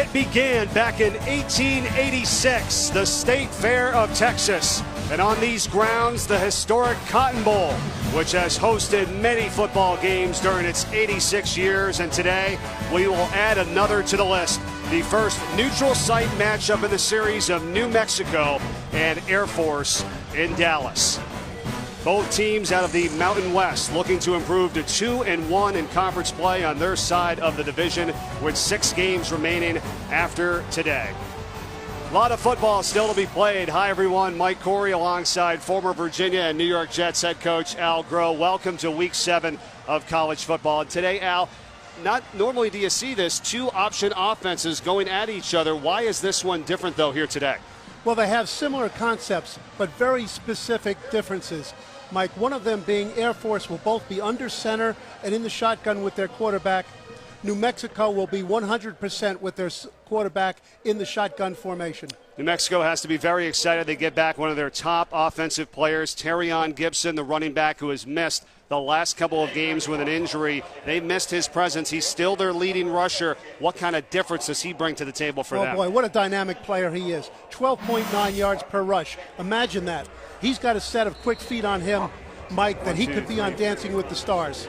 It began back in 1886, the State Fair of Texas. And on these grounds, the historic Cotton Bowl, which has hosted many football games during its 86 years. And today, we will add another to the list. The first neutral site matchup in the series of New Mexico and Air Force in Dallas. Both teams out of the Mountain West looking to improve to 2-1 in conference play on their side of the division, with 6 games remaining after today. A lot of football still to be played. Hi, everyone. Mike Corey alongside former Virginia and New York Jets head coach Al Groh. Welcome to Week 7 of college football. And today, Al, not normally do you see this, 2 option offenses going at each other. Why is this one different, though, here today? Well, they have similar concepts, but very specific differences. Mike, one of them being Air Force will both be under center and in the shotgun with their quarterback. New Mexico will be 100% with their quarterback in the shotgun formation. New Mexico has to be very excited. They get back one of their top offensive players, Terrion Gibson, the running back who has missed the last couple of games with an injury. They missed his presence. He's still their leading rusher. What kind of difference does he bring to the table for them? Oh, boy, what a dynamic player he is. 12.9 yards per rush. Imagine that. He's got a set of quick feet on him, Mike, that he could be on Dancing with the Stars.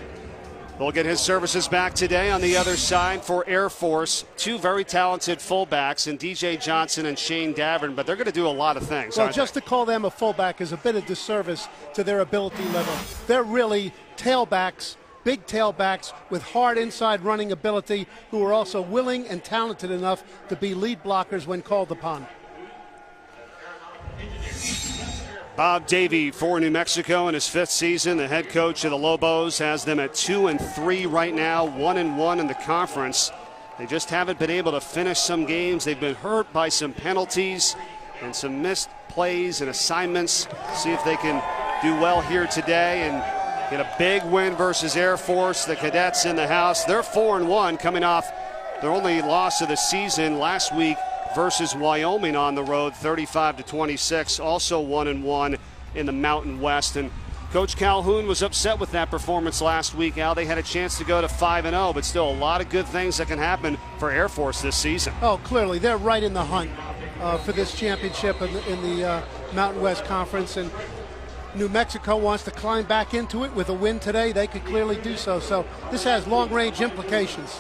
They'll get his services back today on the other side for Air Force. 2 very talented fullbacks in DJ Johnson and Shane Davern, but they're going to do a lot of things. Well, just to call them a fullback is a bit of disservice to their ability level. They're really tailbacks, big tailbacks with hard inside running ability, who are also willing and talented enough to be lead blockers when called upon. Bob Davie for New Mexico in his 5th season. The head coach of the Lobos has them at 2-3 right now, 1-1 in the conference. They just haven't been able to finish some games. They've been hurt by some penalties and some missed plays and assignments. See if they can do well here today and get a big win versus Air Force. The Cadets in the house. They're 4-1, coming off their only loss of the season last week versus Wyoming on the road, 35-26, also 1-1 in the Mountain West. And Coach Calhoun was upset with that performance last week. Al, they had a chance to go to 5-0, but still a lot of good things that can happen for Air Force this season. Oh, clearly they're right in the hunt for this championship in the Mountain West Conference, and New Mexico wants to climb back into it with a win today. They could clearly do so. So this has long-range implications.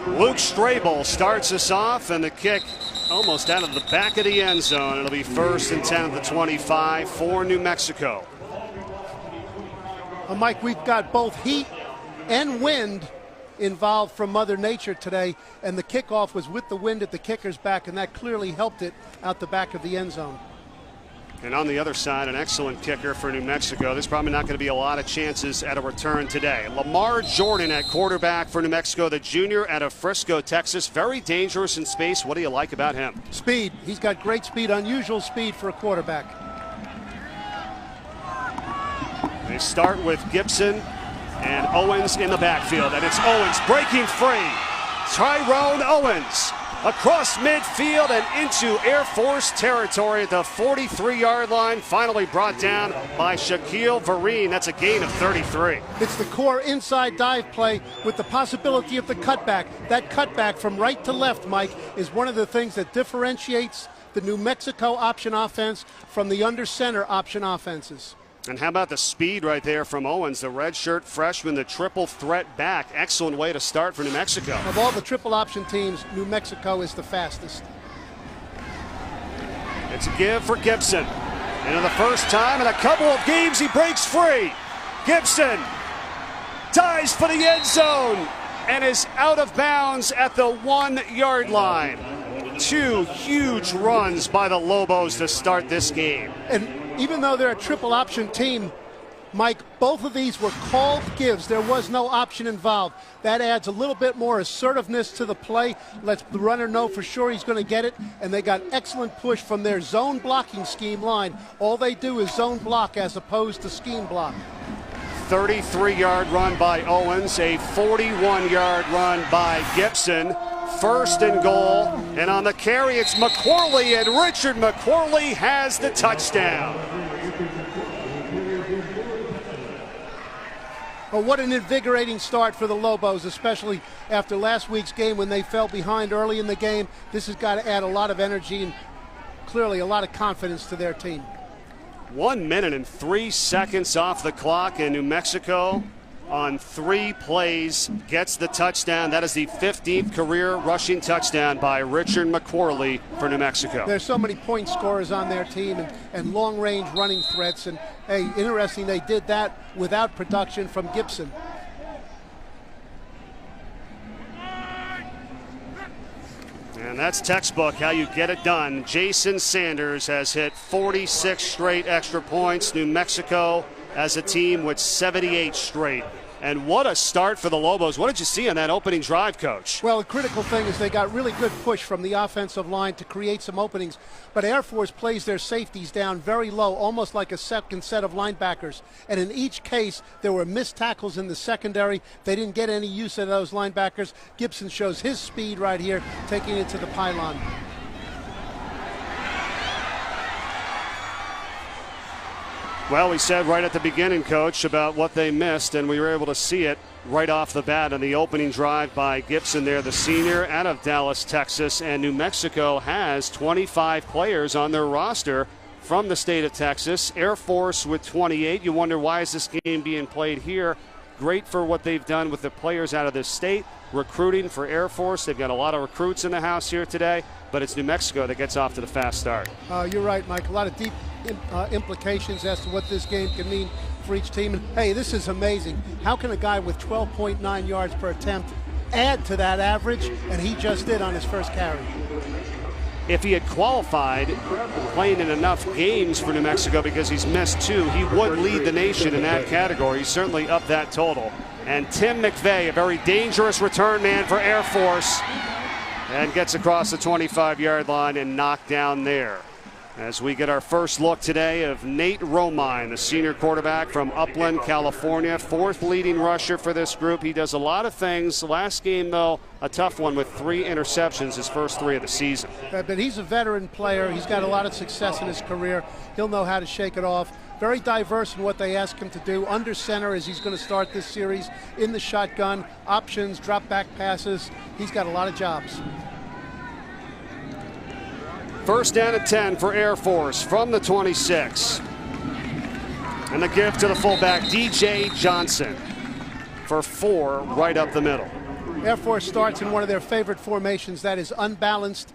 Luke Strable starts us off, and the kick almost out of the back of the end zone. It'll be 1st and 10 at the 25 for New Mexico. Well, Mike, we've got both heat and wind involved from Mother Nature today, and the kickoff was with the wind at the kicker's back, and that clearly helped it out the back of the end zone. And on the other side, an excellent kicker for New Mexico. There's probably not going to be a lot of chances at a return today. Lamar Jordan at quarterback for New Mexico, the junior out of Frisco, Texas. Very dangerous in space. What do you like about him? Speed. He's got great speed, unusual speed for a quarterback. They start with Gibson and Owens in the backfield. And it's Owens breaking free. Tyrone Owens across midfield and into Air Force territory at the 43-yard line. Finally brought down by Shaquille Vereen. That's a gain of 33. It's the core inside dive play with the possibility of the cutback. That cutback from right to left, Mike, is one of the things that differentiates the New Mexico option offense from the under center option offenses. And how about the speed right there from Owens, the redshirt freshman, the triple threat back. Excellent way to start for New Mexico. Of all the triple option teams, New Mexico is the fastest. It's a give for Gibson. And in the first time in a couple of games, he breaks free. Gibson dives for the end zone and is out of bounds at the 1-yard line. 2 huge runs by the Lobos to start this game. And even though they're a triple option team, Mike, both of these were called gives. There was no option involved. That adds a little bit more assertiveness to the play, lets the runner know for sure he's going to get it, and they got excellent push from their zone blocking scheme line. All they do is zone block as opposed to scheme block. 33-yard run by Owens, a 41-yard run by Gibson. 1st and goal, and on the carry it's McQuarley, and Richard McQuarley has the touchdown. Well, what an invigorating start for the Lobos, especially after last week's game when they fell behind early in the game. This has got to add a lot of energy and clearly a lot of confidence to their team. 1 minute and 3 seconds off the clock, and New Mexico on 3 plays gets the touchdown. That is the 15th career rushing touchdown by Richard McQuarley for New Mexico. There's so many point scorers on their team and long-range running threats. And, hey, interesting, they did that without production from Gibson. And that's textbook how you get it done. Jason Sanders has hit 46 straight extra points. New Mexico as a team with 78 straight. And what a start for the Lobos. What did you see on that opening drive, Coach? Well, the critical thing is they got really good push from the offensive line to create some openings. But Air Force plays their safeties down very low, almost like a second set of linebackers. And in each case, there were missed tackles in the secondary. They didn't get any use of those linebackers. Gibson shows his speed right here, taking it to the pylon. Well, we said right at the beginning, Coach, about what they missed, and we were able to see it right off the bat on the opening drive by Gibson there, the senior out of Dallas, Texas. And New Mexico has 25 players on their roster from the state of Texas. Air Force with 28. You wonder, why is this game being played here? Great for what they've done with the players out of this state. Recruiting for Air Force. They've got a lot of recruits in the house here today, but it's New Mexico that gets off to the fast start. You're right, Mike. A lot of deep implications as to what this game can mean for each team. And hey, this is amazing. How can a guy with 12.9 yards per attempt add to that average? And he just did on his first carry. If he had qualified playing in enough games for New Mexico, because he's missed 2, he would lead the nation in that category. He's certainly up that total. And Tim McVeigh, a very dangerous return man for Air Force, and gets across the 25-yard line and knocked down there. As we get our first look today of Nate Romine, the senior quarterback from Upland, California, 4th leading rusher for this group. He does a lot of things. Last game, though, a tough one with 3 interceptions, his first 3 of the season. But he's a veteran player. He's got a lot of success in his career. He'll know how to shake it off. Very diverse in what they ask him to do. Under center, as he's going to start this series, in the shotgun, options, drop back passes. He's got a lot of jobs. First down at 10 for Air Force from the 26. And the give to the fullback, DJ Johnson, for 4 right up the middle. Air Force starts in one of their favorite formations, that is unbalanced.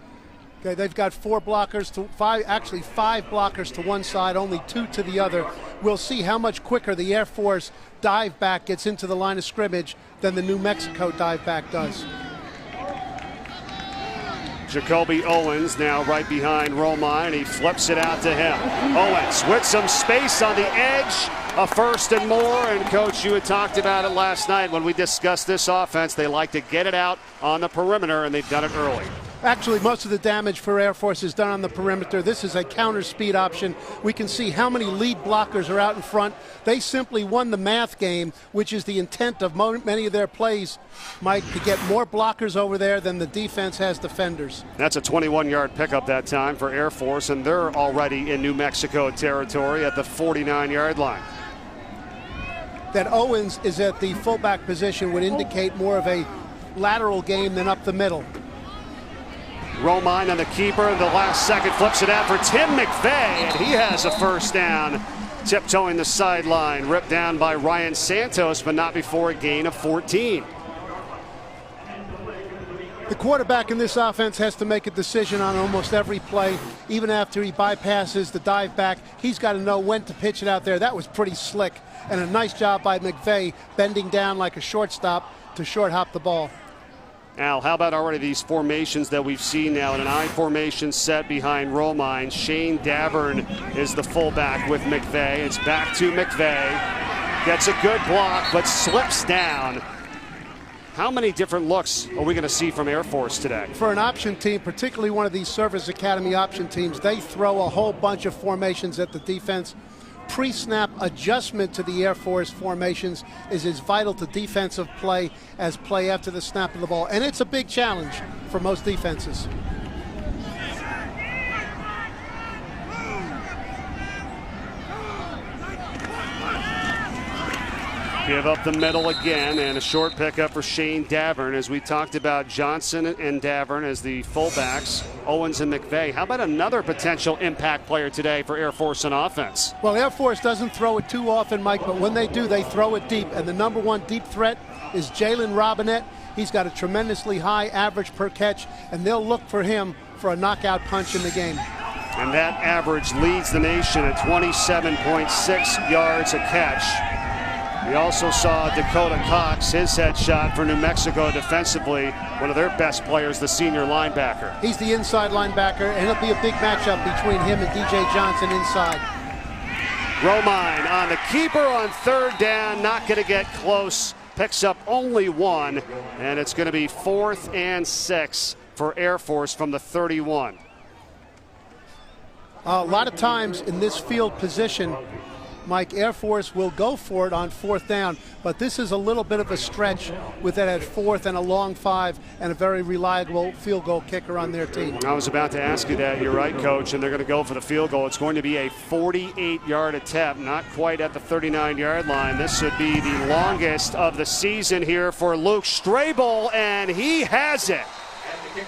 Okay, they've got 4 blockers to 5, actually 5 blockers to one side, only 2 to the other. We'll see how much quicker the Air Force dive back gets into the line of scrimmage than the New Mexico dive back does. Jacoby Owens now right behind Romine. He flips it out to him. Owens with some space on the edge. A first and more. And, Coach, you had talked about it last night when we discussed this offense. They like to get it out on the perimeter, and they've done it early. Actually, most of the damage for Air Force is done on the perimeter. This is a counter speed option. We can see how many lead blockers are out in front. They simply won the math game, which is the intent of many of their plays, Mike, to get more blockers over there than the defense has defenders. That's a 21-yard pickup that time for Air Force, and they're already in New Mexico territory at the 49-yard line. That Owens is at the fullback position would indicate more of a lateral game than up the middle. Romine on the keeper, the last second flips it out for Tim McVeigh, and he has a first down. Tiptoeing the sideline, ripped down by Ryan Santos, but not before a gain of 14. The quarterback in this offense has to make a decision on almost every play. Even after he bypasses the dive back, he's got to know when to pitch it out there. That was pretty slick, and a nice job by McVeigh bending down like a shortstop to short hop the ball. Al, how about already these formations that we've seen now in an I formation set behind Romine? Shane Davern is the fullback with McVeigh. It's back to McVeigh. Gets a good block, but slips down. How many different looks are we going to see from Air Force today? For an option team, particularly one of these Service Academy option teams, they throw a whole bunch of formations at the defense. Pre-snap adjustment to the Air Force formations is as vital to defensive play as play after the snap of the ball. And it's a big challenge for most defenses. Give up the middle again, and a short pickup for Shane Davern. As we talked about Johnson and Davern as the fullbacks, Owens and McVay. How about another potential impact player today for Air Force on offense? Well, Air Force doesn't throw it too often, Mike, but when they do, they throw it deep. And the number one deep threat is Jalen Robinette. He's got a tremendously high average per catch, and they'll look for him for a knockout punch in the game. And that average leads the nation at 27.6 yards a catch. We also saw Dakota Cox, his headshot for New Mexico defensively, one of their best players, the senior linebacker. He's the inside linebacker, and it'll be a big matchup between him and DJ Johnson inside. Romine on the keeper on third down, not going to get close, picks up only one, and it's going to be 4th and 6 for Air Force from the 31. A lot of times in this field position, Mike, Air Force will go for it on 4th down, but this is a little bit of a stretch with it at 4th and a long 5 and a very reliable field goal kicker on their team. I was about to ask you that. You're right, Coach, and they're going to go for the field goal. It's going to be a 48-yard attempt, not quite at the 39-yard line. This should be the longest of the season here for Luke Strable, and he has it.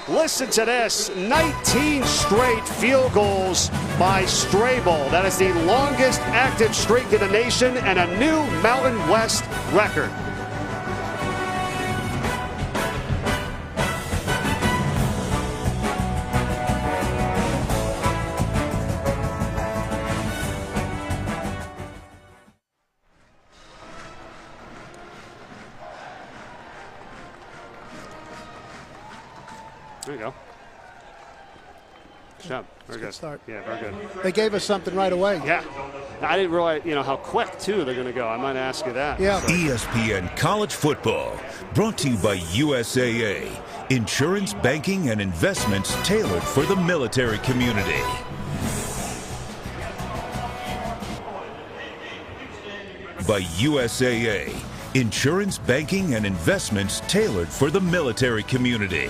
Listen to this, 19 straight field goals by Strable. That is the longest active streak in the nation and a new Mountain West record. There you go. Good job. Very good. Start. Yeah, very good. They gave us something right away. Yeah. I didn't realize, how quick, too, they're going to go. I might ask you that. Yeah. ESPN College Football, brought to you by USAA. Insurance, banking, and investments tailored for the military community. By USAA. Insurance, banking, and investments tailored for the military community.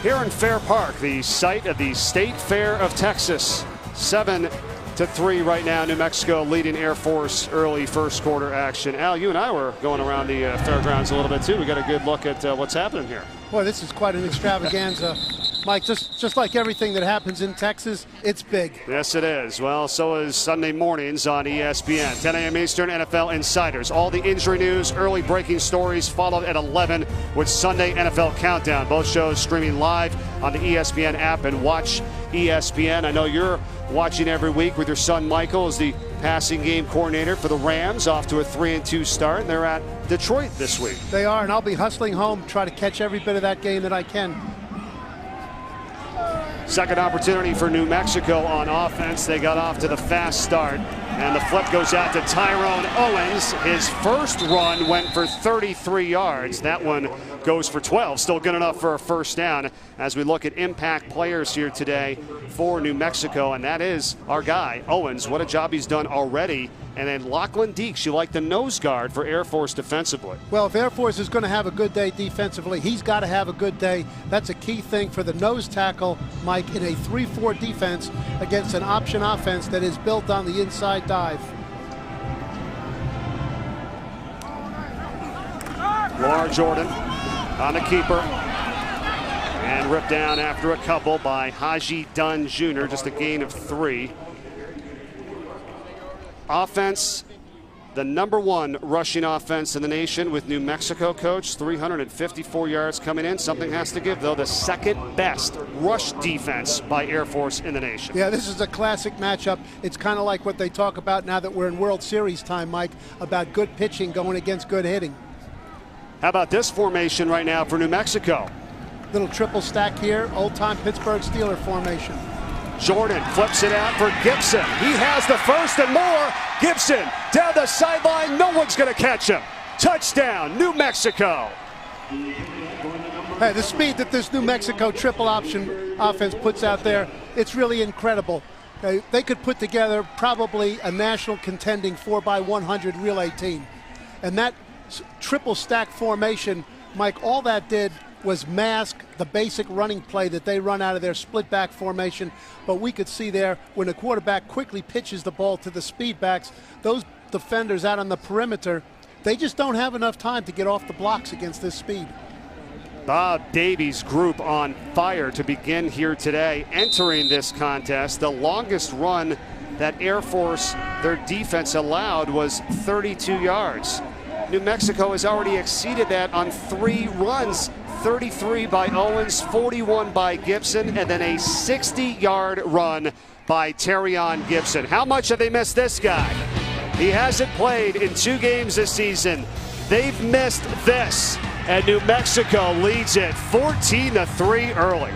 Here in Fair Park, the site of the State Fair of Texas. 7-3 right now. New Mexico leading Air Force early first quarter action. Al, you and I were going around the fairgrounds a little bit too. We got a good look at what's happening here. Boy, this is quite an extravaganza. Mike, just like everything that happens in Texas, it's big. Yes, it is. Well, so is Sunday mornings on ESPN. 10 a.m. Eastern, NFL Insiders. All the injury news, early breaking stories, followed at 11 with Sunday NFL Countdown. Both shows streaming live on the ESPN app and Watch ESPN. I know you're watching every week with your son Michael as the passing game coordinator for the Rams, off to a 3-2 start. And they're at Detroit this week. They are, and I'll be hustling home, try to catch every bit of that game that I can. Second opportunity for New Mexico on offense. They got off to the fast start, and the flip goes out to Tyrone Owens. His first run went for 33 yards. That one goes for 12. Still good enough for a first down as we look at impact players here today for New Mexico, and that is our guy, Owens. What a job he's done already. And then Lachlan Deeks, you like the nose guard for Air Force defensively. Well, if Air Force is going to have a good day defensively, he's got to have a good day. That's a key thing for the nose tackle, Mike, in a 3-4 defense against an option offense that is built on the inside dive. Lamar Jordan on the keeper. And ripped down after a couple by Haji Dunn Jr., just a gain of 3. Offense, the #1 rushing offense in the nation with New Mexico, Coach. 354 yards coming in. Something has to give, though. The second best rush defense by Air Force in the nation. Yeah, this is a classic matchup. It's kind of like what they talk about now that we're in World Series time, Mike, about good pitching going against good hitting. How about this formation right now for New Mexico? Little triple stack here, old-time Pittsburgh Steeler formation. Jordan flips it out for Gibson. He has the first and more. Gibson down the sideline. No one's going to catch him. Touchdown, New Mexico. Hey, the speed that this New Mexico triple option offense puts out there, it's really incredible. They could put together probably a national contending 4x100 relay team. And that triple stack formation, Mike, all that did was mask the basic running play that they run out of their split back formation. But we could see there when the quarterback quickly pitches the ball to the speed backs, those defenders out on the perimeter, they just don't have enough time to get off the blocks against this speed. Bob Davies' group on fire to begin here today. Entering this contest, the longest run that Air Force, their defense, allowed was 32 yards. New Mexico has already exceeded that on 3 runs. 33 by Owens, 41 by Gibson, and then a 60-yard run by Terrion Gibson. How much have they missed this guy? He hasn't played in 2 games this season. They've missed this, and New Mexico leads it 14-3 early.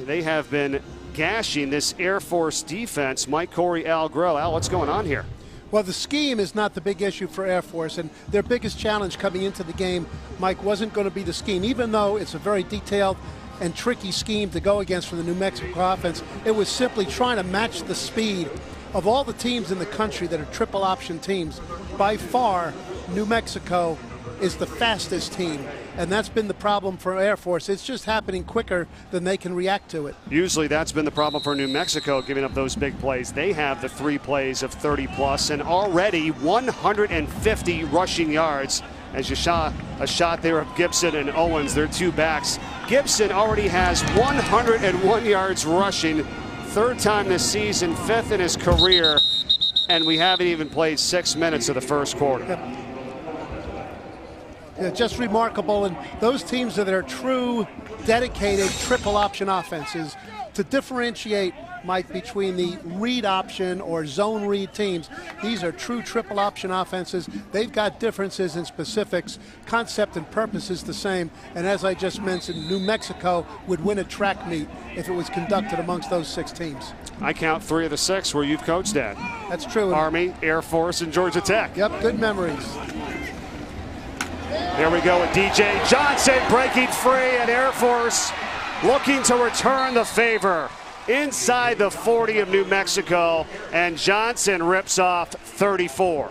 They have been gashing this Air Force defense. Mike Corey, Al Groh. Al, what's going on here? Well, the scheme is not the big issue for Air Force, and their biggest challenge coming into the game, Mike, wasn't going to be the scheme. Even though it's a very detailed and tricky scheme to go against for the New Mexico offense, it was simply trying to match the speed of all the teams in the country that are triple option teams. By far, New Mexico is the fastest team, and that's been the problem for Air Force. It's just happening quicker than they can react to it. Usually that's been the problem for New Mexico, giving up those big plays. They have the 3 plays of 30-plus and already 150 rushing yards. As you saw a shot there of Gibson and Owens, their 2 backs. Gibson already has 101 yards rushing, 3rd time this season, 5th in his career, and we haven't even played 6 minutes of the first quarter. Yep. Yeah, just remarkable, and those teams that are true, dedicated triple option offenses, to differentiate, Mike, between the read option or zone read teams, these are true triple option offenses. They've got differences in specifics. Concept and purpose is the same, and as I just mentioned, New Mexico would win a track meet if it was conducted amongst those 6 teams. I count 3 of the 6 where you've coached at. That's true. Army, Air Force, and Georgia Tech. Yep, good memories. There we go with DJ Johnson breaking free, and Air Force looking to return the favor inside the 40 of New Mexico, and Johnson rips off 34.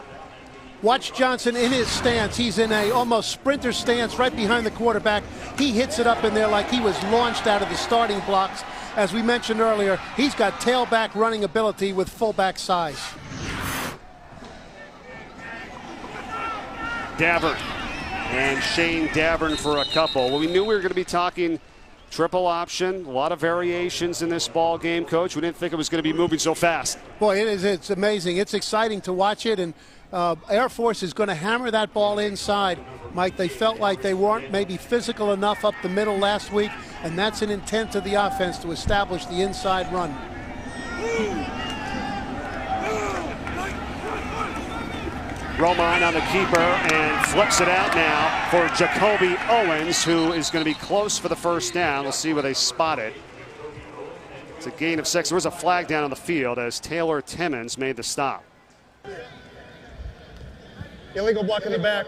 Watch Johnson in his stance. He's in a almost sprinter stance right behind the quarterback. He hits it up in there like he was launched out of the starting blocks. As we mentioned earlier, he's got tailback running ability with fullback size. Davern and Shane Davern for a couple. Well, we knew we were going to be talking triple option, a lot of variations in this ball game, Coach. We didn't think it was going to be moving so fast. Boy, it is. It's amazing. It's exciting to watch it, and Air Force is going to hammer that ball inside. Mike, they felt like they weren't maybe physical enough up the middle last week, and that's an intent of the offense to establish the inside run. Romine on the keeper and flips it out now for Jacoby Owens, who is going to be close for the first down. We'll see where they spot it. It's a gain of 6. There was a flag down on the field as Taylor Timmons made the stop. Illegal block in the back.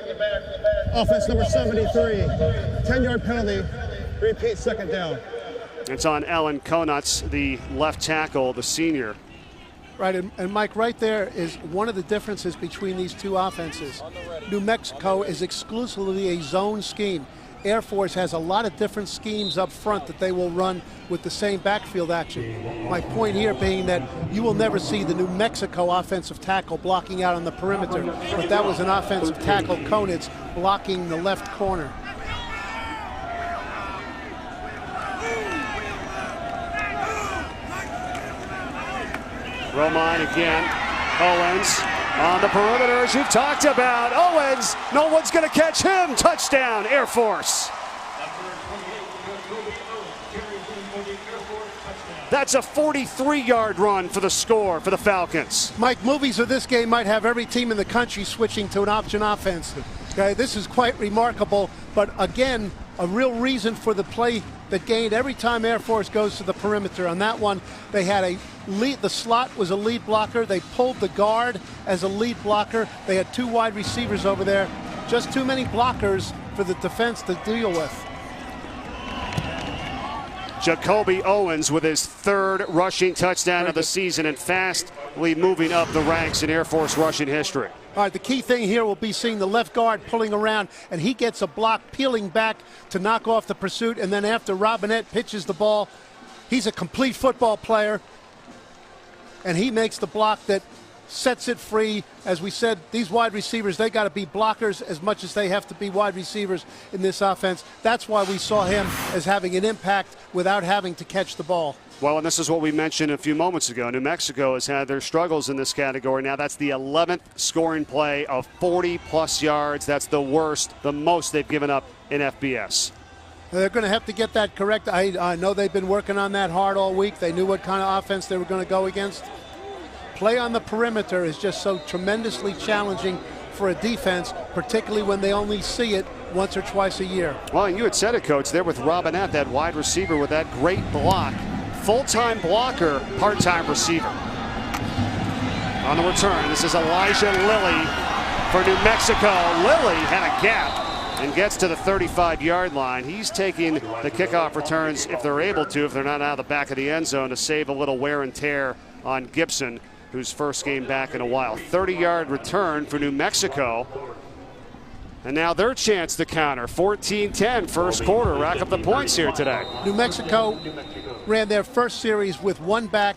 Offense number 73. 10-yard penalty. Repeat, 2nd down. It's on Ellen Konutz, the left tackle, the senior. Right, and Mike, right there is one of the differences between these 2 offenses. New Mexico is exclusively a zone scheme. Air Force has a lot of different schemes up front that they will run with the same backfield action. My point here being that you will never see the New Mexico offensive tackle blocking out on the perimeter, but that was an offensive tackle, Konitz, blocking the left corner. Romine again. Owens on the perimeter, as you've talked about. Owens, no one's going to catch him. Touchdown, Air Force. That's a 43-yard run for the score for the Falcons. Mike, movies of this game might have every team in the country switching to an option offense. Okay, this is quite remarkable, but again, a real reason for the play that gained every time Air Force goes to the perimeter. On that one, they had a lead. The slot was a lead blocker. They pulled the guard as a lead blocker. They had 2 wide receivers over there. Just too many blockers for the defense to deal with. Jacoby Owens with his 3rd rushing touchdown of the season and fastly moving up the ranks in Air Force rushing history. All right, the key thing here will be seeing the left guard pulling around, and he gets a block peeling back to knock off the pursuit, and then after Robinette pitches the ball, he's a complete football player, and he makes the block that sets it free. As we said, these wide receivers, they got to be blockers as much as they have to be wide receivers in this offense. That's why we saw him as having an impact without having to catch the ball. Well, and this is what we mentioned a few moments ago. New Mexico has had their struggles in this category. Now that's the 11th scoring play of 40-plus yards. That's the worst, the most they've given up in FBS. They're going to have to get that correct. I know they've been working on that hard all week. They knew what kind of offense they were going to go against. Play on the perimeter is just so tremendously challenging for a defense, particularly when they only see it once or twice a year. Well, you had said it, Coach, there with Robinette, that wide receiver with that great block. Full-time blocker, part-time receiver. On the return, this is Elijah Lilly for New Mexico. Lilly had a gap and gets to the 35-yard line. He's taking the kickoff returns if they're able to, if they're not out of the back of the end zone, to save a little wear and tear on Gibson, whose first game back in a while. 30-yard return for New Mexico. And now their chance to counter. 14-10 first quarter. Rack up the points here today. New Mexico ran their first series with one back,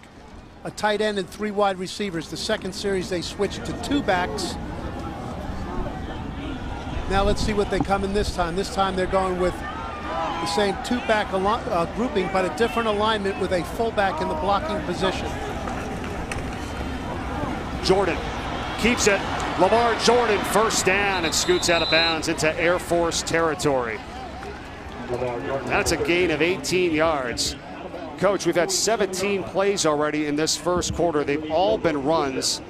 a tight end, and three wide receivers. The second series they switched to two backs. Now let's see what they come in this time. This time they're going with the same two-back grouping, but a different alignment with a fullback in the blocking position. Jordan keeps it. Lamar Jordan first down and scoots out of bounds into Air Force territory. That's a gain of 18 yards. Coach, we've had 17 plays already in this first quarter. They've all been runs,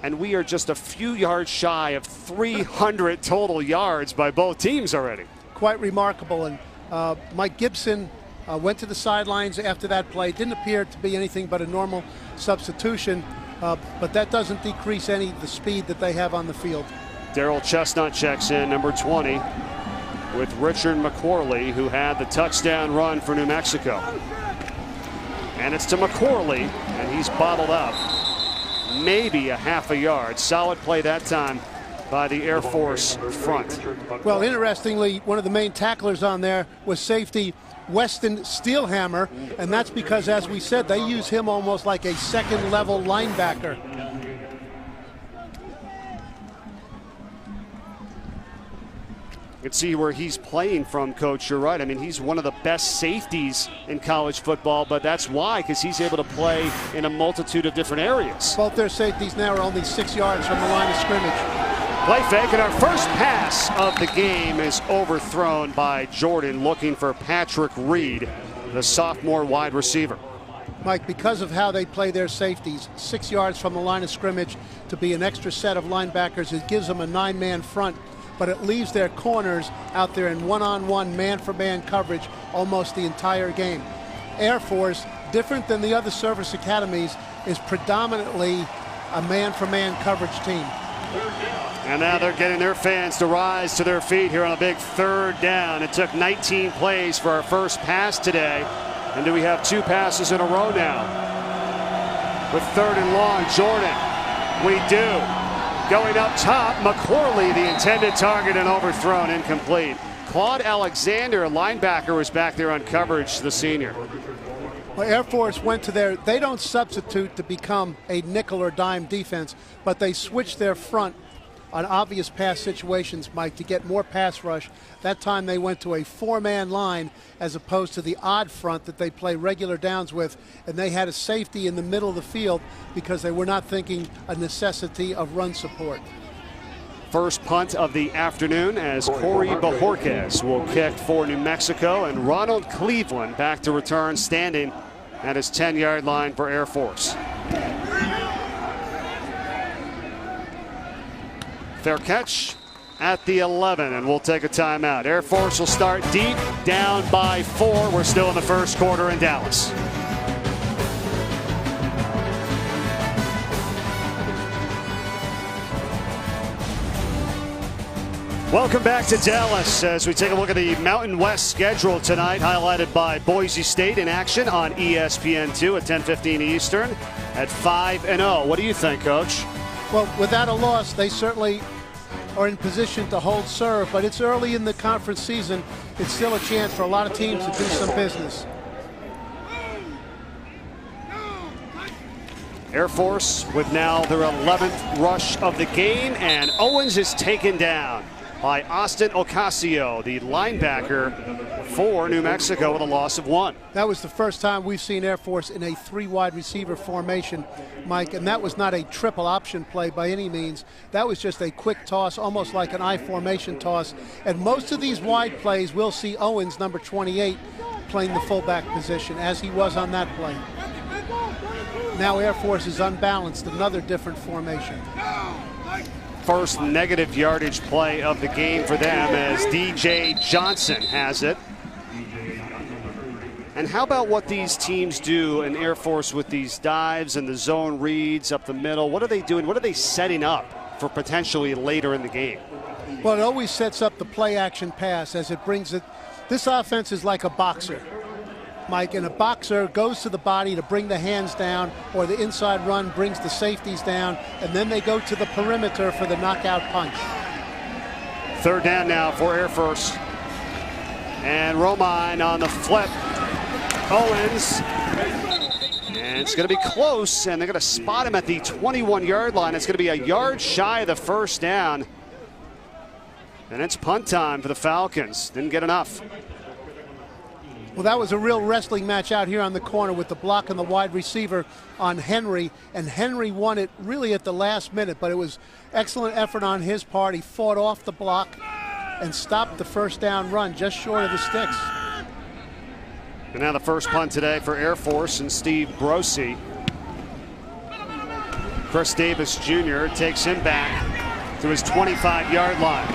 and we are just a few yards shy of 300 total yards by both teams already. Quite remarkable. And Mike Gibson went to the sidelines after that play. Didn't appear to be anything but a normal substitution. But that doesn't decrease any of the speed that they have on the field. Darrell Chestnut checks in, number 20, with Richard McQuarley, who had the touchdown run for New Mexico. And it's to McQuarley, and he's bottled up. Maybe a half a yard. Solid play that time by the Air Force front. Well, interestingly, one of the main tacklers on there was safety Weston Steelhammer, and that's because, as we said, they use him almost like a second-level linebacker. You can see where he's playing from, Coach. You're right. I mean, he's one of the best safeties in college football, but that's why, because he's able to play in a multitude of different areas. Both their safeties now are only 6 yards from the line of scrimmage. Play fake, and our first pass of the game is overthrown by Jordan, looking for Patrick Reed, the sophomore wide receiver. Mike, because of how they play their safeties, 6 yards from the line of scrimmage to be an extra set of linebackers, it gives them a 9-man front, but it leaves their corners out there in one-on-one, man-for-man coverage almost the entire game. Air Force, different than the other service academies, is predominantly a man-for-man coverage team. And now they're getting their fans to rise to their feet here on a big third down. It took 19 plays for our first pass today. And do we have two passes in a row now? With third and long, Jordan. We do. Going up top, McQuarley, the intended target, and overthrown, incomplete. Claude Alexander, a linebacker, was back there on coverage, the senior. Well, Air Force went to they don't substitute to become a nickel or dime defense, but they switch their front on obvious pass situations, Mike, to get more pass rush. That time they went to a 4-man line as opposed to the odd front that they play regular downs with, and they had a safety in the middle of the field because they were not thinking a necessity of run support. First punt of the afternoon as Corey Bajorquez will kick for New Mexico, and Ronald Cleveland back to return, standing at his 10-yard line for Air Force. Fair catch at the 11, and we'll take a timeout. Air Force will start deep, down by 4. We're still in the first quarter in Dallas. Welcome back to Dallas as we take a look at the Mountain West schedule tonight, highlighted by Boise State in action on ESPN2 at 10:15 Eastern at 5-0. What do you think, Coach? Well, without a loss, they certainly are in position to hold serve, but it's early in the conference season. It's still a chance for a lot of teams to do some business. Air Force with now their 11th rush of the game, and Owens is taken down by Austin Ocasio, the linebacker for New Mexico, with a loss of 1. That was the first time we've seen Air Force in a 3 wide receiver formation, Mike, and that was not a triple option play by any means. That was just a quick toss, almost like an I formation toss. And most of these wide plays, we'll see Owens, number 28, playing the fullback position, as he was on that play. Now Air Force is unbalanced, another different formation. First negative yardage play of the game for them as DJ Johnson has it. And how about what these teams do in Air Force with these dives and the zone reads up the middle? What are they doing? What are they setting up for potentially later in the game? Well, it always sets up the play action pass as it brings it. This offense is like a boxer, Mike, and a boxer goes to the body to bring the hands down, or the inside run brings the safeties down, and then they go to the perimeter for the knockout punch. 3rd down now for Air Force. And Romine on the flip. Owens. And it's going to be close, and they're going to spot him at the 21-yard line. It's going to be a yard shy of the 1st down. And it's punt time for the Falcons. Didn't get enough. Well, that was a real wrestling match out here on the corner with the block and the wide receiver on Henry, and Henry won it really at the last minute, but it was excellent effort on his part. He fought off the block and stopped the 1st down run just short of the sticks. And now the first punt today for Air Force and Steve Brosi. Chris Davis Jr. takes him back to his 25-yard line.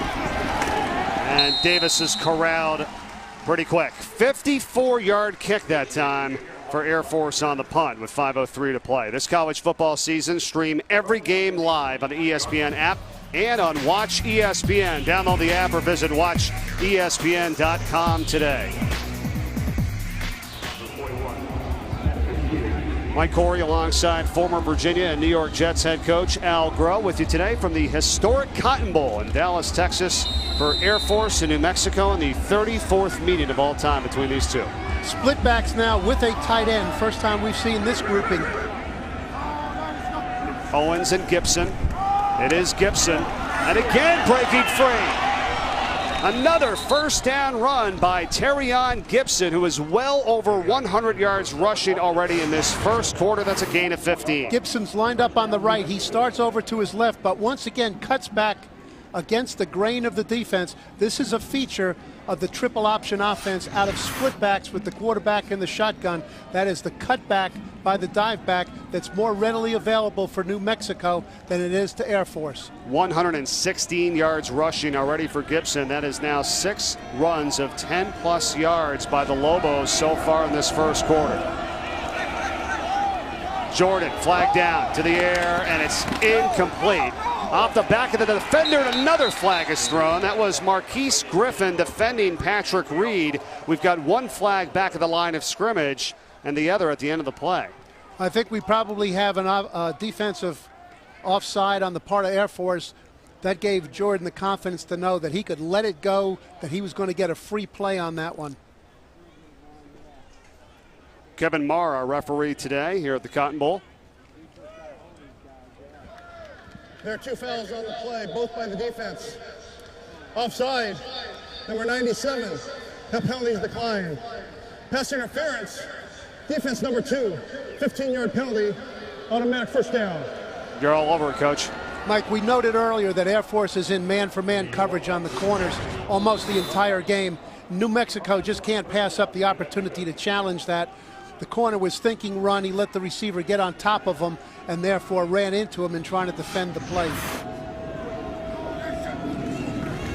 And Davis is corralled pretty quick. 54-yard kick that time for Air Force on the punt with 5:03 to play. This college football season, stream every game live on the ESPN app and on Watch ESPN. Download the app or visit watchespn.com today. Mike Corey alongside former Virginia and New York Jets head coach Al Groh with you today from the historic Cotton Bowl in Dallas, Texas for Air Force and New Mexico, and the 34th meeting of all time between these two. Split backs now with a tight end. First time we've seen this grouping. Owens and Gibson. It is Gibson. And again breaking free. Another 1st down run by Terrion Gibson, who is well over 100 yards rushing already in this 1st quarter. That's a gain of 15. Gibson's lined up on the right. He starts over to his left, but once again cuts back against the grain of the defense. This is a feature of the triple option offense out of split backs with the quarterback in the shotgun. That is the cutback by the dive back that's more readily available for New Mexico than it is to Air Force. 116 yards rushing already for Gibson. That is now 6 runs of 10+ yards by the Lobos so far in this 1st quarter. Jordan flagged down to the air, and it's incomplete. Off the back of the defender, and another flag is thrown. That was Marquise Griffin defending Patrick Reed. We've got 1 flag back at the line of scrimmage and the other at the end of the play. I think we probably have a defensive offside on the part of Air Force. That gave Jordan the confidence to know that he could let it go, that he was going to get a free play on that one. Kevin Marr, our referee today here at the Cotton Bowl. There are 2 fouls on the play, both by the defense. Offside, number 97. The penalty is declined. Pass interference, defense number 2. 15-yard penalty, automatic 1st down. You're all over it, Coach. Mike, we noted earlier that Air Force is in man-for-man coverage on the corners almost the entire game. New Mexico just can't pass up the opportunity to challenge that. The corner was thinking run. He let the receiver get on top of him and therefore ran into him in trying to defend the play.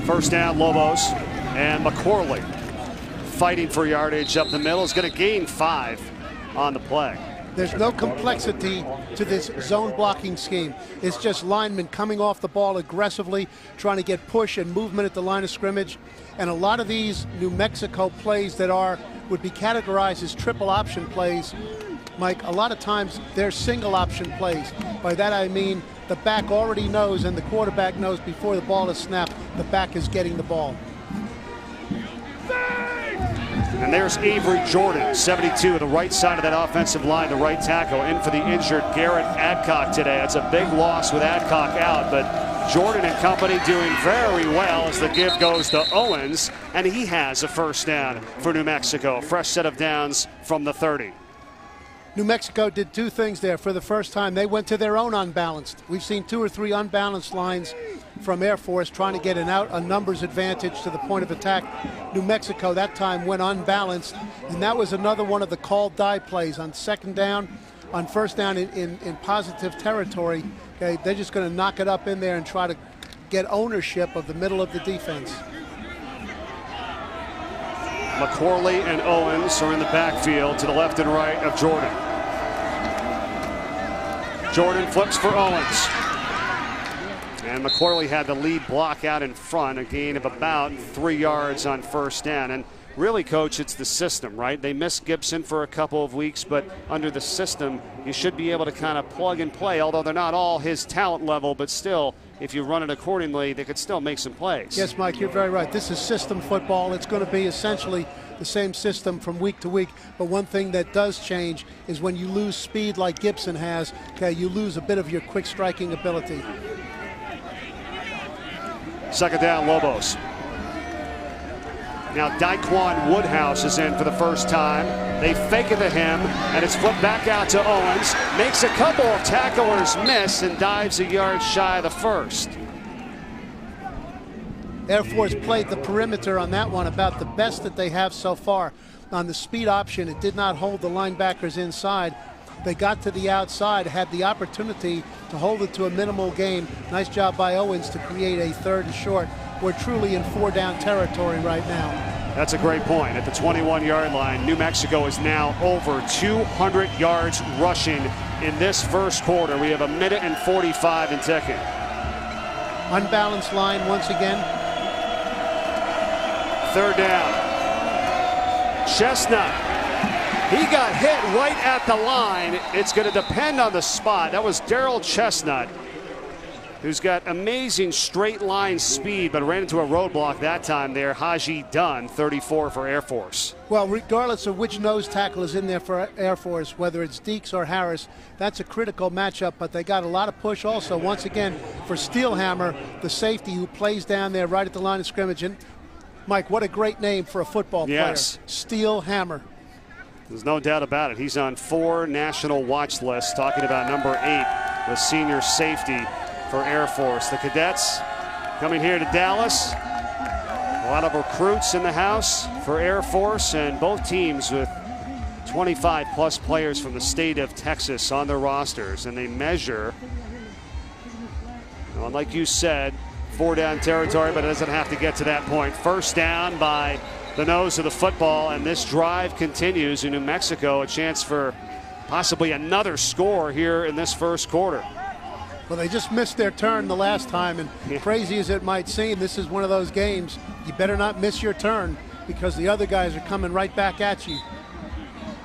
1st down, Lobos. And McCorley fighting for yardage up the middle is going to gain 5 on the play. There's no complexity to this zone blocking scheme. It's just linemen coming off the ball aggressively, trying to get push and movement at the line of scrimmage. And a lot of these New Mexico plays that would be categorized as triple option plays Mike, a lot of times they're single option plays. By that I mean the back already knows and the quarterback knows before the ball is snapped, the back is getting the ball. And there's Avery Jordan, 72, at the right side of that offensive line, the right tackle, in for the injured Garrett Adcock today. It's a big loss with Adcock out, but Jordan and company doing very well as the give goes to Owens, and he has a first down for New Mexico. Fresh set of downs from the 30. New Mexico did two things there. For the first time, they went to their own unbalanced. We've seen 2 or 3 unbalanced lines from Air Force trying to get a numbers advantage to the point of attack. New Mexico that time went unbalanced, and that was another one of the called die plays on second down, on first down in positive territory. Okay, they're just going to knock it up in there and try to get ownership of the middle of the defense. McCorley and Owens are in the backfield to the left and right of Jordan. Jordan flips for Owens. And McCorley had the lead block out in front, a gain of about 3 yards on first down. And really, Coach, it's the system, right? They missed Gibson for a couple of weeks, but under the system, you should be able to kind of plug and play, although they're not all his talent level, but still, if you run it accordingly, they could still make some plays. Yes, Mike, you're very right. This is system football. It's going to be essentially the same system from week to week, but one thing that does change is when you lose speed like Gibson has, okay, you lose a bit of your quick striking ability. Second down, Lobos. Now Daquan Woodhouse is in for the first time. They fake it to him, and it's flipped back out to Owens. Makes a couple of tacklers miss and dives a yard shy of the first. Air Force played the perimeter on that one about the best that they have so far. On the speed option, it did not hold the linebackers inside. They got to the outside, had the opportunity to hold it to a minimal gain. Nice job by Owens to create a third and short. We're truly in 4-down territory right now. That's a great point. At the 21-yard line, New Mexico is now over 200 yards rushing in this first quarter. We have 1 minute and 45 and ticking. Unbalanced line once again. Third down. Chestnut. He got hit right at the line. It's going to depend on the spot. That was Daryl Chestnut, who's got amazing straight line speed, but ran into a roadblock that time there. Haji Dunn, 34 for Air Force. Well, regardless of which nose tackle is in there for Air Force, whether it's Deeks or Harris, that's a critical matchup, but they got a lot of push also, once again, for Steelhammer, the safety who plays down there right at the line of scrimmage. And Mike, what a great name for a football player. Yes. Steelhammer. There's no doubt about it. He's on 4 national watch lists, talking about number 8, the senior safety for Air Force. The Cadets coming here to Dallas. A lot of recruits in the house for Air Force, and both teams with 25-plus players from the state of Texas on their rosters. And they measure, well, like you said, 4-down territory, but it doesn't have to get to that point. First down by the nose of the football, and this drive continues in New Mexico. A chance for possibly another score here in this first quarter. Well, they just missed their turn the last time, and crazy as it might seem, this is one of those games. You better not miss your turn because the other guys are coming right back at you.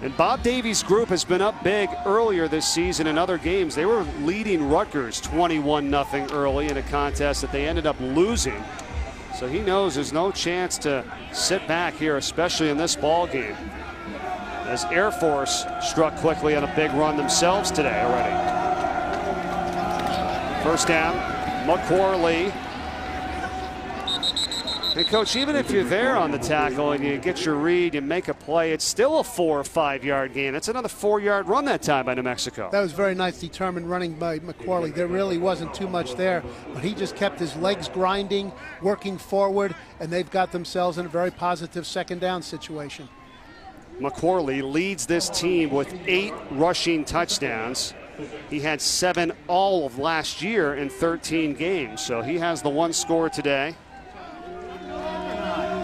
And Bob Davies' group has been up big earlier this season in other games. They were leading Rutgers 21-0 early in a contest that they ended up losing. So he knows there's no chance to sit back here, especially in this ball game, as Air Force struck quickly on a big run themselves today already. First down, McCorley. And Coach, even if you're there on the tackle and you get your read, you make a play, it's still a 4 or 5 yard gain. That's another 4-yard run that time by New Mexico. That was very nice, determined running by McCorley. There really wasn't too much there, but he just kept his legs grinding, working forward, and they've got themselves in a very positive second down situation. McCorley leads this team with 8 rushing touchdowns. He had 7 all of last year in 13 games, so he has the 1 score today.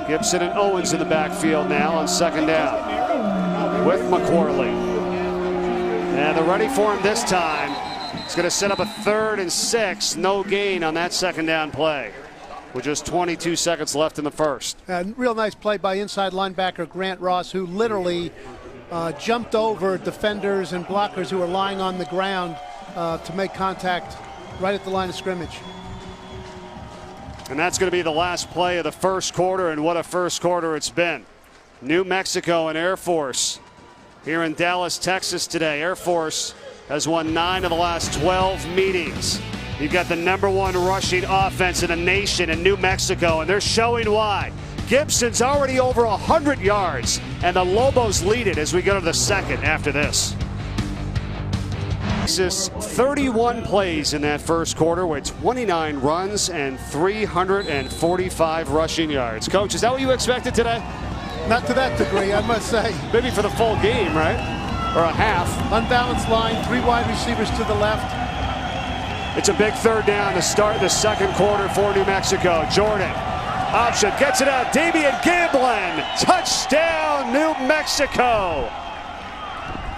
Gibson and Owens in the backfield now on second down with McCorley. And they're ready for him this time. It's going to set up a 3rd and 6. No gain on that second down play with just 22 seconds left in the first. Real nice play by inside linebacker Grant Ross, who literally jumped over defenders and blockers who were lying on the ground to make contact right at the line of scrimmage. And that's going to be the last play of the first quarter, and what a first quarter it's been. New Mexico and Air Force here in Dallas, Texas today. Air Force has won 9 of the last 12 meetings. You've got the #1 rushing offense in the nation in New Mexico, and they're showing why. Gibson's already over 100 yards, and the Lobos lead it as we go to the second after this. Texas 31 plays in that first quarter with 29 runs and 345 rushing yards. Coach, is that what you expected today? Not to that degree, I must say. Maybe for the full game, right? Or a half. Unbalanced line, 3 wide receivers to the left. It's a big third down to start the second quarter for New Mexico. Jordan, option, gets it out. Damian Gamblin, touchdown, New Mexico.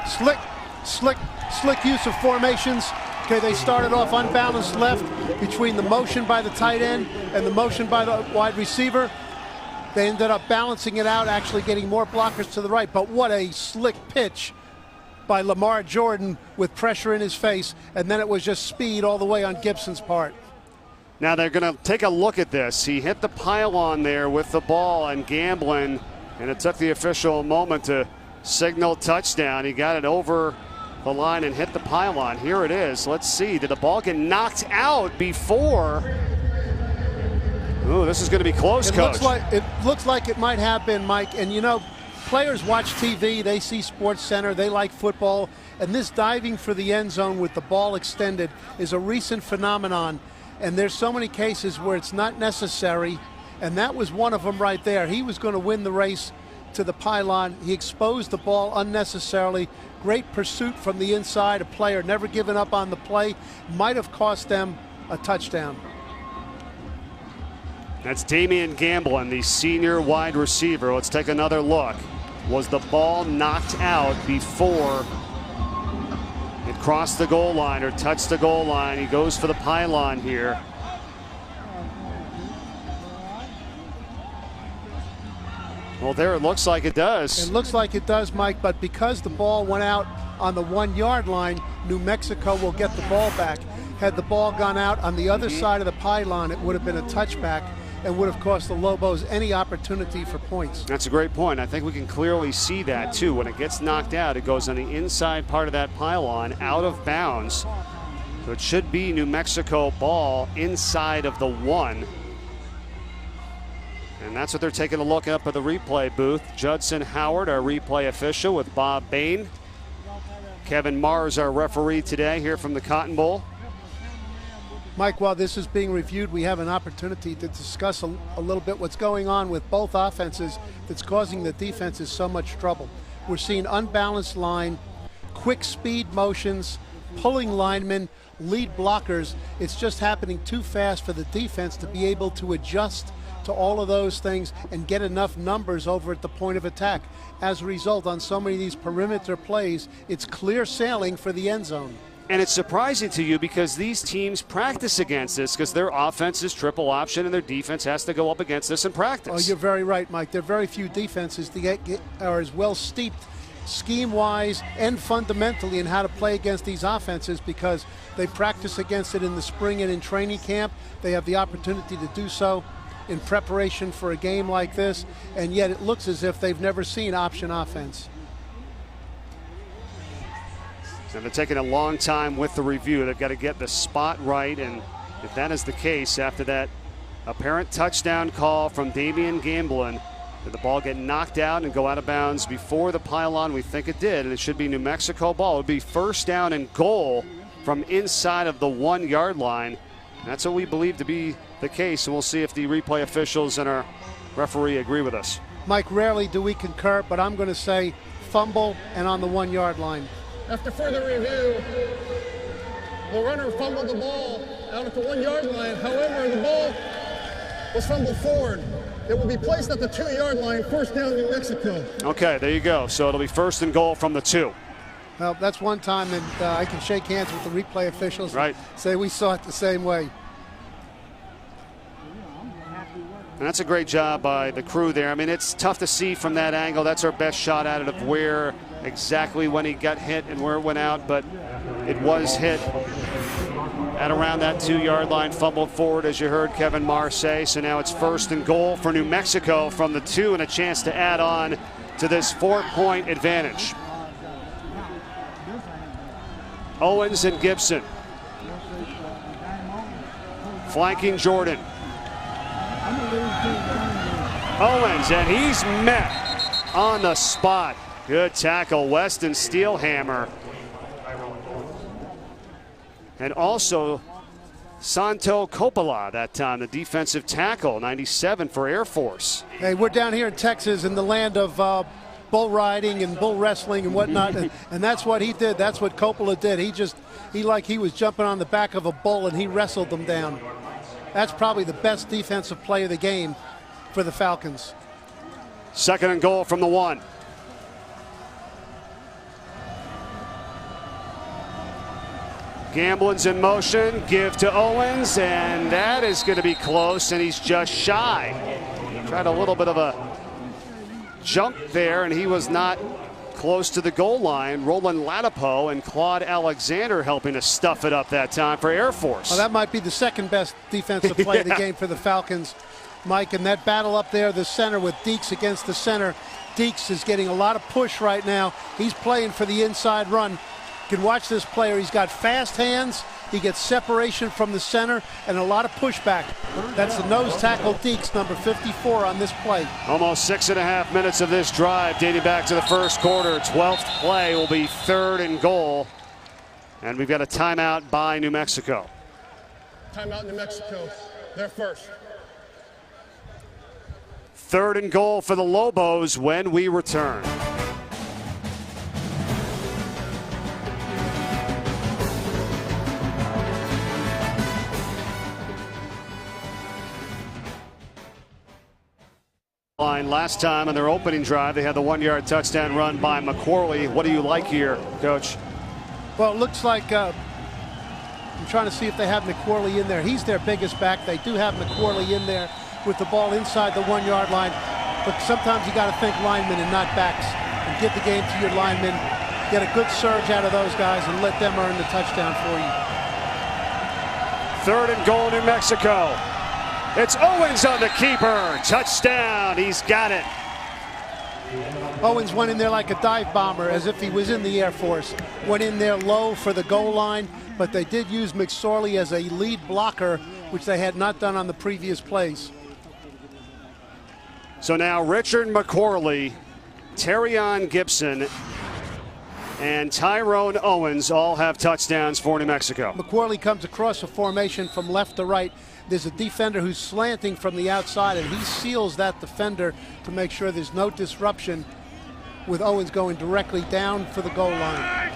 Slick use of formations. Okay, they started off unbalanced left between the motion by the tight end and the motion by the wide receiver. They ended up balancing it out, actually getting more blockers to the right. But what a slick pitch by Lamar Jordan with pressure in his face, and then it was just speed all the way on Gibson's part. Now they're going to take a look at this. He hit the pylon there with the ball and Gamblin, and it took the official a moment to signal touchdown. He got it over the line and hit the pylon. Here it is. Let's see. Did the ball get knocked out before? Ooh, this is going to be close, Coach. It looks like it might have been, Mike. And you know, players watch TV, they see Sports Center, they like football, and this diving for the end zone with the ball extended is a recent phenomenon. And there's so many cases where it's not necessary, and that was one of them right there. He was going to win the race to the pylon. He exposed the ball unnecessarily. Great pursuit from the inside. A player never giving up on the play. Might have cost them a touchdown. That's Damian Gamblin, the senior wide receiver. Let's take another look. Was the ball knocked out before it crossed the goal line or touched the goal line? He goes for the pylon here. Well, there it looks like it does. It looks like it does, Mike, but because the ball went out on the 1-yard line, New Mexico will get the ball back. Had the ball gone out on the other side of the pylon, it would have been a touchback and would have cost the Lobos any opportunity for points. That's a great point. I think we can clearly see that, too. When it gets knocked out, it goes on the inside part of that pylon, out of bounds. So it should be New Mexico ball inside of the 1. And that's what they're taking a look up at the replay booth. Judson Howard, our replay official, with Bob Bain. Kevin Mars, our referee today, here from the Cotton Bowl. Mike, while this is being reviewed, we have an opportunity to discuss a little bit what's going on with both offenses that's causing the defenses so much trouble. We're seeing unbalanced line, quick speed motions, pulling linemen, lead blockers. It's just happening too fast for the defense to be able to adjust to all of those things and get enough numbers over at the point of attack. As a result, on so many of these perimeter plays, it's clear sailing for the end zone. And it's surprising to you because these teams practice against this because their offense is triple option and their defense has to go up against this in practice. Oh, you're very right, Mike. There are very few defenses that are as well steeped scheme-wise and fundamentally in how to play against these offenses because they practice against it in the spring and in training camp. They have the opportunity to do so in preparation for a game like this, and yet it looks as if they've never seen option offense. And they're taking a long time with the review. They've got to get the spot right, and if that is the case, after that apparent touchdown call from Damian Gamblin, did the ball get knocked out and go out of bounds before the pylon? We think it did, and it should be New Mexico ball. It would be first down and goal from inside of the 1-yard line. That's what we believe to be the case, and we'll see if the replay officials and our referee agree with us. Mike, rarely do we concur, but I'm going to say fumble and on the 1-yard line. After further review, the runner fumbled the ball out at the 1-yard line. However, the ball was fumbled forward. It will be placed at the 2-yard line, first down New Mexico. Okay, there you go. So it'll be first and goal from the 2. Well, that's one time that I can shake hands with the replay officials right. And say we saw it the same way. And that's a great job by the crew there. I mean, it's tough to see from that angle. That's our best shot at it of where exactly when he got hit and where it went out, but it was hit at around that 2-yard line, fumbled forward, as you heard Kevin Marr say. So now it's 1st and goal for New Mexico from the 2 and a chance to add on to this 4-point advantage. Owens and Gibson. Flanking Jordan. Owens, and he's met on the spot. Good tackle, Weston Steelhammer. And also Santo Coppola that time, the defensive tackle, 97 for Air Force. Hey, we're down here in Texas in the land of bull riding and bull wrestling and whatnot, and that's what he did. That's what Coppola did. He was jumping on the back of a bull and he wrestled them down. That's probably the best defensive play of the game for the Falcons. 2nd and goal from the 1. Gamblin's in motion, give to Owens, and that is going to be close, and he's just shy. Tried a little bit of a jump there, and he was not close to the goal line. Roland Latipo and Claude Alexander helping to stuff it up that time for Air Force. Well, that might be the 2nd best defensive play of the game for the Falcons, Mike. And that battle up there, the center with Deeks against the center. Deeks is getting a lot of push right now. He's playing for the inside run. You can watch this player. He's got fast hands. He gets separation from the center and a lot of pushback. That's the nose tackle, Deeks, number 54 on this play. Almost 6.5 minutes of this drive dating back to the 1st quarter. 12th play will be 3rd and goal. And we've got a timeout by New Mexico. Timeout New Mexico. They're first. 3rd and goal for the Lobos when we return. Last time on their opening drive, they had the 1-yard touchdown run by McQuarrie. What do you like here, Coach? Well, it looks like I'm trying to see if they have McQuarrie in there. He's their biggest back. They do have McQuarrie in there with the ball inside the 1-yard line. But sometimes you got to think linemen and not backs, and give the game to your linemen. Get a good surge out of those guys and let them earn the touchdown for you. 3rd and goal, New Mexico. It's Owens on the keeper. Touchdown. He's got it. Owens went in there like a dive bomber, as if he was in the Air Force. Went in there low for the goal line, but they did use McSorley as a lead blocker, which they had not done on the previous plays. So now Richard McQuarrie, Terrion Gibson, and Tyrone Owens all have touchdowns for New Mexico. McQuarrie comes across a formation from left to right. There's a defender who's slanting from the outside, and he seals that defender to make sure there's no disruption, with Owens going directly down for the goal line.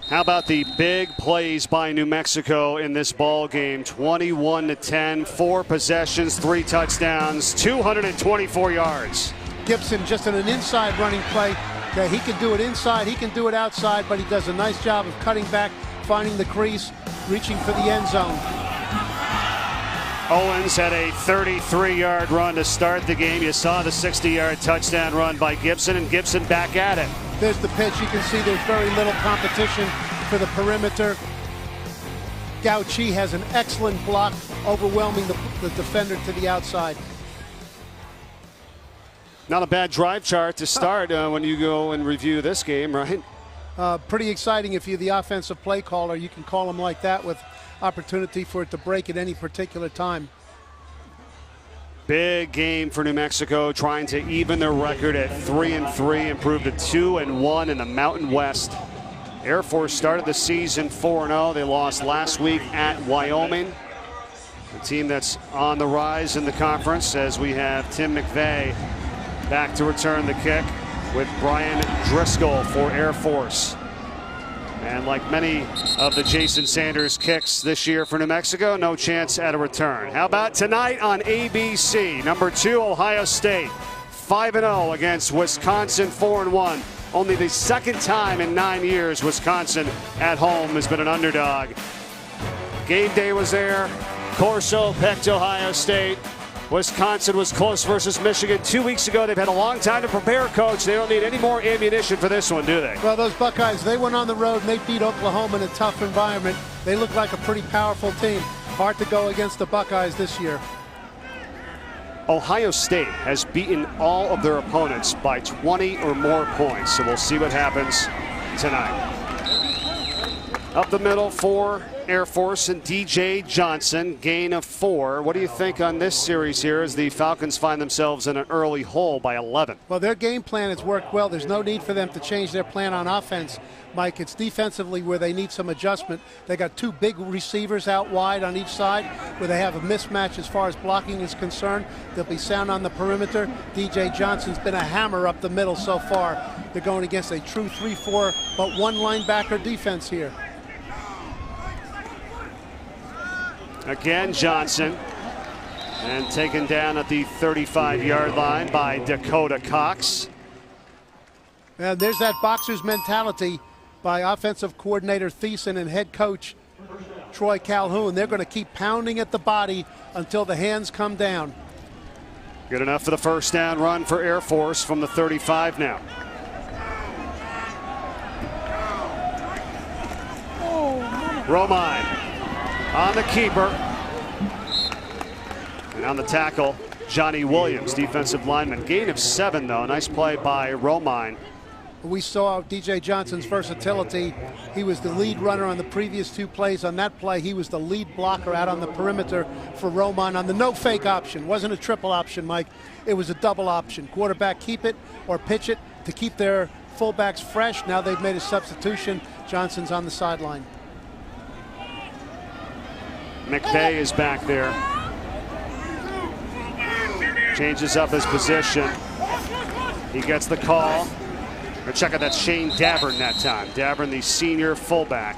How about the big plays by New Mexico in this ball game? 21-10, 4 possessions, 3 touchdowns, 224 yards. Gibson just in an inside running play. Okay, he can do it inside, he can do it outside, but he does a nice job of cutting back, finding the crease, reaching for the end zone. Owens had a 33-yard run to start the game. You saw the 60-yard touchdown run by Gibson, and Gibson back at it. There's the pitch. You can see there's very little competition for the perimeter. Gauchi has an excellent block, overwhelming the defender to the outside. Not a bad drive chart to start when you go and review this game, right? Pretty exciting if you're the offensive play caller. You can call them like that with opportunity for it to break at any particular time. Big game for New Mexico, trying to even their record at 3-3, improve to 2-1 in the Mountain West. Air Force started the season 4-0. They lost last week at Wyoming, a team that's on the rise in the conference, as we have Tim McVeigh back to return the kick with Brian Driscoll for Air Force. And like many of the Jason Sanders kicks this year for New Mexico, no chance at a return. How about tonight on ABC? Number 2, Ohio State, 5-0 against Wisconsin, 4-1. Only the second time in 9 years Wisconsin at home has been an underdog. Game day was there. Corso picked Ohio State. Wisconsin was close versus Michigan 2 weeks ago. They've had a long time to prepare, Coach. They don't need any more ammunition for this one, do they? Well, those Buckeyes, they went on the road and they beat Oklahoma in a tough environment. They look like a pretty powerful team. Hard to go against the Buckeyes this year. Ohio State has beaten all of their opponents by 20 or more points, so we'll see what happens tonight. Up the middle for Air Force and DJ Johnson, gain of 4. What do you think on this series here as the Falcons find themselves in an early hole by 11? Well, their game plan has worked well. There's no need for them to change their plan on offense, Mike. It's defensively where they need some adjustment. They got 2 big receivers out wide on each side where they have a mismatch as far as blocking is concerned. They'll be sound on the perimeter. DJ Johnson's been a hammer up the middle so far. They're going against a true 3-4, but 1 linebacker defense here. Again, Johnson, and taken down at the 35-yard line by Dakota Cox. And there's that boxer's mentality by offensive coordinator Thiessen and head coach Troy Calhoun. They're going to keep pounding at the body until the hands come down. Good enough for the first down run for Air Force from the 35 now. Romine on the keeper. And on the tackle, Johnny Williams, defensive lineman. Gain of 7, though. Nice play by Romine. We saw DJ Johnson's versatility. He was the lead runner on the previous 2 plays. On that play, he was the lead blocker out on the perimeter for Romine on the no-fake option. Wasn't a triple option, Mike. It was a double option. Quarterback keep it or pitch it to keep their fullbacks fresh. Now they've made a substitution. Johnson's on the sideline. McVay is back there. Changes up his position. He gets the call. Check out that Shane Davern that time. Davern, the senior fullback,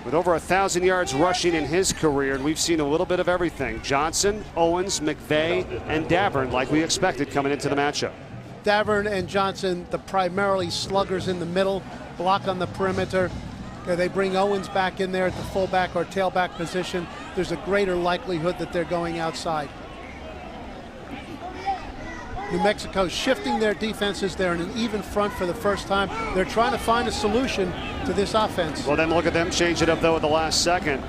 with over 1,000 yards rushing in his career, and we've seen a little bit of everything. Johnson, Owens, McVay, and Davern, like we expected coming into the matchup. Davern and Johnson, the primarily sluggers in the middle, block on the perimeter. They bring Owens back in there at the fullback or tailback position. There's a greater likelihood that they're going outside. New Mexico shifting their defenses. They're in an even front for the first time. They're trying to find a solution to this offense. Well, then look at them change it up, though, at the last second.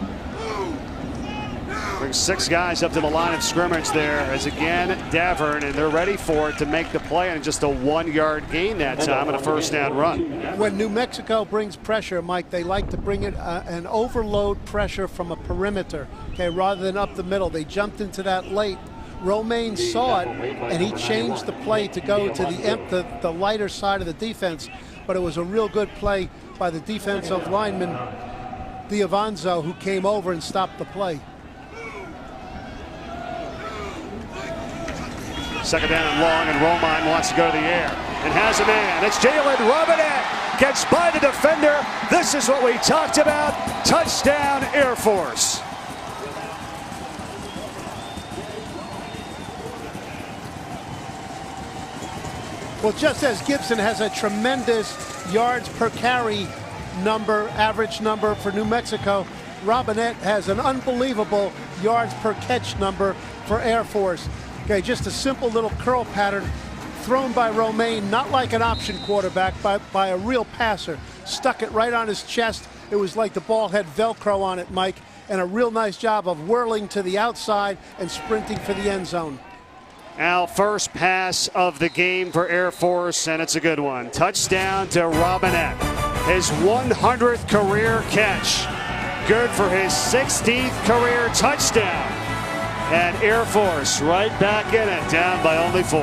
Brings 6 guys up to the line of scrimmage there as, again, Davern, and they're ready for it to make the play, and just a 1-yard gain that time and a first down run. When New Mexico brings pressure, Mike, they like to bring it an overload pressure from a perimeter, okay, rather than up the middle. They jumped into that late. Romaine saw it, and he changed the play to go to the lighter side of the defense, but it was a real good play by the defensive lineman, Diavanzo, who came over and stopped the play. Second down and long, and Romine wants to go to the air and has a man. It's Jalen Robinette. Gets by the defender. This is what we talked about. Touchdown, Air Force. Well, just as Gibson has a tremendous yards per carry number, average number for New Mexico, Robinette has an unbelievable yards per catch number for Air Force. Okay, just a simple little curl pattern thrown by Romaine, not like an option quarterback, but by a real passer. Stuck it right on his chest. It was like the ball had Velcro on it, Mike, and a real nice job of whirling to the outside and sprinting for the end zone. Al, first pass of the game for Air Force, and it's a good one. Touchdown to Robinette. His 100th career catch. Good for his 16th career touchdown. And Air Force right back in it, down by only 4.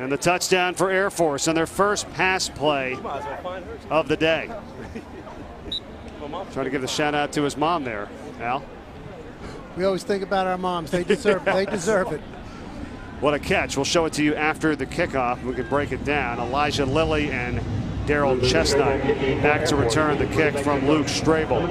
And the touchdown for Air Force on their first pass play of the day. Trying to give the shout out to his mom there, Al. We always think about our moms. They deserve they deserve it. What a catch. We'll show it to you after the kickoff. We can break it down. Elijah Lilly and Daryl Chestnut back to return the kick from Luke Strable.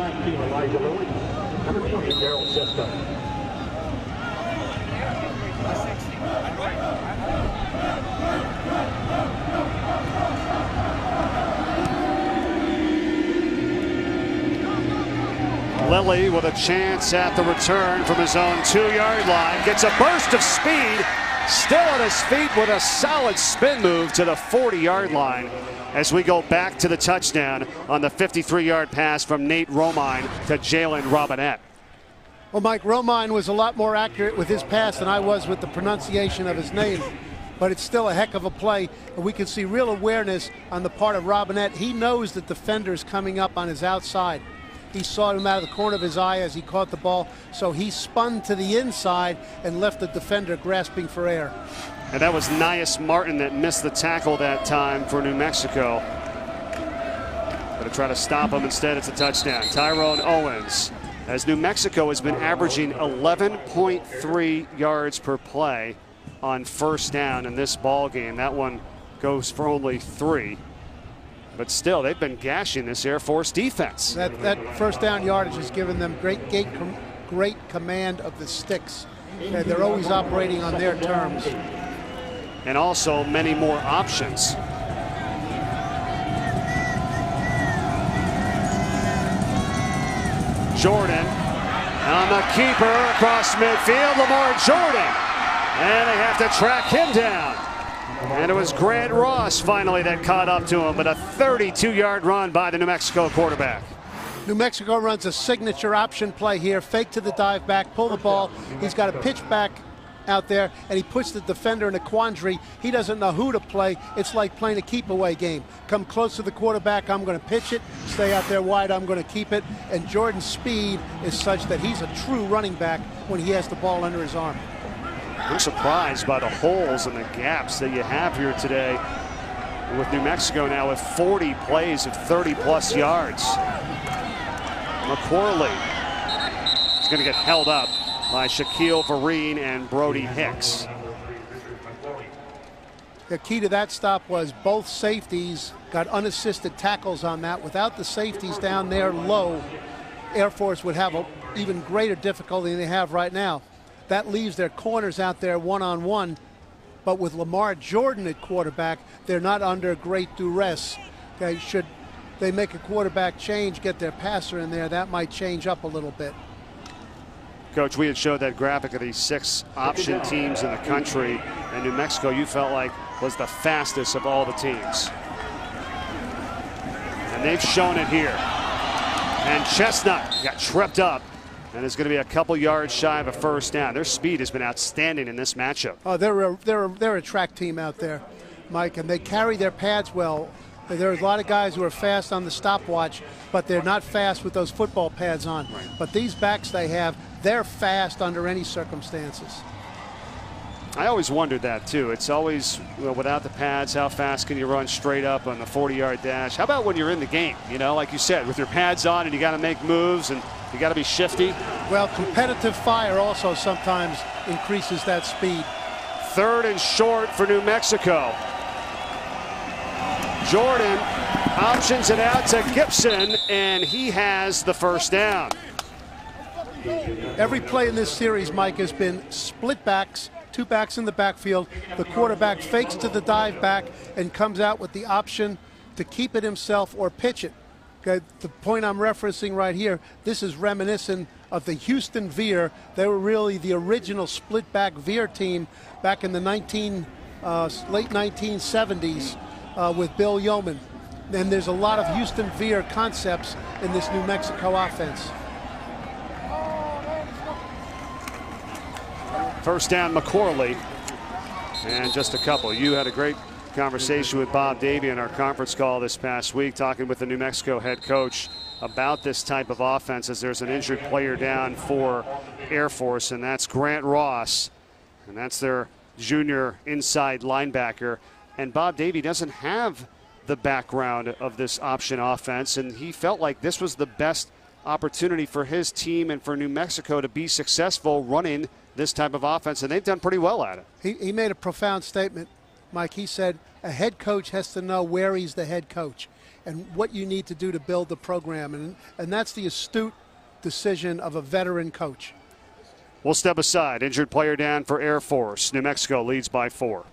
Lilly with a chance at the return from his own 2-yard line. Gets a burst of speed. Still on his feet with a solid spin move to the 40-yard line as we go back to the touchdown on the 53-yard pass from Nate Romine to Jalen Robinette. Well, Mike, Romine was a lot more accurate with his pass than I was with the pronunciation of his name. But it's still a heck of a play. And we can see real awareness on the part of Robinette. He knows that the defender's coming up on his outside. He saw him out of the corner of his eye as he caught the ball. So he spun to the inside and left the defender grasping for air. And that was Nias Martin that missed the tackle that time for New Mexico. Going to try to stop him. Instead, it's a touchdown. Tyrone Owens, as New Mexico has been averaging 11.3 yards per play on first down in this ball game. That one goes for only 3. But still, they've been gashing this Air Force defense. That first down yardage has given them great command of the sticks. And they're always operating on their terms. And also many more options. Jordan on the keeper across midfield. Lamar Jordan. And they have to track him down. And it was Grant Ross finally that caught up to him, but a 32-yard run by the New Mexico quarterback. New Mexico runs a signature option play here. Fake to the dive back, pull the ball. He's got a pitch back out there, and he puts the defender in a quandary. He doesn't know who to play. It's like playing a keep-away game. Come close to the quarterback, I'm going to pitch it. Stay out there wide, I'm going to keep it. And Jordan's speed is such that he's a true running back when he has the ball under his arm. I'm surprised by the holes and the gaps that you have here today with New Mexico now with 40 plays of 30-plus yards. McCorley is going to get held up by Shaquille Vereen and Brody Hicks. The key to that stop was both safeties got unassisted tackles on that. Without the safeties down there low, Air Force would have an even greater difficulty than they have right now. That leaves their corners out there one-on-one. But with Lamar Jordan at quarterback, they're not under great duress. Okay, should they make a quarterback change, get their passer in there, that might change up a little bit. Coach, we had showed that graphic of these 6 option teams in the country, and New Mexico, you felt like, was the fastest of all the teams. And they've shown it here. And Chestnut got tripped up and is going to be a couple yards shy of a first down. Their speed has been outstanding in this matchup. Oh, they're a track team out there, Mike, and they carry their pads well. There's a lot of guys who are fast on the stopwatch, but they're not fast with those football pads on. Right. But these backs they have, they're fast under any circumstances. I always wondered that, too. It's always, without the pads, how fast can you run straight up on the 40-yard dash? How about when you're in the game, like you said, with your pads on and you got to make moves and you got to be shifty? Well, competitive fire also sometimes increases that speed. 3rd and short for New Mexico. Jordan options it out to Gibson, and he has the first down. Every play in this series, Mike, has been split backs, 2 backs in the backfield. The quarterback fakes to the dive back and comes out with the option to keep it himself or pitch it. Okay, the point I'm referencing right here, this is reminiscent of the Houston Veer. They were really the original split back Veer team back in the late 1970s with Bill Yeoman. And there's a lot of Houston Veer concepts in this New Mexico offense. First down, McCorley. And just a couple. You had a great conversation with Bob Davie in our conference call this past week, talking with the New Mexico head coach about this type of offense, as there's an injured player down for Air Force, and that's Grant Ross. And that's their junior inside linebacker. And Bob Davie doesn't have the background of this option offense, and he felt like this was the best opportunity for his team and for New Mexico to be successful running this type of offense, and they've done pretty well at it. He made a profound statement, Mike. He said a head coach has to know where he's the head coach and what you need to do to build the program, and that's the astute decision of a veteran coach. We'll step aside. Injured player down for Air Force. New Mexico leads by 4.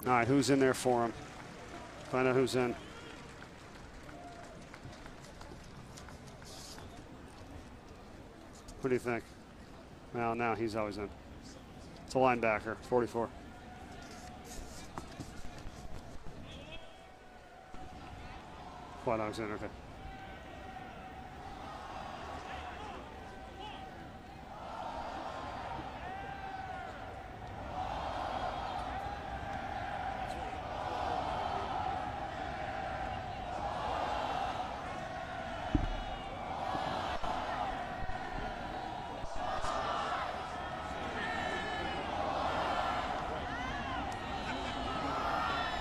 All right, who's in there for him? Find out who's in. What do you think? Well, now he's always in. It's a linebacker, 44. White Dog's in, okay.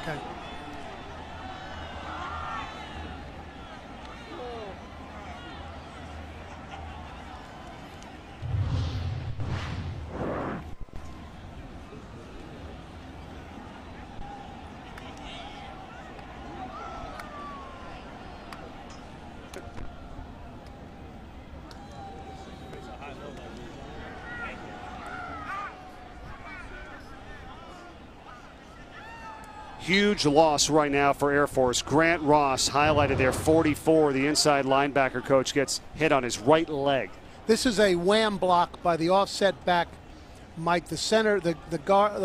Okay. Huge loss right now for Air Force. Grant Ross highlighted there, 44. The inside linebacker coach gets hit on his right leg. This is a wham block by the offset back, Mike. The center, the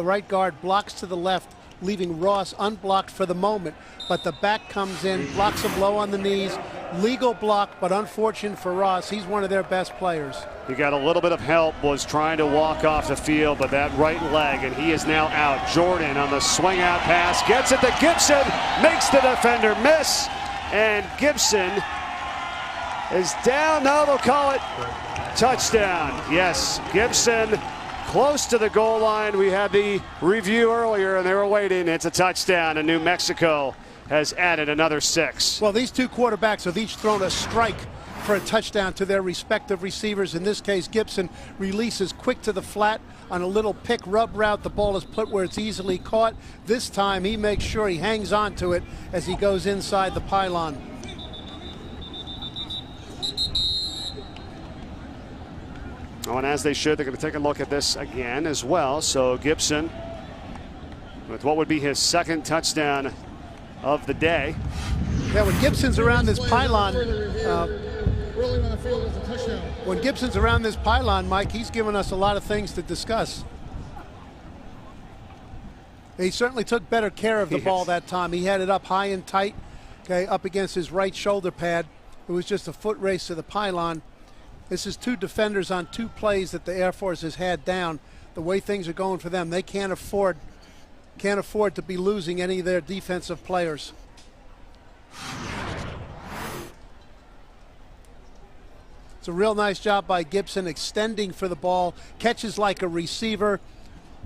right guard blocks to the left, leaving Ross unblocked for the moment. But the back comes in, blocks him low on the knees. Legal block, but unfortunate for Ross. He's one of their best players. He got a little bit of help, was trying to walk off the field, but that right leg, and he is now out. Jordan on the swing out pass, gets it to Gibson, makes the defender miss, and Gibson is down. Now they'll call it touchdown. Yes, Gibson close to the goal line. We had the review earlier, and they were waiting. It's a touchdown, and New Mexico has added another 6. Well, these two quarterbacks have each thrown a strike for a touchdown to their respective receivers. In this case, Gibson releases quick to the flat on a little pick rub route. The ball is put where it's easily caught. This time he makes sure he hangs on to it as he goes inside the pylon. Oh, and as they should, they're going to take a look at this again as well. So Gibson with what would be his second touchdown of the day. Yeah, when Gibson's around this pylon, when Gibson's around this pylon, Mike, he's given us a lot of things to discuss. He certainly took better care of the ball that time. He had it up high and tight, okay, up against his right shoulder pad. It was just a foot race to the pylon. This is two defenders on 2 plays that the Air Force has had down. The way things are going for them, they can't afford to be losing any of their defensive players. It's a real nice job by Gibson extending for the ball, catches like a receiver,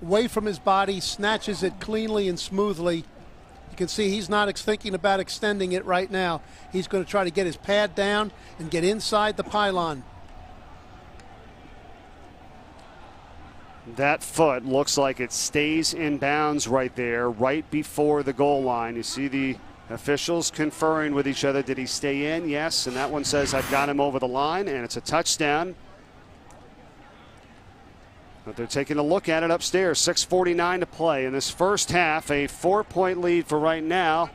away from his body, snatches it cleanly and smoothly. You can see he's not thinking about extending it right now. He's going to try to get his pad down and get inside the pylon. That foot looks like it stays in bounds right there, right before the goal line. You see the officials conferring with each other. Did he stay in? Yes. And that one says, I've got him over the line, and it's a touchdown. But they're taking a look at it upstairs. 6:49 to play in this first half. A 4-point lead for right now.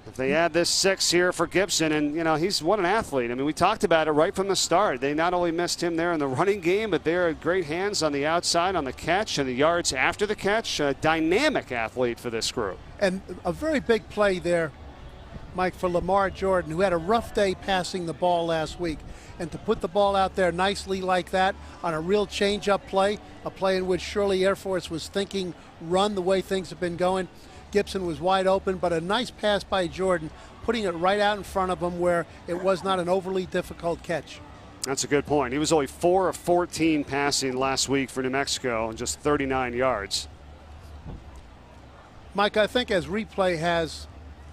If they add this 6 here for Gibson, and you know, he's what an athlete. I mean, we talked about it right from the start. They not only missed him there in the running game, but they're great hands on the outside on the catch and the yards after the catch. A dynamic athlete for this group. And a very big play there, Mike, for Lamar Jordan, who had a rough day passing the ball last week. And to put the ball out there nicely like that on a real change-up play, a play in which surely Air Force was thinking run the way things have been going. Gibson was wide open, but a nice pass by Jordan, putting it right out in front of him where it was not an overly difficult catch. That's a good point. He was only 4 of 14 passing last week for New Mexico and just 39 yards. Mike, I think as replay has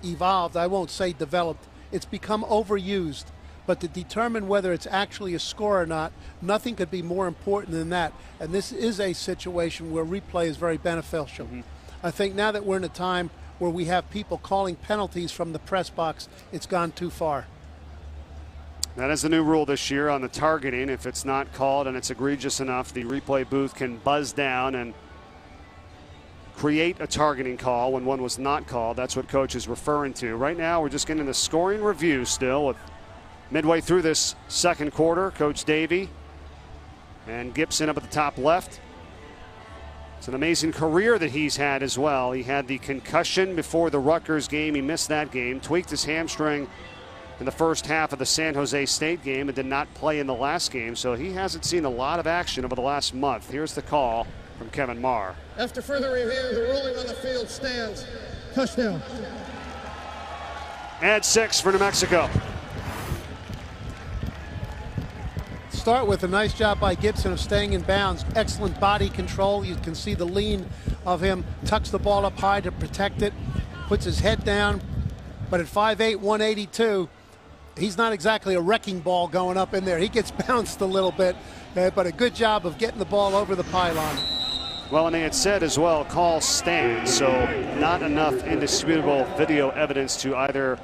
evolved, I won't say developed, it's become overused. But to determine whether it's actually a score or not, nothing could be more important than that. And this is a situation where replay is very beneficial. Mm-hmm. I think now that we're in a time where we have people calling penalties from the press box, it's gone too far. That is the new rule this year on the targeting. If it's not called and it's egregious enough, the replay booth can buzz down and create a targeting call when one was not called. That's what coach is referring to. Right now, we're just getting the scoring review still with midway through this second quarter. Coach Davey and Gibson up at the top left. It's an amazing career that he's had as well. He had the concussion before the Rutgers game. He missed that game, tweaked his hamstring in the first half of the San Jose State game and did not play in the last game. So he hasn't seen a lot of action over the last month. Here's the call from Kevin Marr. After further review, the ruling on the field stands. Touchdown. Add 6 for New Mexico. Start with a nice job by Gibson of staying in bounds. Excellent body control. You can see the lean of him. Tucks the ball up high to protect it. Puts his head down. But at 5'8", 182, he's not exactly a wrecking ball going up in there. He gets bounced a little bit, but a good job of getting the ball over the pylon. Well, and they had said as well, call stands, so not enough indisputable video evidence to either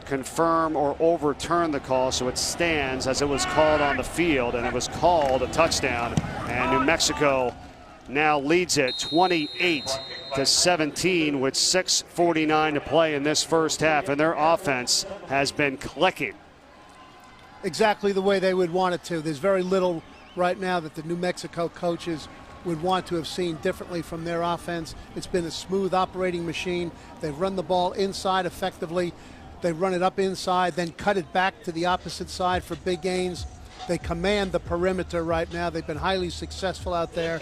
confirm or overturn the call, so it stands as it was called on the field, and it was called a touchdown, and New Mexico now leads it 28-17 with 6:49 to play in this first half, and their offense has been clicking. Exactly the way they would want it to. There's very little right now that the New Mexico coaches would want to have seen differently from their offense. It's been a smooth operating machine. They've run the ball inside effectively. They run it up inside, then cut it back to the opposite side for big gains. They command the perimeter right now. They've been highly successful out there.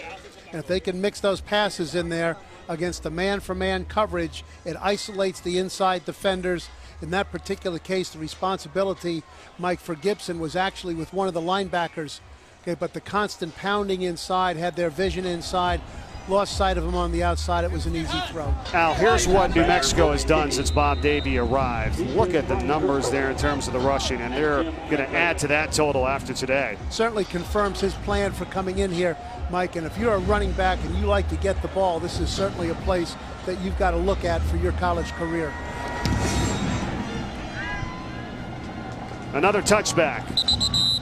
And if they can mix those passes in there against the man-for-man coverage, it isolates the inside defenders. In that particular case, the responsibility, Mike, for Gibson was actually with one of the linebackers. Okay, but the constant pounding inside had their vision inside. Lost sight of him on the outside. It was an easy throw. Now, here's what New Mexico has done since Bob Davie arrived. Look at the numbers there in terms of the rushing, and they're going to add to that total after today. Certainly confirms his plan for coming in here, Mike. And if you're a running back and you like to get the ball, this is certainly a place that you've got to look at for your college career. Another touchback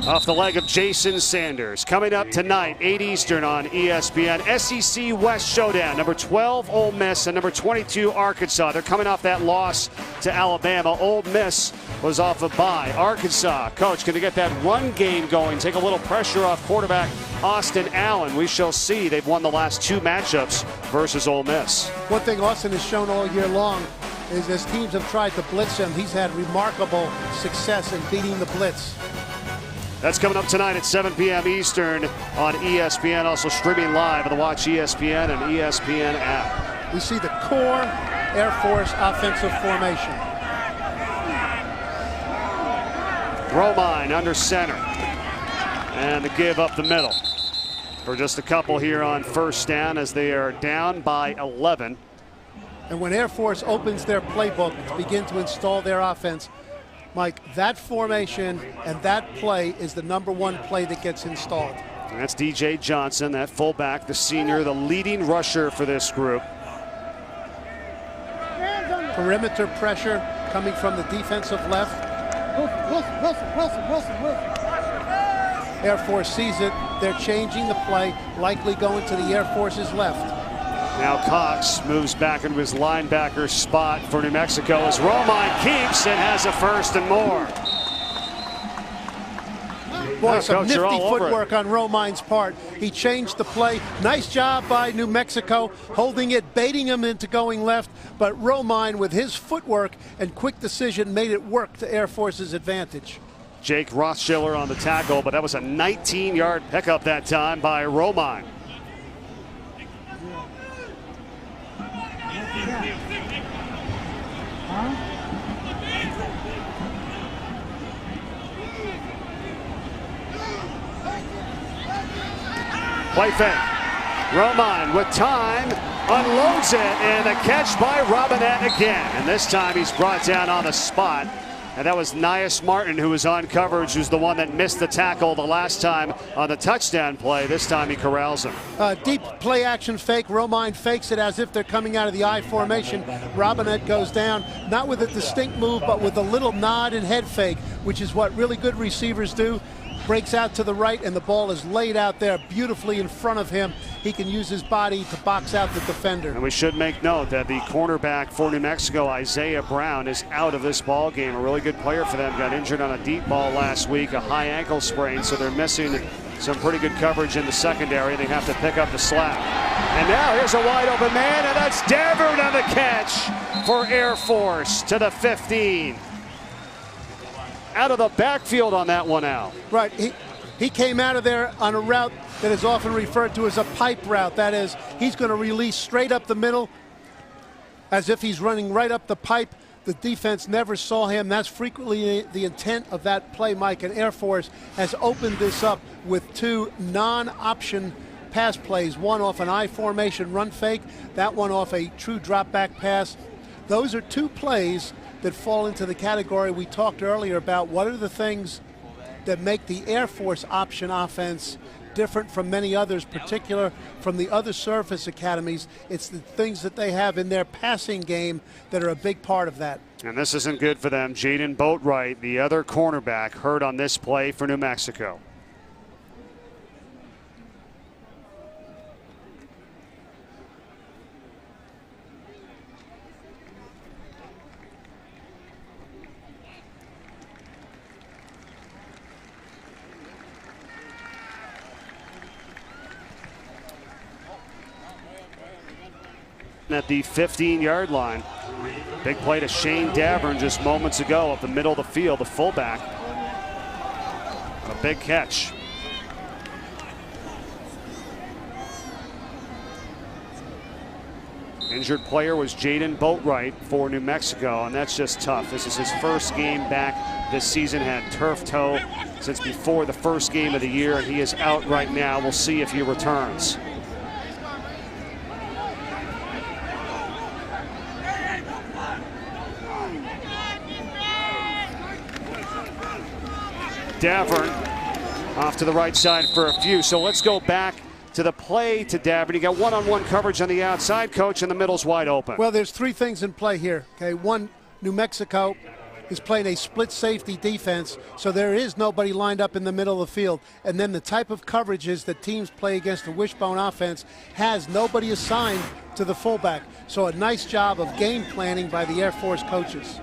off the leg of Jason Sanders. Coming up tonight, 8 Eastern on ESPN. SEC West Showdown. Number 12, Ole Miss, and number 22, Arkansas. They're coming off that loss to Alabama. Ole Miss was off a bye. Arkansas, coach, going to get that run game going, take a little pressure off quarterback Austin Allen. We shall see. They've won the last 2 matchups versus Ole Miss. One thing Austin has shown all year long is as teams have tried to blitz him, he's had remarkable success in beating the blitz. That's coming up tonight at 7 p.m. Eastern on ESPN, also streaming live on the Watch ESPN and ESPN app. We see the core Air Force offensive formation. Romine under center. And the give up the middle for just a couple here on first down as they are down by 11. And when Air Force opens their playbook to begin to install their offense, Mike, that formation and that play is the #1 play that gets installed. And that's DJ Johnson, that fullback, the senior, the leading rusher for this group. Perimeter pressure coming from the defensive left. Wilson. Air Force sees it. They're changing the play, likely going to the Air Force's left. Now Cox moves back into his linebacker spot for New Mexico as Romine keeps and has a first and more. Boy, some nifty footwork on Romine's part. He changed the play. Nice job by New Mexico, holding it, baiting him into going left. But Romine, with his footwork and quick decision, made it work to Air Force's advantage. Jake Rothschiller on the tackle, but that was a 19-yard pickup that time by Romine. Play fake. Romine with time, unloads it, and a catch by Robinette again. And this time he's brought down on the spot. And that was Nias Martin, who was on coverage, who's the one that missed the tackle the last time on the touchdown play. This time he corrals him. Deep play action fake. Romine fakes it as if they're coming out of the I formation. Robinette goes down, not with a distinct move, but with a little nod and head fake, which is what really good receivers do. breaks out to the right, and the ball is laid out there beautifully in front of him. He can use his body to box out the defender. And we should make note that the cornerback for New Mexico, Isaiah Brown, is out of this ball game. A really good player for them. Got injured on a deep ball last week, a high ankle sprain, so they're missing some pretty good coverage in the secondary. They have to pick up the slack. And now here's a wide open man, and that's Davern on the catch for Air Force to the 15. Out of the backfield on that one, Al. Right. He came out of there on a route that is often referred to as a pipe route. That is, he's going to release straight up the middle as if he's running right up the pipe. The defense never saw him. That's frequently the intent of that play, Mike. And Air Force has opened this up with two non-option pass plays. One off an I formation run fake. That one off a true drop back pass. Those are two plays that fall into the category we talked earlier about. What are the things that make the Air Force option offense different from many others, particular from the other service academies? It's the things that they have in their passing game that are a big part of that. And this isn't good for them. Jaden Boatwright, the other cornerback, hurt on this play for New Mexico. At the 15-yard line. Big play to Shane Davern just moments ago up the middle of the field, the fullback. A big catch. Injured player was Jaden Boatwright for New Mexico, and that's just tough. This is his first game back this season. Had turf toe since before the first game of the year, and he is out right now. We'll see if he returns. Davern off to the right side for a few. So let's go back to the play to Davern. You got one-on-one coverage on the outside, coach, and the middle's wide open. Well, there's three things in play here. Okay, one, New Mexico is playing a split safety defense, so there is nobody lined up in the middle of the field. And then the type of coverages that teams play against the wishbone offense has nobody assigned to the fullback. So a nice job of game planning by the Air Force coaches.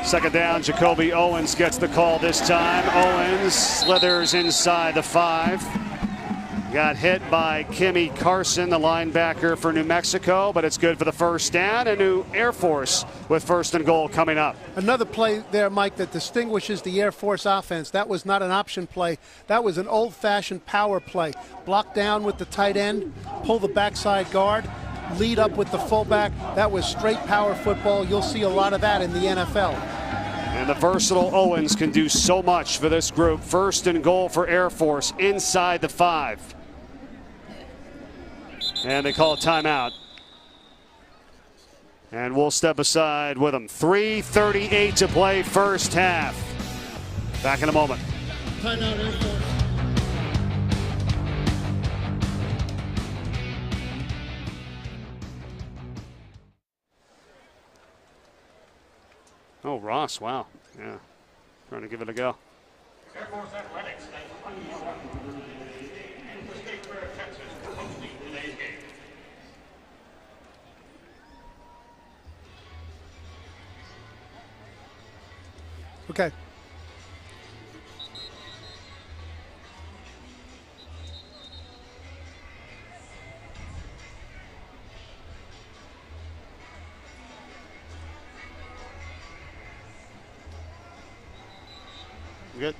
Second down, Jacoby Owens gets the call this time. Owens slithers inside the 5. Got hit by Kimmy Carson, the linebacker for New Mexico, but it's good for the first down. And New Air Force with 1st and goal coming up. Another play there, Mike, that distinguishes the Air Force offense. That was not an option play. That was an old-fashioned power play. Block down with the tight end, pull the backside guard, lead up with the fullback. That was straight power football. You'll see a lot of that in the NFL. And the versatile Owens can do so much for this group. 1st and goal for Air Force inside the 5. And they call a timeout. And we'll step aside with them. 3:38 to play first half. Back in a moment. Timeout, Air Force. Oh, Ross, wow. Yeah, trying to give it a go. Air Force Athletics and the State Fair of Texas are hosting today's game. Okay. Good.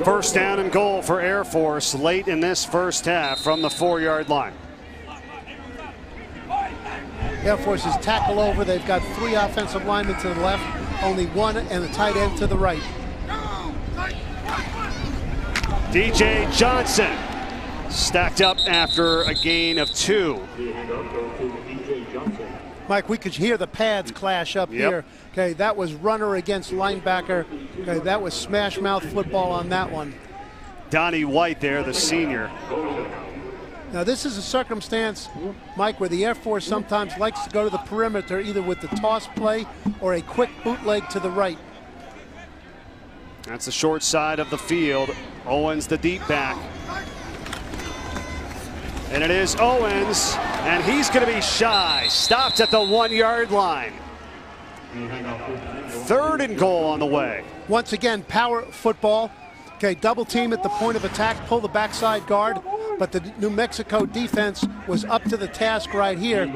First down and goal for Air Force late in this first half from the 4-yard line. Air Force is tackle over. They've got 3 offensive linemen to the left, only 1 and a tight end to the right. DJ Johnson Stacked up after a gain of 2. Mike, we could hear the pads clash up here. Okay, that was runner against linebacker. Okay, that was smash mouth football on that one. Donnie White there, the senior. Now this is a circumstance, Mike, where the Air Force sometimes likes to go to the perimeter either with the toss play or a quick bootleg to the right. That's the short side of the field. Owens, the deep back. And it is Owens, and he's going to be shy. Stopped at the 1-yard line. 3rd and goal on the way. Once again, power football. Okay, double team at the point of attack, pull the backside guard. But the New Mexico defense was up to the task right here.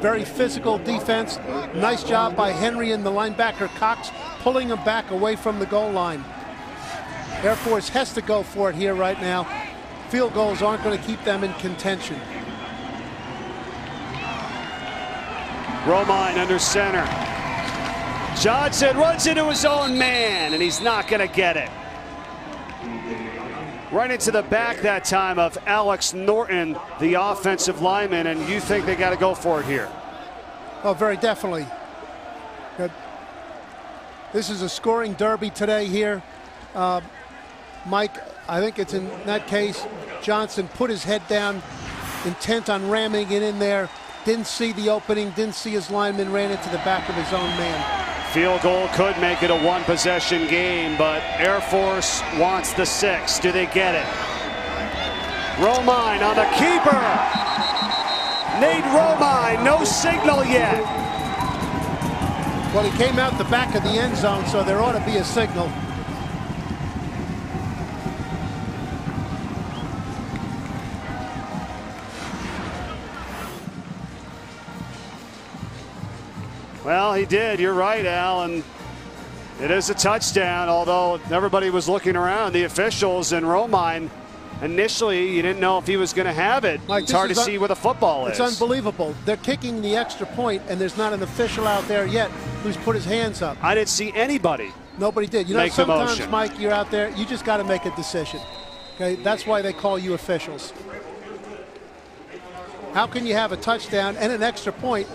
Very physical defense. Nice job by Henry and the linebacker Cox, pulling him back away from the goal line. Air Force has to go for it here right now. Field goals aren't going to keep them in contention. Romine under center. Johnson runs into his own man, and he's not going to get it. Right into the back that time of Alex Norton, the offensive lineman, and you think they got to go for it here? Oh, very definitely. This is a scoring derby today here. Mike, I think it's in that case, Johnson put his head down, intent on ramming it in there, didn't see the opening, didn't see his lineman, ran into the back of his own man. Field goal could make it a 1-possession game, but Air Force wants the 6. Do they get it? Romine on the keeper. Nate Romine, no signal yet. Well, he came out the back of the end zone, so there ought to be a signal. Well, he did. You're right, Al, and it is a touchdown, although everybody was looking around, the officials, and Romine. Initially, you didn't know if he was going to have it. Mike, it's hard to see where the football is. It's unbelievable. They're kicking the extra point, and there's not an official out there yet who's put his hands up. I didn't see anybody. Nobody did. You know, sometimes, Mike, you're out there, you just got to make a decision. Okay, that's why they call you officials. How can you have a touchdown and an extra point,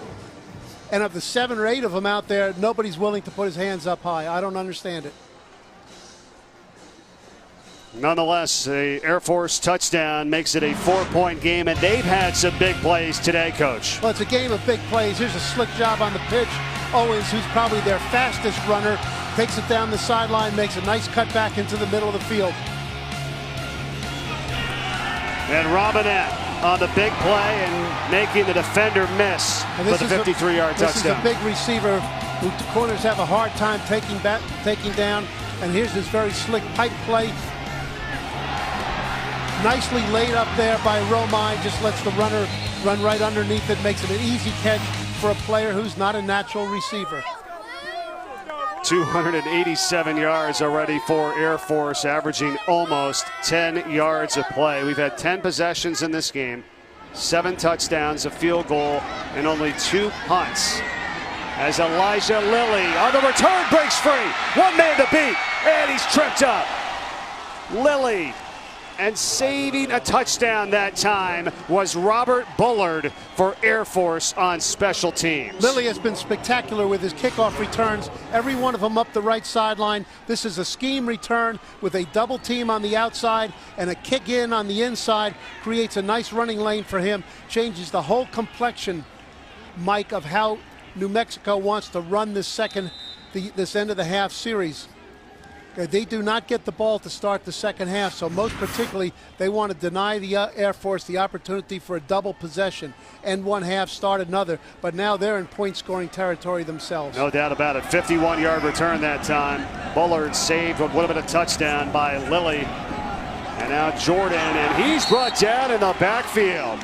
and of the 7 or 8 of them out there, nobody's willing to put his hands up high? I don't understand it. Nonetheless, the Air Force touchdown makes it a 4-point game, and they've had some big plays today, Coach. Well, it's a game of big plays. Here's a slick job on the pitch. Owens, who's probably their fastest runner, takes it down the sideline, makes a nice cut back into the middle of the field. And Robinette on the big play and making the defender miss for the 53-yard touchdown. This is a big receiver who the corners have a hard time taking down. And here's this very slick pipe play. Nicely laid up there by Romine. Just lets the runner run right underneath it. Makes it an easy catch for a player who's not a natural receiver. 287 yards already for Air Force, averaging almost 10 yards a play. We've had 10 possessions in this game, 7 touchdowns, a field goal, and only 2 punts. As Elijah Lilly on the return breaks free. One man to beat, and he's tripped up. Lilly, and saving a touchdown that time was Robert Bullard for Air Force on special teams. Lilly has been spectacular with his kickoff returns, every one of them up the right sideline. This is a scheme return with a double team on the outside and a kick in on the inside. Creates a nice running lane for him. Changes the whole complexion, Mike, of how New Mexico wants to run this this end of the half series. They do not get the ball to start the second half, so most particularly they want to deny the Air Force the opportunity for a double possession. End one half, start another, but now they're in point-scoring territory themselves. No doubt about it. 51-yard return that time. Bullard saved what would have been a touchdown by Lilly. And now Jordan, and he's brought down in the backfield.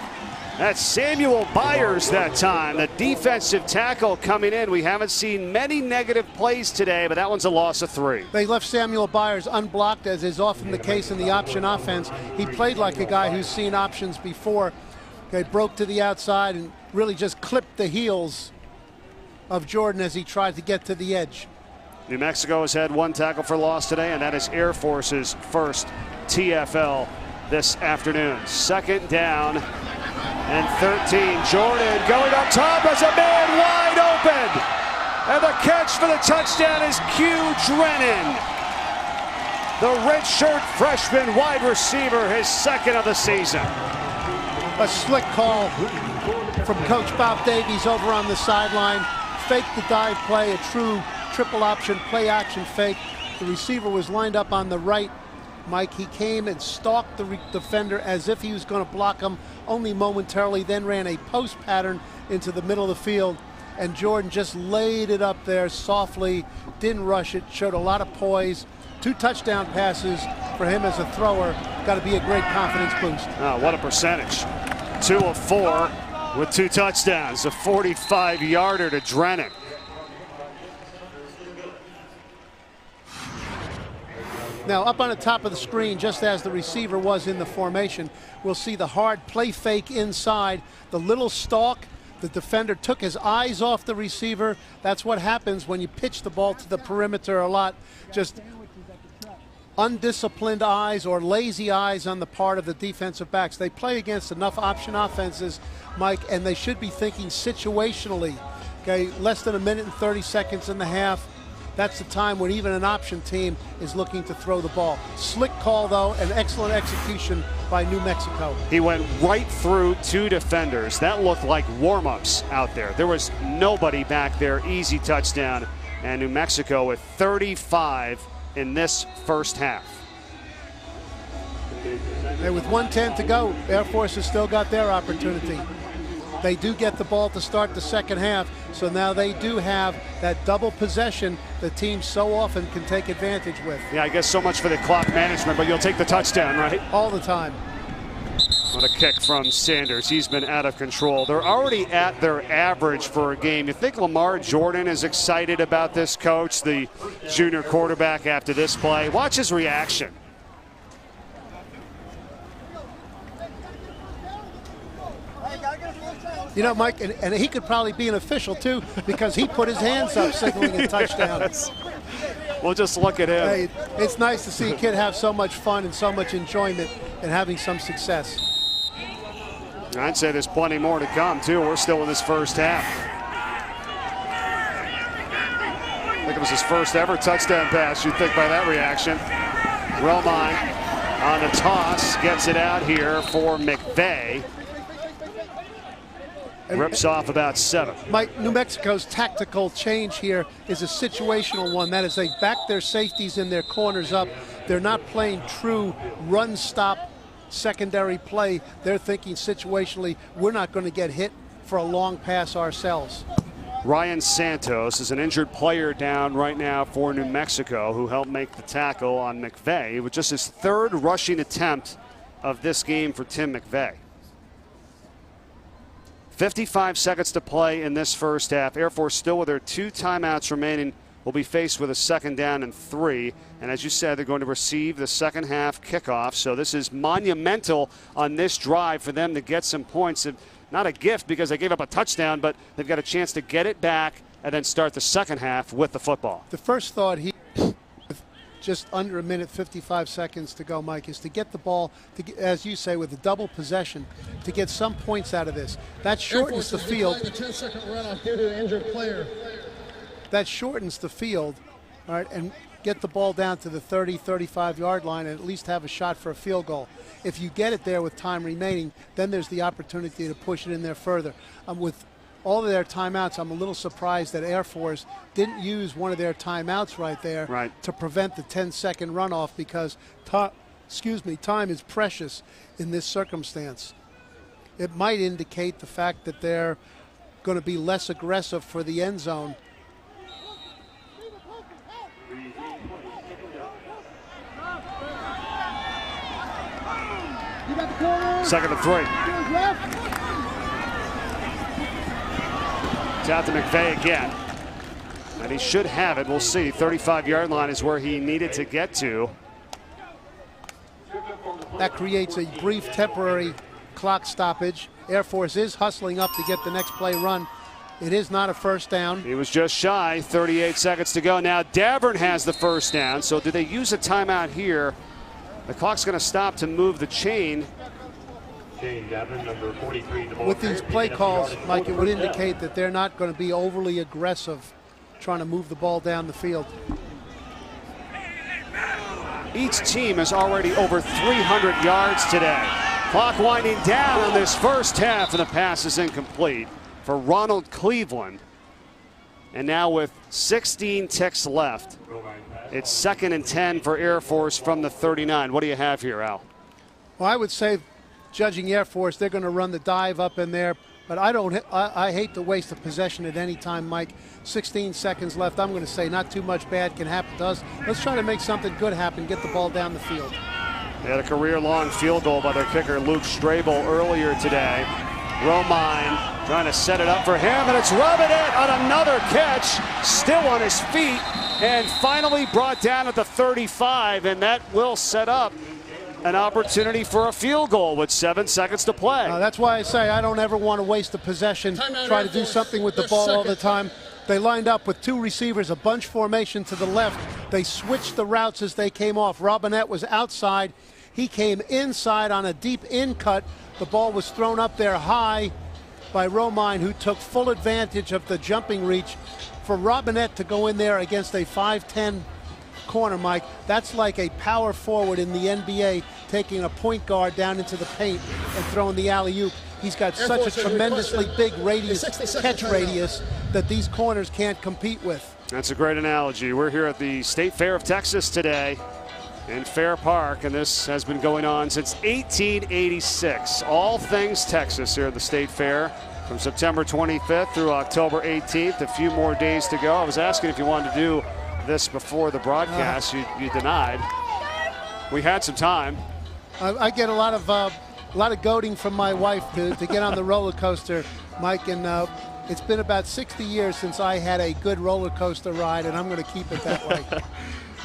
That's Samuel Byers that time, the defensive tackle coming in. We haven't seen many negative plays today, but that one's a loss of 3. They left Samuel Byers unblocked, as is often the case in the option offense. He played like a guy who's seen options before. Okay, broke to the outside and really just clipped the heels of Jordan as he tried to get to the edge. New Mexico has had 1 tackle for loss today, and that is Air Force's first TFL this afternoon. Second down and 13. Jordan going up top as a man wide open. And the catch for the touchdown is Q Drennan. The redshirt freshman wide receiver, his second of the season. A slick call from Coach Bob Davies over on the sideline. Fake the dive play, a true triple option play action fake. The receiver was lined up on the right. Mike, he came and stalked the defender as if he was going to block him only momentarily, then ran a post pattern into the middle of the field. And Jordan just laid it up there softly, didn't rush it, showed a lot of poise. 2 touchdown passes for him as a thrower. Got to be a great confidence boost. Oh, what a percentage. 2 of 4 with 2 touchdowns. A 45-yarder to Drennan. Now, up on the top of the screen, just as the receiver was in the formation, we'll see the hard play fake inside, the little stalk. The defender took his eyes off the receiver. That's what happens when you pitch the ball to the perimeter a lot. Just undisciplined eyes or lazy eyes on the part of the defensive backs. They play against enough option offenses, Mike, and they should be thinking situationally. Okay, less than 1 minute and 30 seconds in the half. That's the time when even an option team is looking to throw the ball. Slick call, though, and excellent execution by New Mexico. He went right through 2 defenders. That looked like warm-ups out there. There was nobody back there. Easy touchdown. And New Mexico with 35 in this first half. And with 1:10 to go, Air Force has still got their opportunity. They do get the ball to start the second half, so now they do have that double possession the team so often can take advantage with. Yeah, I guess so much for the clock management, but you'll take the touchdown, right? All the time. What a kick from Sanders. He's been out of control. They're already at their average for a game. You think Lamar Jordan is excited about this, Coach, the junior quarterback, after this play? Watch his reaction. You know, Mike, and he could probably be an official, too, because he put his hands up signaling a touchdown. Yes. Well, just look at him. Hey, it's nice to see a kid have so much fun and so much enjoyment and having some success. I'd say there's plenty more to come, too. We're still in this first half. I think it was his first ever touchdown pass, you'd think, by that reaction. Relmine on the toss, gets it out here for McVay. Rips off about 7. Mike, New Mexico's tactical change here is a situational one. That is, they back their safeties and their corners up. They're not playing true run-stop secondary play. They're thinking situationally, we're not going to get hit for a long pass ourselves. Ryan Santos is an injured player down right now for New Mexico, who helped make the tackle on McVay. It was just his 3rd rushing attempt of this game for Tim McVay. 55 seconds to play in this first half. Air Force still with their 2 timeouts remaining will be faced with a 2nd down and 3. And as you said, they're going to receive the second half kickoff. So this is monumental on this drive for them to get some points. Not a gift because they gave up a touchdown, but they've got a chance to get it back and then start the second half with the football. The first thought here, with just under 1 minute 55 seconds to go, Mike, is to get the ball, to, as you say, with a double possession, to get some points out of this. That shortens the field. The 10-second runoff due to an injured player. That shortens the field, all right, and get the ball down to the 30, 35-yard line and at least have a shot for a field goal. If you get it there with time remaining, then there's the opportunity to push it in there further. With all of their timeouts, I'm a little surprised that Air Force didn't use one of their timeouts right there to prevent the 10-second runoff, because time is precious in this circumstance. It might indicate the fact that they're going to be less aggressive for the end zone. Second and 3. It's out to McVay again. And he should have it. We'll see. 35-yard line is where he needed to get to. That creates a brief temporary clock stoppage. Air Force is hustling up to get the next play run. It is not a first down. He was just shy. 38 seconds to go. Now Davern has the first down. So do they use a timeout here The clock's going to stop to move the chain. Shane Gavin, number 43. With these play calls, Mike, it would indicate that they're not going to be overly aggressive trying to move the ball down the field. Each team is already over 300 yards today. Clock winding down in this first half, and the pass is incomplete for Ronald Cleveland. And now with 16 ticks left, it's 2nd and 10 for Air Force from the 39. What do you have here, Al? Well, I would say, judging Air Force, they're going to run the dive up in there. But I hate to waste a possession at any time, Mike. 16 seconds left. I'm going to say not too much bad can happen to us. Let's try to make something good happen, get the ball down the field. They had a career-long field goal by their kicker, Luke Strabel, earlier today. Romine trying to set it up for him, and it's Robinette on another catch, still on his feet, and finally brought down at the 35, and that will set up an opportunity for a field goal with 7 seconds to play. That's why I say I don't ever want to waste a possession, try to do something with the ball all the time. They lined up with 2 receivers, a bunch formation to the left. They switched the routes as they came off. Robinette was outside. He came inside on a deep in cut. The ball was thrown up there high by Romine, who took full advantage of the jumping reach. For Robinette to go in there against a 5'10" corner, Mike, that's like a power forward in the NBA taking a point guard down into the paint and throwing the alley-oop. He's got such a tremendously big radius, catch radius, that these corners can't compete with. That's a great analogy. We're here at the State Fair of Texas today in Fair Park, and this has been going on since 1886. All things Texas here at the State Fair from September 25th through October 18th. A few more days to go. I was asking if you wanted to do this before the broadcast. You denied. We had some time. I get a lot of goading from my wife to get on the roller coaster, Mike, and it's been about 60 years since I had a good roller coaster ride, and I'm going to keep it that way.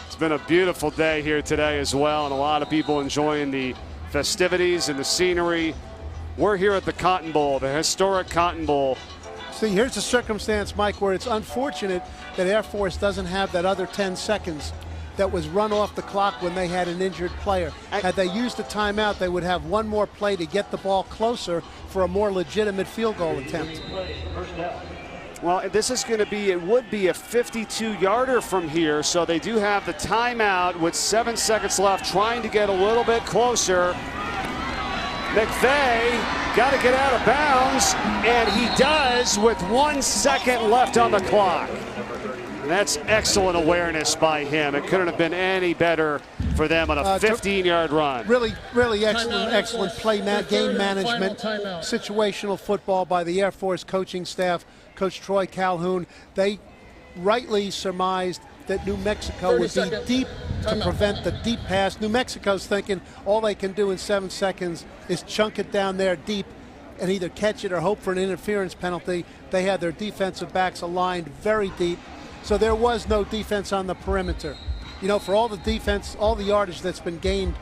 It's been a beautiful day here today as well, and a lot of people enjoying the festivities and the scenery. We're here at the Cotton Bowl, the historic Cotton Bowl. See, here's the circumstance, Mike, where it's unfortunate that Air Force doesn't have that other 10 seconds that was run off the clock when they had an injured player. Had they used the timeout, they would have one more play to get the ball closer for a more legitimate field goal attempt. Well, this is going to be, it would be a 52-yarder from here, so they do have the timeout with 7 seconds left, trying to get a little bit closer. McVay got to get out of bounds, and he does with 1 second left on the clock. And that's excellent awareness by him. It couldn't have been any better for them on a 15-yard run. Really excellent play, game management, situational football by the Air Force coaching staff, Coach Troy Calhoun. They rightly surmised that New Mexico would be deep to prevent the deep pass. New Mexico's thinking all they can do in 7 seconds is chunk it down there deep and either catch it or hope for an interference penalty. They had their defensive backs aligned very deep, so there was no defense on the perimeter. You know, for all the defense, all the yardage that's been gained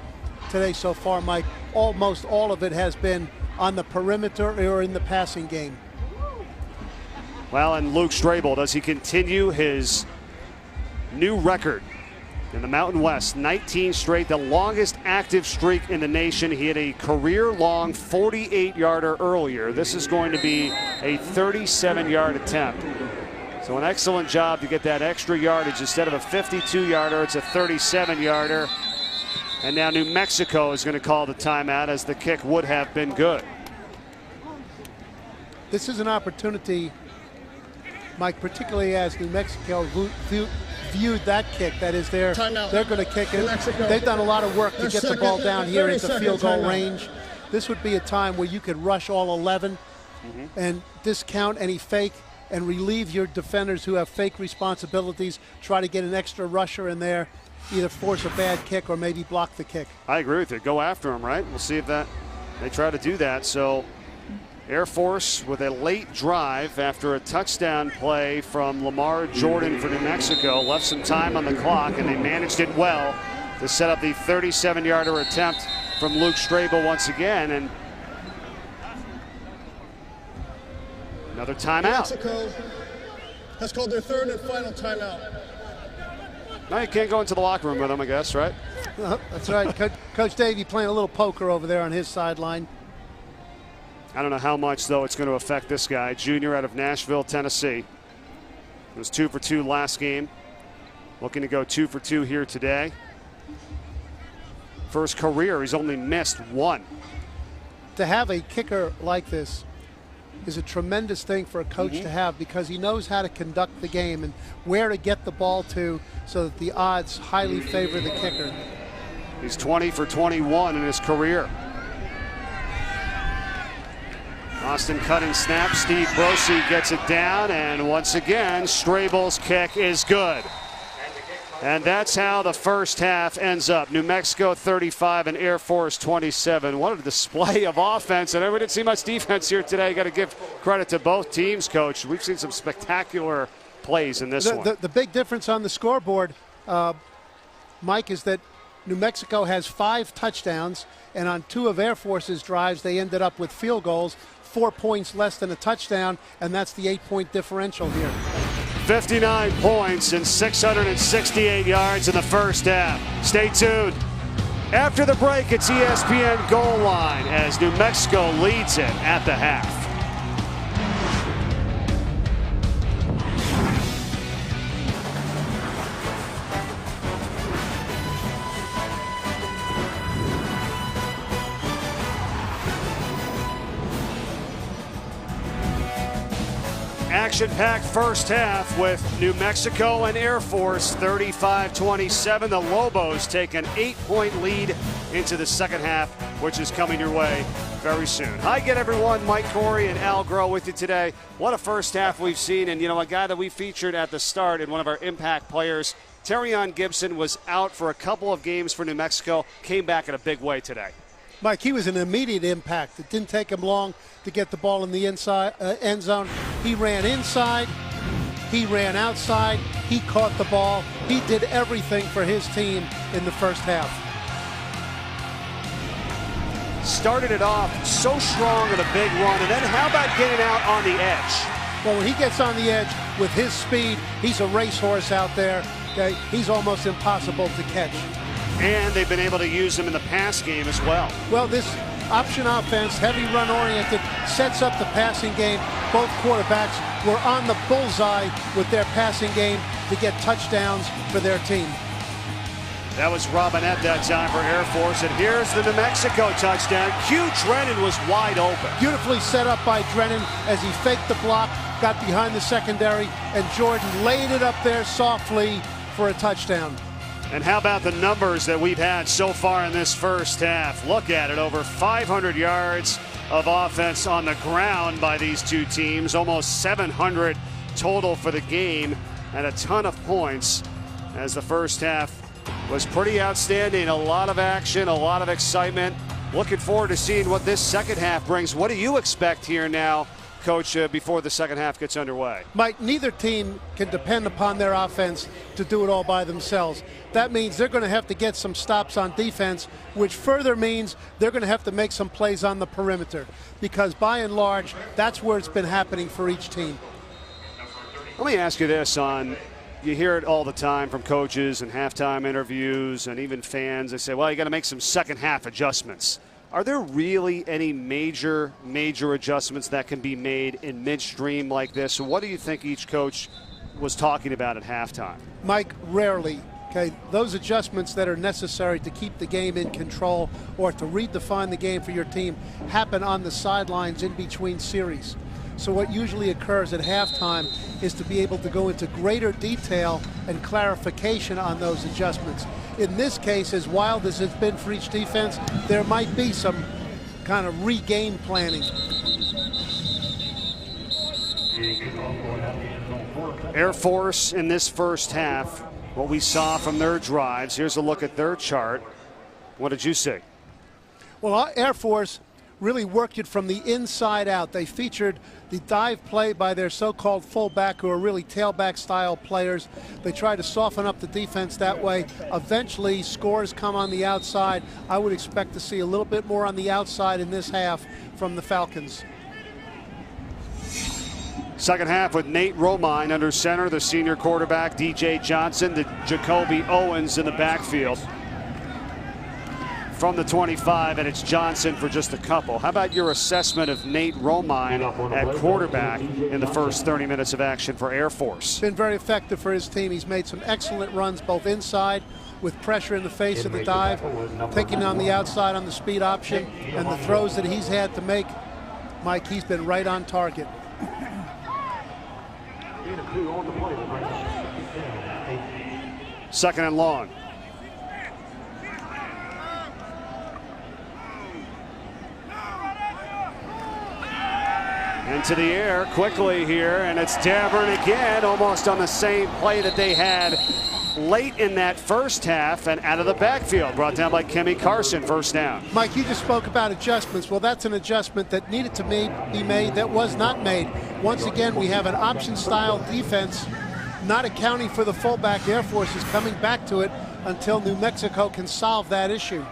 today so far, Mike, almost all of it has been on the perimeter or in the passing game. Well, and Luke Strabel, does he continue his new record in the Mountain West? 19 straight, the longest active streak in the nation. He had a career-long 48-yarder earlier. This is going to be a 37-yard attempt. So an excellent job to get that extra yardage. Instead of a 52-yarder, it's a 37-yarder. And now New Mexico is going to call the timeout, as the kick would have been good. This is an opportunity, Mike, particularly as New Mexico viewed that kick. That is, they're going to kick it. They've done a lot of work to get the ball down here into field goal range. This would be a time where you could rush all 11 and discount any fake and relieve your defenders who have fake responsibilities, try to get an extra rusher in there, either force a bad kick or maybe block the kick. I agree with you. Go after him, right? We'll see if they try to do that. So Air Force with a late drive after a touchdown play from Lamar Jordan for New Mexico. Left some time on the clock, and they managed it well to set up the 37-yarder attempt from Luke Strabel once again. And another timeout. New Mexico has called their third and final timeout. Now you can't go into the locker room with them, I guess, right? That's right. Coach Davey playing a little poker over there on his sideline. I don't know how much, though, it's going to affect this guy. Junior out of Nashville, Tennessee. It was 2 for 2 last game. Looking to go 2 for 2 here today. For his career, he's only missed 1. To have a kicker like this is a tremendous thing for a coach to have, because he knows how to conduct the game and where to get the ball to so that the odds highly favor the kicker. He's 20 for 21 in his career. Austin cutting snap. Steve Brosi gets it down, and once again, Strable's kick is good. And that's how the first half ends up. New Mexico 35 and Air Force 27. What a display of offense. And we didn't see much defense here today. You got to give credit to both teams, Coach. We've seen some spectacular plays in this one. The big difference on the scoreboard, Mike, is that New Mexico has 5 touchdowns, and on 2 of Air Force's drives, they ended up with field goals, 4 points less than a touchdown, and that's the 8-point differential here. 59 points and 668 yards in the first half. Stay tuned. After the break, it's ESPN Goal Line as New Mexico leads it at the half. Action-packed first half with New Mexico and Air Force 35-27. The Lobos take an 8-point lead into the second half, which is coming your way very soon. Hi again, everyone. Mike Corey and Al Groh with you today. What a first half we've seen. And, you know, a guy that we featured at the start and one of our impact players, Terrion Gibson, was out for a couple of games for New Mexico, came back in a big way today. Mike, he was an immediate impact. It didn't take him long to get the ball in the inside end zone. He ran inside. He ran outside. He caught the ball. He did everything for his team in the first half. Started it off so strong with a big run, and then how about getting out on the edge? Well, when he gets on the edge with his speed, he's a racehorse out there. He's almost impossible to catch. And they've been able to use him in the pass game as well. Well, this option offense, heavy run oriented, sets up the passing game. Both quarterbacks were on the bullseye with their passing game to get touchdowns for their team. That was Robinette that time for Air Force, and here's the New Mexico touchdown. Q Drennan was wide open. Beautifully set up by Drennan as he faked the block, got behind the secondary, and Jordan laid it up there softly for a touchdown. And how about the numbers that we've had so far in this first half? Look at it, over 500 yards of offense on the ground by these two teams, almost 700 total for the game, and a ton of points as the first half was pretty outstanding. A lot of action, a lot of excitement. Looking forward to seeing what this second half brings. What do you expect here now, Coach, before the second half gets underway? Mike, neither team can depend upon their offense to do it all by themselves. That means they're going to have to get some stops on defense, which further means they're going to have to make some plays on the perimeter, because by and large, that's where it's been happening for each team. Let me ask you this. You hear it all the time from coaches and halftime interviews and even fans. They say, well, you got to make some second half adjustments. Are there really any major adjustments that can be made in midstream like this? What do you think each coach was talking about at halftime? Mike, rarely. Okay, those adjustments that are necessary to keep the game in control or to redefine the game for your team happen on the sidelines in between series. So what usually occurs at halftime is to be able to go into greater detail and clarification on those adjustments. In this case, as wild as it's been for each defense, there might be some kind of regain planning. Air Force in this first half, what we saw from their drives. Here's a look at their chart. What did you see? Well, Air Force really worked it from the inside out. They featured the dive play by their so-called fullback, who are really tailback style players. They try to soften up the defense that way. Eventually scores come on the outside. I would expect to see a little bit more on the outside in this half from the Falcons. Second half with Nate Romine under center, the senior quarterback, DJ Johnson, the Jacoby Owens in the backfield. from the 25, and it's Johnson for just a couple. How about your assessment of Nate Romine at quarterback in the first 30 minutes of action for Air Force? Been very effective for his team. He's made some excellent runs both inside with pressure in the face of the dive, taking on the outside on the speed option, and the throws that he's had to make, Mike, he's been right on target. Second and long. Into the air quickly here, and it's Davern again, almost on the same play that they had late in that first half, and out of the backfield, brought down by Kemi Carson, first down. Mike, you just spoke about adjustments. Well, that's an adjustment that needed to be made that was not made. Once again, we have an option-style defense, not accounting for the fullback. Air Force is coming back to it until New Mexico can solve that issue.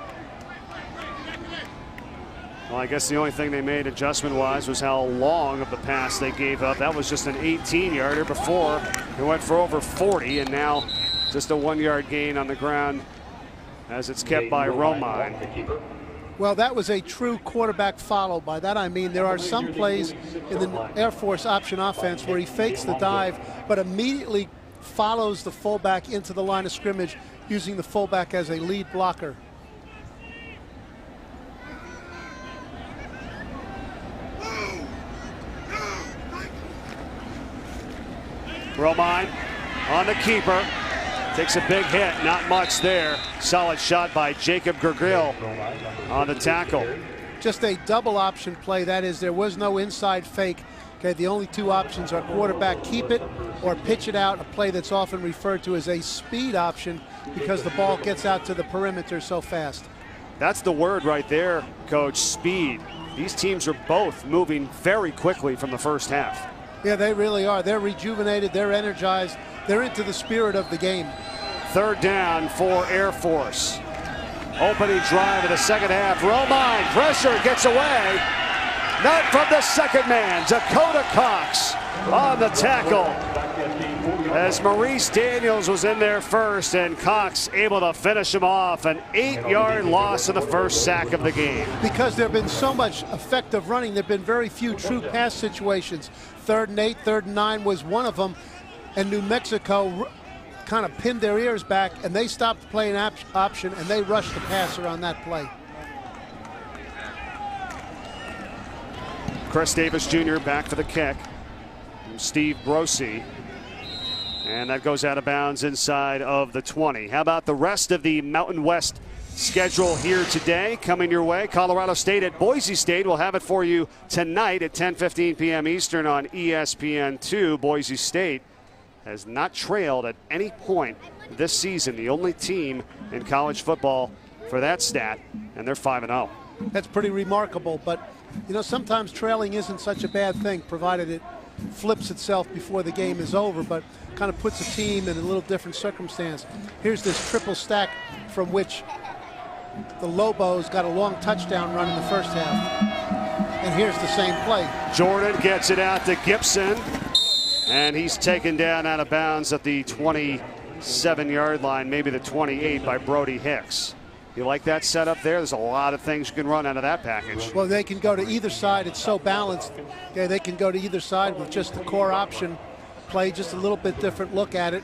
Well, I guess the only thing they made adjustment-wise was how long of the pass they gave up. That was just an 18-yarder before. It went for over 40, and now just a 1-yard gain on the ground as it's kept by Romine. Well, that was a true quarterback follow. By that I mean there are some plays in the Air Force option offense where he fakes the dive but immediately follows the fullback into the line of scrimmage, using the fullback as a lead blocker. Romine on the keeper. Takes a big hit, not much there. Solid shot by Jacob Gergil on the tackle. Just a double option play. That is, there was no inside fake. Okay, the only two options are quarterback keep it or pitch it out, a play that's often referred to as a speed option because the ball gets out to the perimeter so fast. That's the word right there, Coach, speed. These teams are both moving very quickly from the first half. Yeah, they really are. They're rejuvenated, they're energized, they're into the spirit of the game. Third down for Air Force. Opening drive of the second half. Romine, pressure, gets away. Not from the second man. Dakota Cox on the tackle. As Maurice Daniels was in there first, and Cox able to finish him off. An 8-yard loss in the first sack of the game. Because there have been so much effective running, there have been very few true pass situations. 3rd and 8, 3rd and 9 was one of them, and New Mexico kind of pinned their ears back, and they stopped playing option, and they rushed the passer on that play. Chris Davis Jr. back for the kick. Steve Brosi. And that goes out of bounds inside of the 20. How about the rest of the Mountain West schedule here today? Coming your way, Colorado State at Boise State. We'll have it for you tonight at 10:15 p.m. Eastern on ESPN2. Boise State has not trailed at any point this season. The only team in college football for that stat, and they're 5-0. That's pretty remarkable, but you know, sometimes trailing isn't such a bad thing, provided it flips itself before the game is over, but kind of puts a team in a little different circumstance. Here's this triple stack from which the Lobos got a long touchdown run in the first half. And here's the same play. Jordan gets it out to Gibson, and he's taken down out of bounds at the 27-yard line, maybe the 28, by Brody Hicks. You like that setup there? There's a lot of things you can run out of that package. Well, they can go to either side. It's so balanced. Okay, they can go to either side with just the core option play, just a little bit different look at it.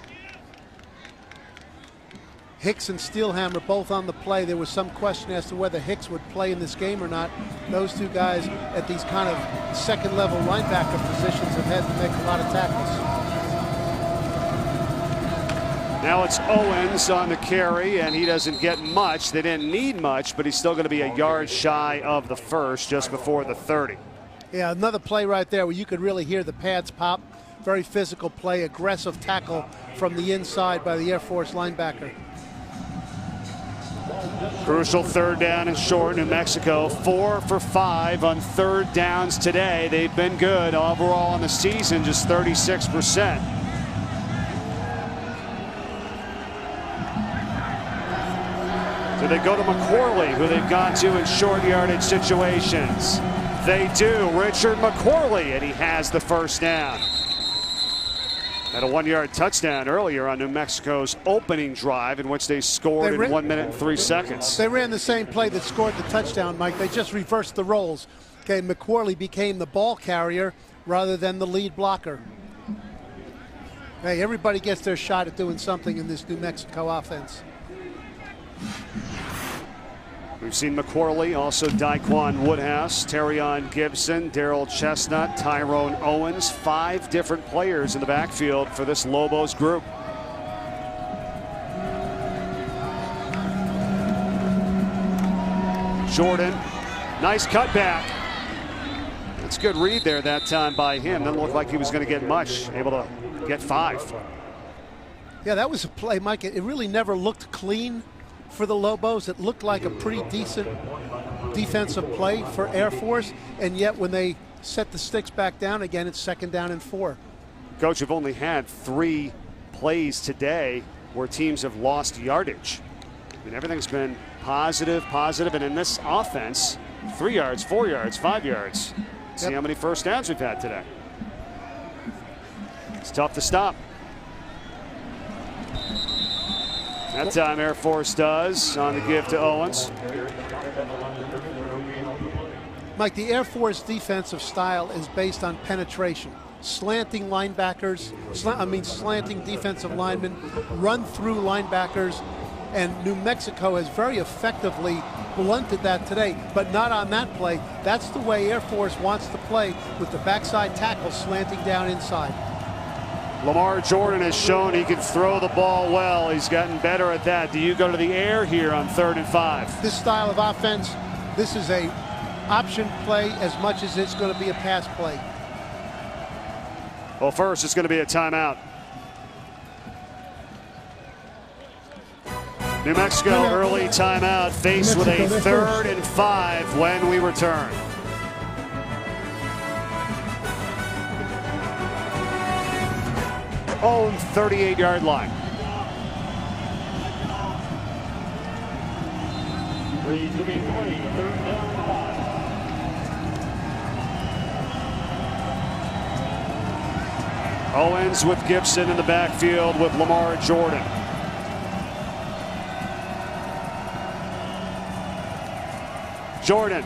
Hicks and Steelhammer both on the play. There was some question as to whether Hicks would play in this game or not. Those two guys at these kind of second-level linebacker positions have had to make a lot of tackles. Now it's Owens on the carry, and he doesn't get much. They didn't need much, but he's still going to be a yard shy of the first, just before the 30. Yeah, another play right there where you could really hear the pads pop. Very physical play, aggressive tackle from the inside by the Air Force linebacker. Crucial third down and short. New Mexico 4 for 5 on third downs today. They've been good overall in the season, just 36%. So they go to McQuarley, who they've gone to in short yardage situations. They do. Richard McQuarley, and he has the first down. Had a 1-yard touchdown earlier on New Mexico's opening drive, in which they scored in 1 minute and 3 seconds. They ran the same play that scored the touchdown, Mike. They just reversed the roles. Okay, McQuarley became the ball carrier rather than the lead blocker. Hey, everybody gets their shot at doing something in this New Mexico offense. We've seen McQuarley, also Daquan Woodhouse, Terrion Gibson, Darrell Chestnut, Tyrone Owens. 5 different players in the backfield for this Lobos group. Jordan, nice cutback. That's a good read there that time by him. Doesn't look like he was going to get much. Able to get 5. Yeah, that was a play, Mike. It really never looked clean for the Lobos. It looked like a pretty decent defensive play for Air Force, and yet when they set the sticks back down again, it's 2nd down and 4. Coach, you've only had 3 plays today where teams have lost yardage. I mean, everything's been positive, and in this offense, 3 yards, 4 yards, 5 yards. See how many first downs we've had today. It's tough to stop. That time Air Force does on the give to Owens. Mike, the Air Force defensive style is based on penetration. Slanting linebackers, slanting defensive linemen, run through linebackers, and New Mexico has very effectively blunted that today, but not on that play. That's the way Air Force wants to play, with the backside tackle slanting down inside. Lamar Jordan has shown he can throw the ball well. He's gotten better at that. Do you go to the air here on 3rd and 5? This style of offense, this is a option play as much as it's going to be a pass play. Well, first it's going to be a timeout. New Mexico early timeout, faced with a 3rd and 5 when we return. Own 38-yard line. Owens with Gibson in the backfield with Lamar Jordan. Jordan,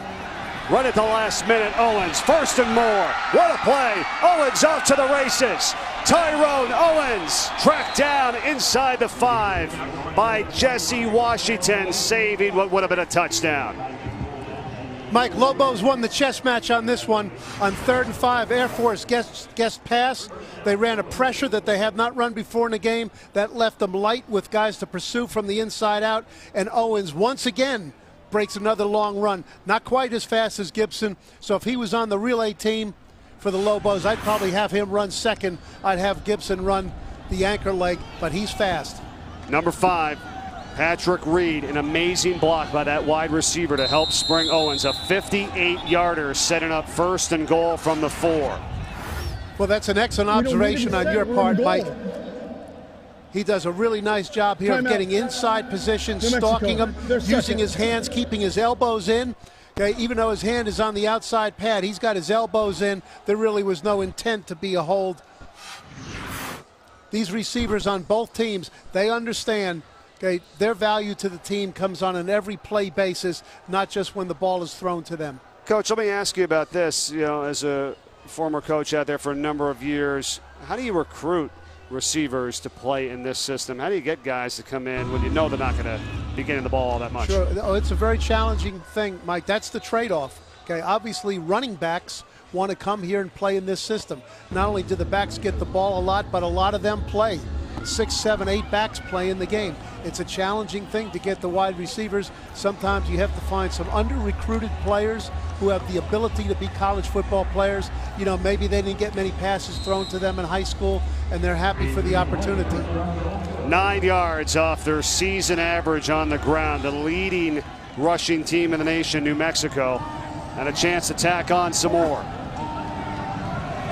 right at the last minute, Owens, 1st and more. What a play. Owens off to the races. Tyrone Owens tracked down inside the 5 by Jesse Washington, saving what would have been a touchdown. Mike, Lobos won the chess match on this one. On 3rd and 5, Air Force guessed pass. They ran a pressure that they have not run before in the game. That left them light with guys to pursue from the inside out. And Owens once again breaks another long run. Not quite as fast as Gibson. So if he was on the relay team for the Lobos, I'd probably have him run 2nd. I'd have Gibson run the anchor leg, but he's fast. Number 5, Patrick Reed, an amazing block by that wide receiver to help spring Owens. A 58-yarder setting up 1st and goal from the 4. Well, that's an excellent observation on your part, Mike. He does a really nice job here of getting inside position, stalking him, using his hands, keeping his elbows in. Okay, even though his hand is on the outside pad, he's got his elbows in. There really was no intent to be a hold. These receivers on both teams, they understand, okay, their value to the team comes on an every play basis, not just when the ball is thrown to them. Coach, let me ask you about this. You know, as a former coach out there for a number of years, how do you recruit receivers to play in this system? How do you get guys to come in when you know they're not going to be getting the ball all that much? Sure. Oh, it's a very challenging thing, Mike. That's the trade-off. Okay, obviously running backs want to come here and play in this system. Not only do the backs get the ball a lot, but a lot of them play. 6, 7, 8 backs play in the game. It's a challenging thing to get the wide receivers. Sometimes you have to find some under-recruited players who have the ability to be college football players. You know, maybe they didn't get many passes thrown to them in high school, and they're happy for the opportunity. 9 yards off their season average on the ground. The leading rushing team in the nation, New Mexico, and a chance to tack on some more.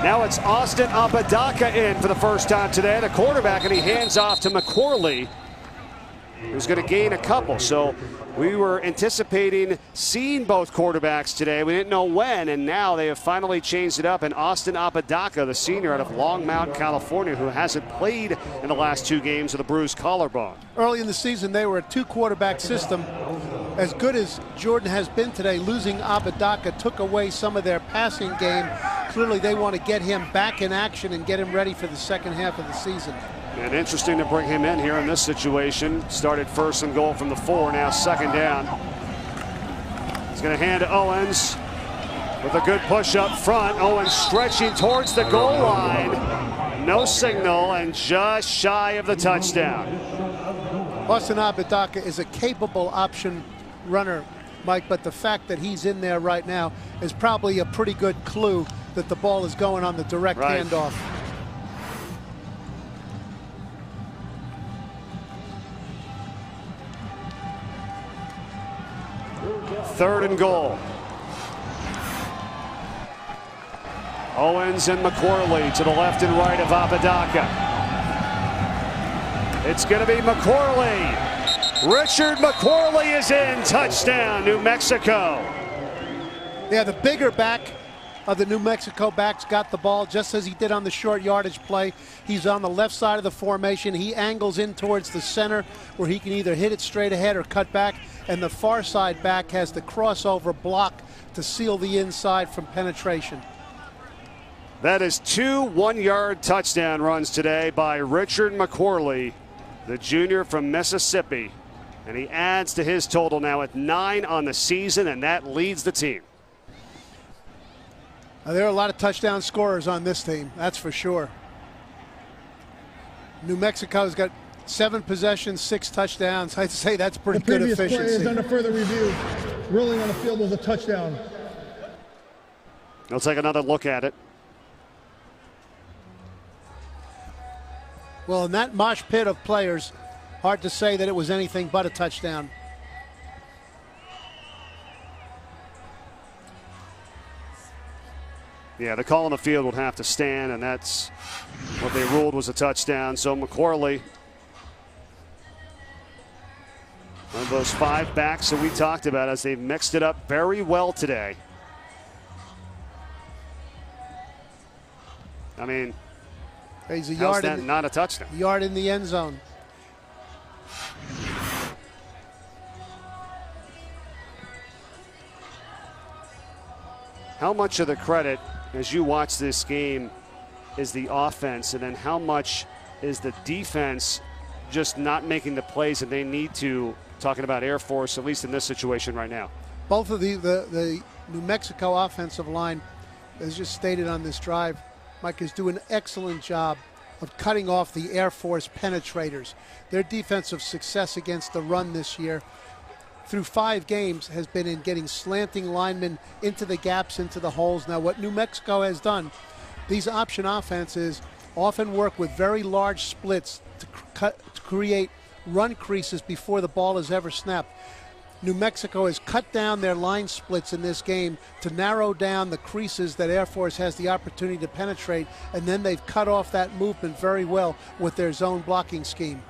Now it's Austin Apodaca in for the first time today, the quarterback, and he hands off to McQuarley. who's going to gain a couple. So we were anticipating seeing both quarterbacks today. We didn't know when, and now they have finally changed it up. And Austin Apodaca, the senior out of Longmont, California, who hasn't played in the last 2 games with a bruised collarbone. Early in the season, they were a 2-quarterback system. As good as Jordan has been today, losing Apodaca took away some of their passing game. Clearly, they want to get him back in action and get him ready for the second half of the season. And interesting to bring him in here in this situation. Started first and goal from the 4, now second down. He's going to hand to Owens with a good push up front. Owens stretching towards the goal line. No signal and just shy of the touchdown. Austin Apodaca is a capable option runner, Mike, but the fact that he's in there right now is probably a pretty good clue that the ball is going on the direct handoff. Third and goal. Owens and McQuarley to the left and right of Apodaca. It's going to be McQuarley. Richard McQuarley is in. Touchdown, New Mexico. Yeah, the bigger back of the New Mexico backs got the ball just as he did on the short yardage play. He's on the left side of the formation. He angles in towards the center where he can either hit it straight ahead or cut back. And the far side back has the crossover block to seal the inside from penetration. That is 2 one-yard touchdown runs today by Richard McQuarley, the junior from Mississippi. And he adds to his total now at 9 on the season, and that leads the team. There are a lot of touchdown scorers on this team, that's for sure. New Mexico's got 7 possessions, 6 touchdowns. I'd say that's pretty good efficiency. The previous play is under further review. Ruling on the field was a touchdown. They'll take another look at it. Well, in that mosh pit of players, hard to say that it was anything but a touchdown. Yeah, the call on the field would have to stand, and that's what they ruled was a touchdown. So McQuarley, one of those 5 backs that we talked about, as they've mixed it up very well today. I mean, he's a how's yard that not a touchdown? Yard in the end zone. How much of the credit, as you watch this game, is the offense, and then how much is the defense just not making the plays that they need to, talking about Air Force, at least in this situation right now? Both of the New Mexico offensive line, as just stated on this drive, Mike, is doing an excellent job of cutting off the Air Force penetrators. Their defensive success against the run this year through 5 games has been in getting slanting linemen into the gaps, into the holes. Now, what New Mexico has done, these option offenses often work with very large splits to create run creases before the ball is ever snapped. New Mexico has cut down their line splits in this game to narrow down the creases that Air Force has the opportunity to penetrate, and then they've cut off that movement very well with their zone blocking scheme.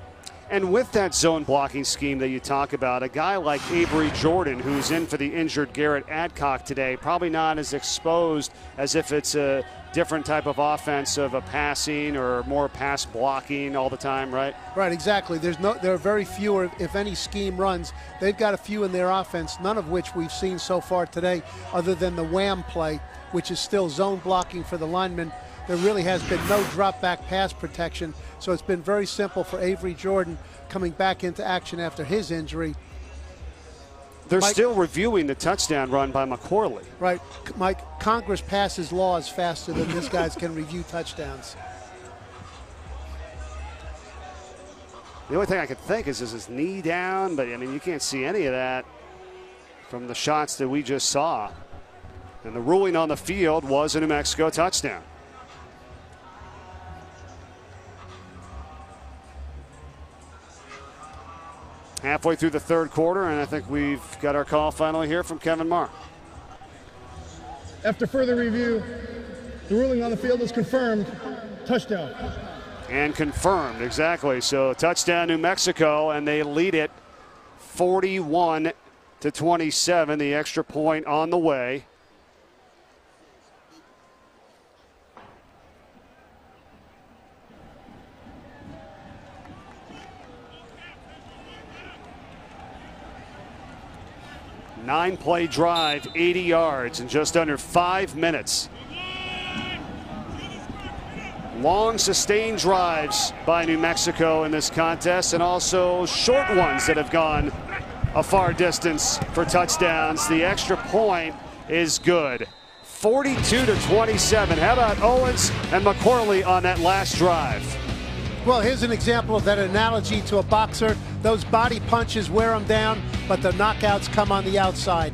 And with that zone blocking scheme that you talk about, a guy like Avery Jordan, who's in for the injured Garrett Adcock today, probably not as exposed as if it's a different type of offense of a passing or more pass blocking all the time, right? Right, exactly. There are very few, if any, scheme runs. They've got a few in their offense, none of which we've seen so far today, other than the wham play, which is still zone blocking for the linemen. There really has been no drop-back pass protection, so it's been very simple for Avery Jordan coming back into action after his injury. They're still reviewing the touchdown run by McQuarley. Right, Mike, Congress passes laws faster than these guys can review touchdowns. The only thing I could think is his knee down, but I mean, you can't see any of that from the shots that we just saw. And the ruling on the field was a New Mexico touchdown. Halfway through the 3rd quarter, and I think we've got our call finally here from Kevin Marr. After further review, the ruling on the field is confirmed. Touchdown. And confirmed, exactly. So touchdown New Mexico, and they lead it 41-27. The extra point on the way. Nine-play drive, 80 yards in just under 5 minutes. Long sustained drives by New Mexico in this contest, and also short ones that have gone a far distance for touchdowns. The extra point is good. 42-27. How about Owens and McCorley on that last drive? Well, here's an example of that analogy to a boxer. Those body punches wear them down, but the knockouts come on the outside.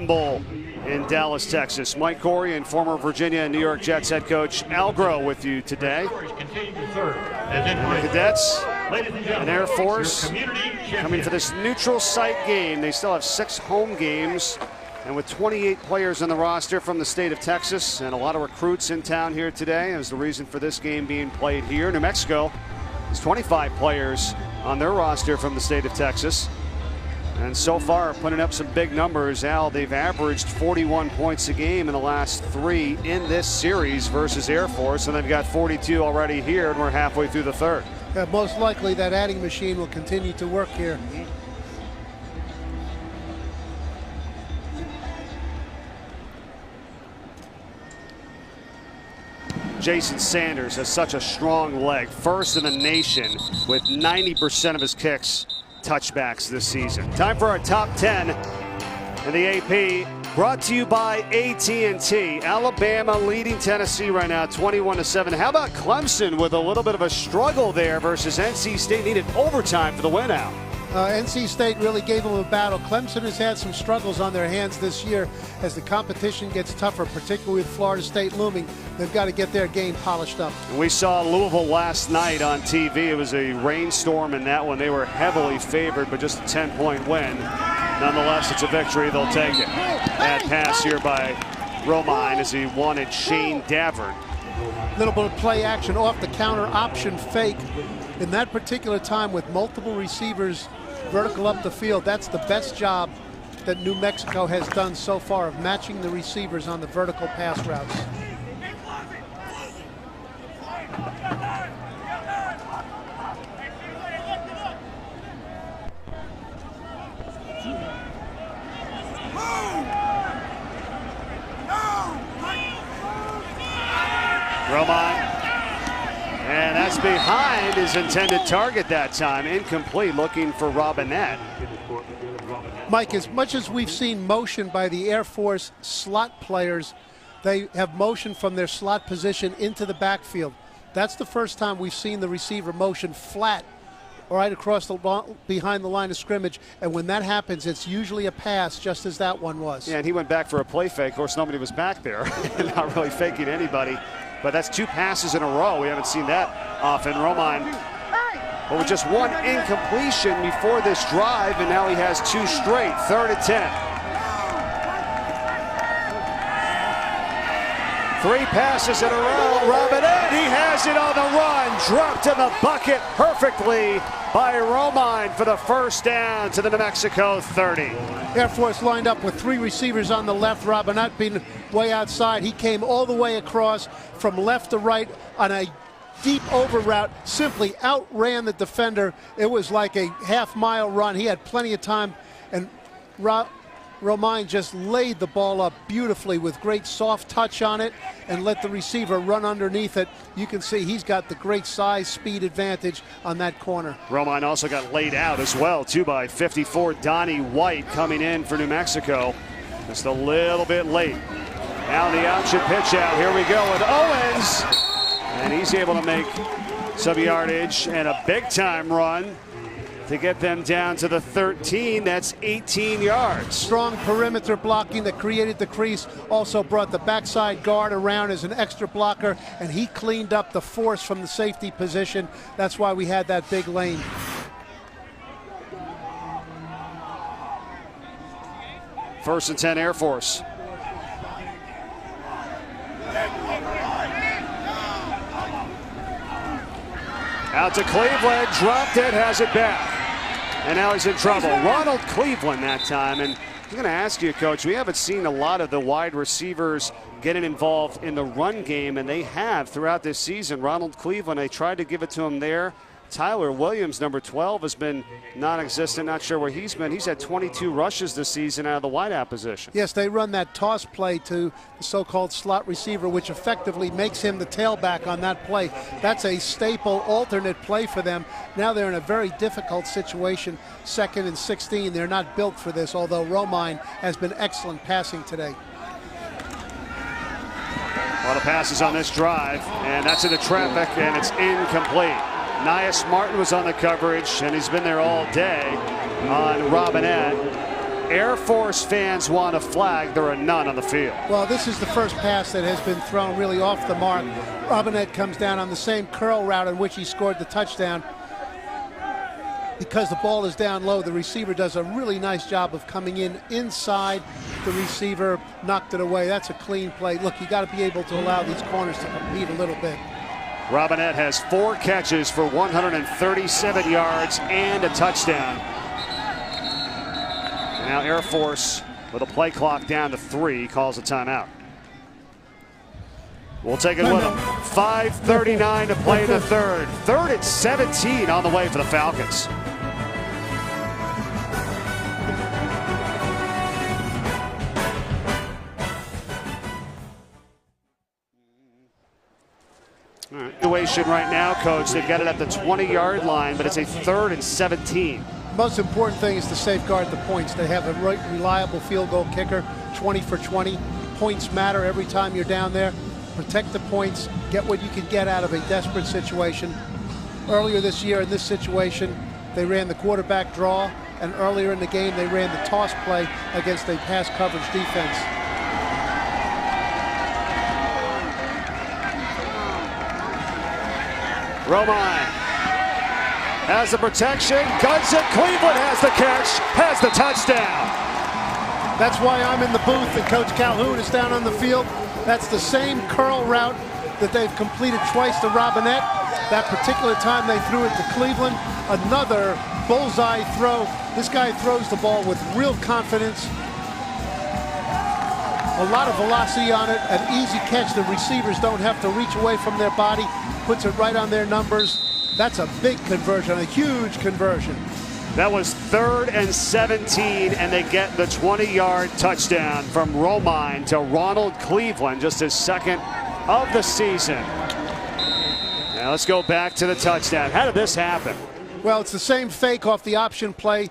Bowl in Dallas, Texas. Mike Corey and former Virginia and New York Jets head coach Al Groh with you today. And the Cadets and Air Force coming for this neutral site game. They still have 6 home games, and with 28 players on the roster from the state of Texas and a lot of recruits in town here today is the reason for this game being played here. New Mexico has 25 players on their roster from the state of Texas. And so far, putting up some big numbers. Al, they've averaged 41 points a game in the last 3 in this series versus Air Force, and they've got 42 already here, and we're halfway through the third. Yeah, most likely that adding machine will continue to work here. Jason Sanders has such a strong leg, first in the nation with 90% of his kicks touchbacks this season. Time for our top 10 in the AP, brought to you by AT&T. Alabama leading Tennessee right now 21-7. How about Clemson with a little bit of a struggle there versus NC State? Needed overtime for the win out. NC State really gave them a battle. Clemson has had some struggles on their hands this year as the competition gets tougher, particularly with Florida State looming. They've got to get their game polished up. We saw Louisville last night on TV. It was a rainstorm in that one. They were heavily favored, but just a 10-point win. Nonetheless, it's a victory. They'll take it. That pass here by Romine as he wanted Shane Davern. A little bit of play action off the counter option fake. In that particular time with multiple receivers vertical up the field, that's the best job that New Mexico has done so far of matching the receivers on the vertical pass routes. Romine. And that's behind his intended target that time. Incomplete, looking for Robinette. Mike, as much as we've seen motion by the Air Force slot players, they have motion from their slot position into the backfield. That's the first time we've seen the receiver motion flat right across the behind the line of scrimmage. And when that happens, it's usually a pass, just as that one was. Yeah, and he went back for a play fake. Of course, nobody was back there. Not really faking anybody. But that's 2 passes in a row. We haven't seen that often. Romine, but with just 1 incompletion before this drive, and now he has 2 straight. 3rd and 10. 3 passes in a row. Robinette, he has it on the run. Dropped in the bucket perfectly by Romine for the first down to the New Mexico 30. Air Force lined up with 3 receivers on the left. Robinette being way outside. He came all the way across from left to right on a deep over route, simply outran the defender. It was like a half-mile run. He had plenty of time, and Romine just laid the ball up beautifully with great soft touch on it and let the receiver run underneath it. You can see he's got the great size, speed advantage on that corner. Romine also got laid out as well, too, by 54 Donnie White coming in for New Mexico. Just a little bit late. Now the option pitch out. Here we go with Owens. And he's able to make some yardage and a big-time run to get them down to the 13. That's 18 yards. Strong perimeter blocking that created the crease. Also brought the backside guard around as an extra blocker, and he cleaned up the force from the safety position. That's why we had that big lane. First and 10 Air Force. Out to Cleveland, dropped it, has it back. And now he's in trouble. Ronald Cleveland that time. And I'm going to ask you, Coach, we haven't seen a lot of the wide receivers getting involved in the run game, and they have throughout this season. Ronald Cleveland, they tried to give it to him there. Tyler Williams, number 12, has been non-existent. Not sure where he's been. He's had 22 rushes this season out of the wideout position. Yes, they run that toss play to the so-called slot receiver, which effectively makes him the tailback on that play. That's a staple alternate play for them. Now they're in a very difficult situation. 2nd and 16. They're not built for this, although Romine has been excellent passing today. A lot of passes on this drive, and that's into traffic, and it's incomplete. Nias Martin was on the coverage, and he's been there all day on Robinette. Air Force fans want a flag. There are none on the field. Well, this is the first pass that has been thrown really off the mark. Robinette comes down on the same curl route in which he scored the touchdown. Because the ball is down low, the receiver does a really nice job of coming in inside. The receiver knocked it away. That's a clean play. Look, you got to be able to allow these corners to compete a little bit. Robinette has 4 catches for 137 yards and a touchdown. Now Air Force, with a play clock down to 3, calls a timeout. We'll take it with them. 5:39 to play in the third. 3rd and 17 on the way for the Falcons. Situation right now, Coach. They've got it at the 20-yard line, but it's a 3rd and 17. Most important thing is to safeguard the points. They have a reliable field goal kicker, 20 for 20. Points matter every time you're down there. Protect the points. Get what you can get out of a desperate situation. Earlier this year in this situation, they ran the quarterback draw, and earlier in the game they ran the toss play against a pass coverage defense. Romine has the protection, guns it, Cleveland has the catch, has the touchdown. That's why I'm in the booth and Coach Calhoun is down on the field. That's the same curl route that they've completed twice to Robinette. That particular time they threw it to Cleveland. Another bullseye throw. This guy throws the ball with real confidence. A lot of velocity on it, an easy catch. The receivers don't have to reach away from their body. Puts it right on their numbers. That's a big conversion, a huge conversion. That was 3rd and 17, and they get the 20-yard touchdown from Romine to Ronald Cleveland, just his 2nd of the season. Now let's go back to the touchdown. How did this happen? Well, it's the same fake off the option play.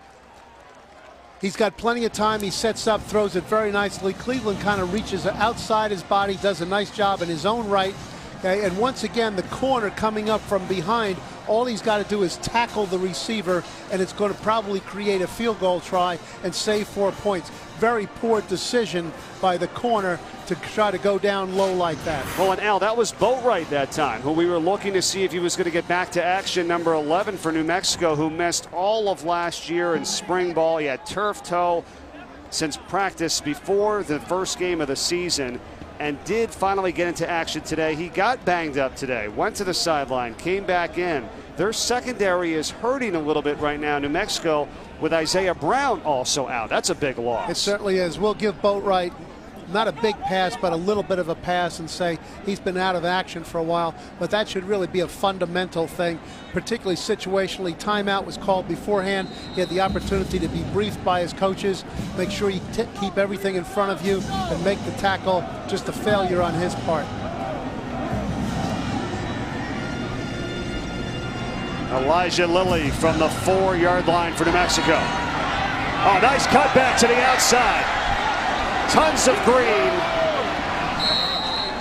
He's got plenty of time. He sets up, throws it very nicely. Cleveland kind of reaches outside his body, does a nice job in his own right. Okay, and once again, the corner coming up from behind, all he's got to do is tackle the receiver, and it's going to probably create a field goal try and save 4 points. Very poor decision by the corner to try to go down low like that. Well, and Al, that was Boatwright that time, who we were looking to see if he was going to get back to action, number 11 for New Mexico, who missed all of last year in spring ball. He had turf toe since practice before the first game of the season, and did finally get into action today. He got banged up today, went to the sideline, came back in. Their secondary is hurting a little bit right now, New Mexico, with Isaiah Brown also out. That's a big loss. It certainly is. We'll give Boatwright not a big pass, but a little bit of a pass and say he's been out of action for a while. But that should really be a fundamental thing, particularly situationally. Timeout was called beforehand. He had the opportunity to be briefed by his coaches. Make sure you keep everything in front of you and make the tackle. Just a failure on his part. Elijah Lilly from the 4-yard line for New Mexico. Oh, nice cutback to the outside. Tons of green.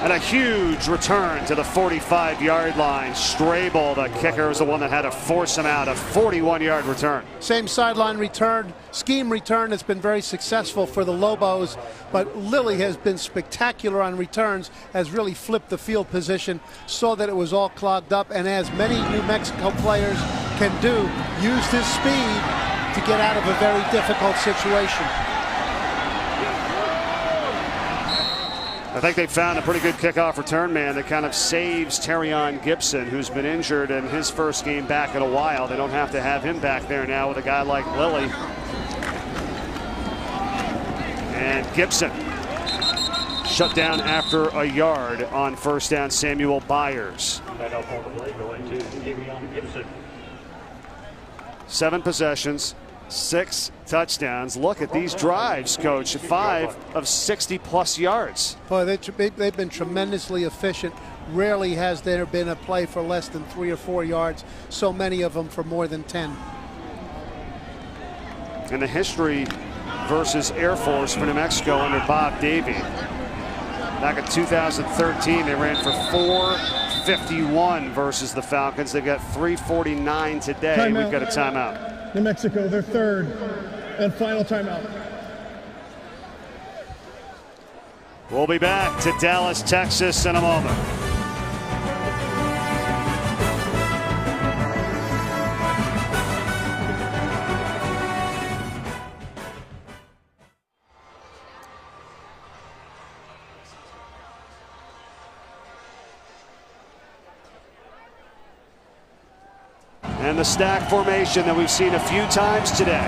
And a huge return to the 45-yard line. Strable, the kicker, is the one that had to force him out. A 41-yard return. Same sideline return, scheme return has been very successful for the Lobos, but Lilly has been spectacular on returns, has really flipped the field position, saw that it was all clogged up, and as many New Mexico players can do, used his speed to get out of a very difficult situation. I think they found a pretty good kickoff return man that kind of saves Terrion Gibson, who's been injured in his first game back in a while. They don't have to have him back there now with a guy like Lilly. And Gibson shut down after a yard on first down. Samuel Byers. 7 possessions, 6 touchdowns. Look at these drives, Coach. 5 of 60-plus yards. Boy, they've been tremendously efficient. Rarely has there been a play for less than 3 or 4 yards. So many of them for more than 10. And the history versus Air Force for New Mexico under Bob Davie. Back in 2013, they ran for 451 versus the Falcons. They've got 349 today. Timeout. We've got a timeout. New Mexico, their third and final timeout. We'll be back to Dallas, Texas in a moment. And the stack formation that we've seen a few times today.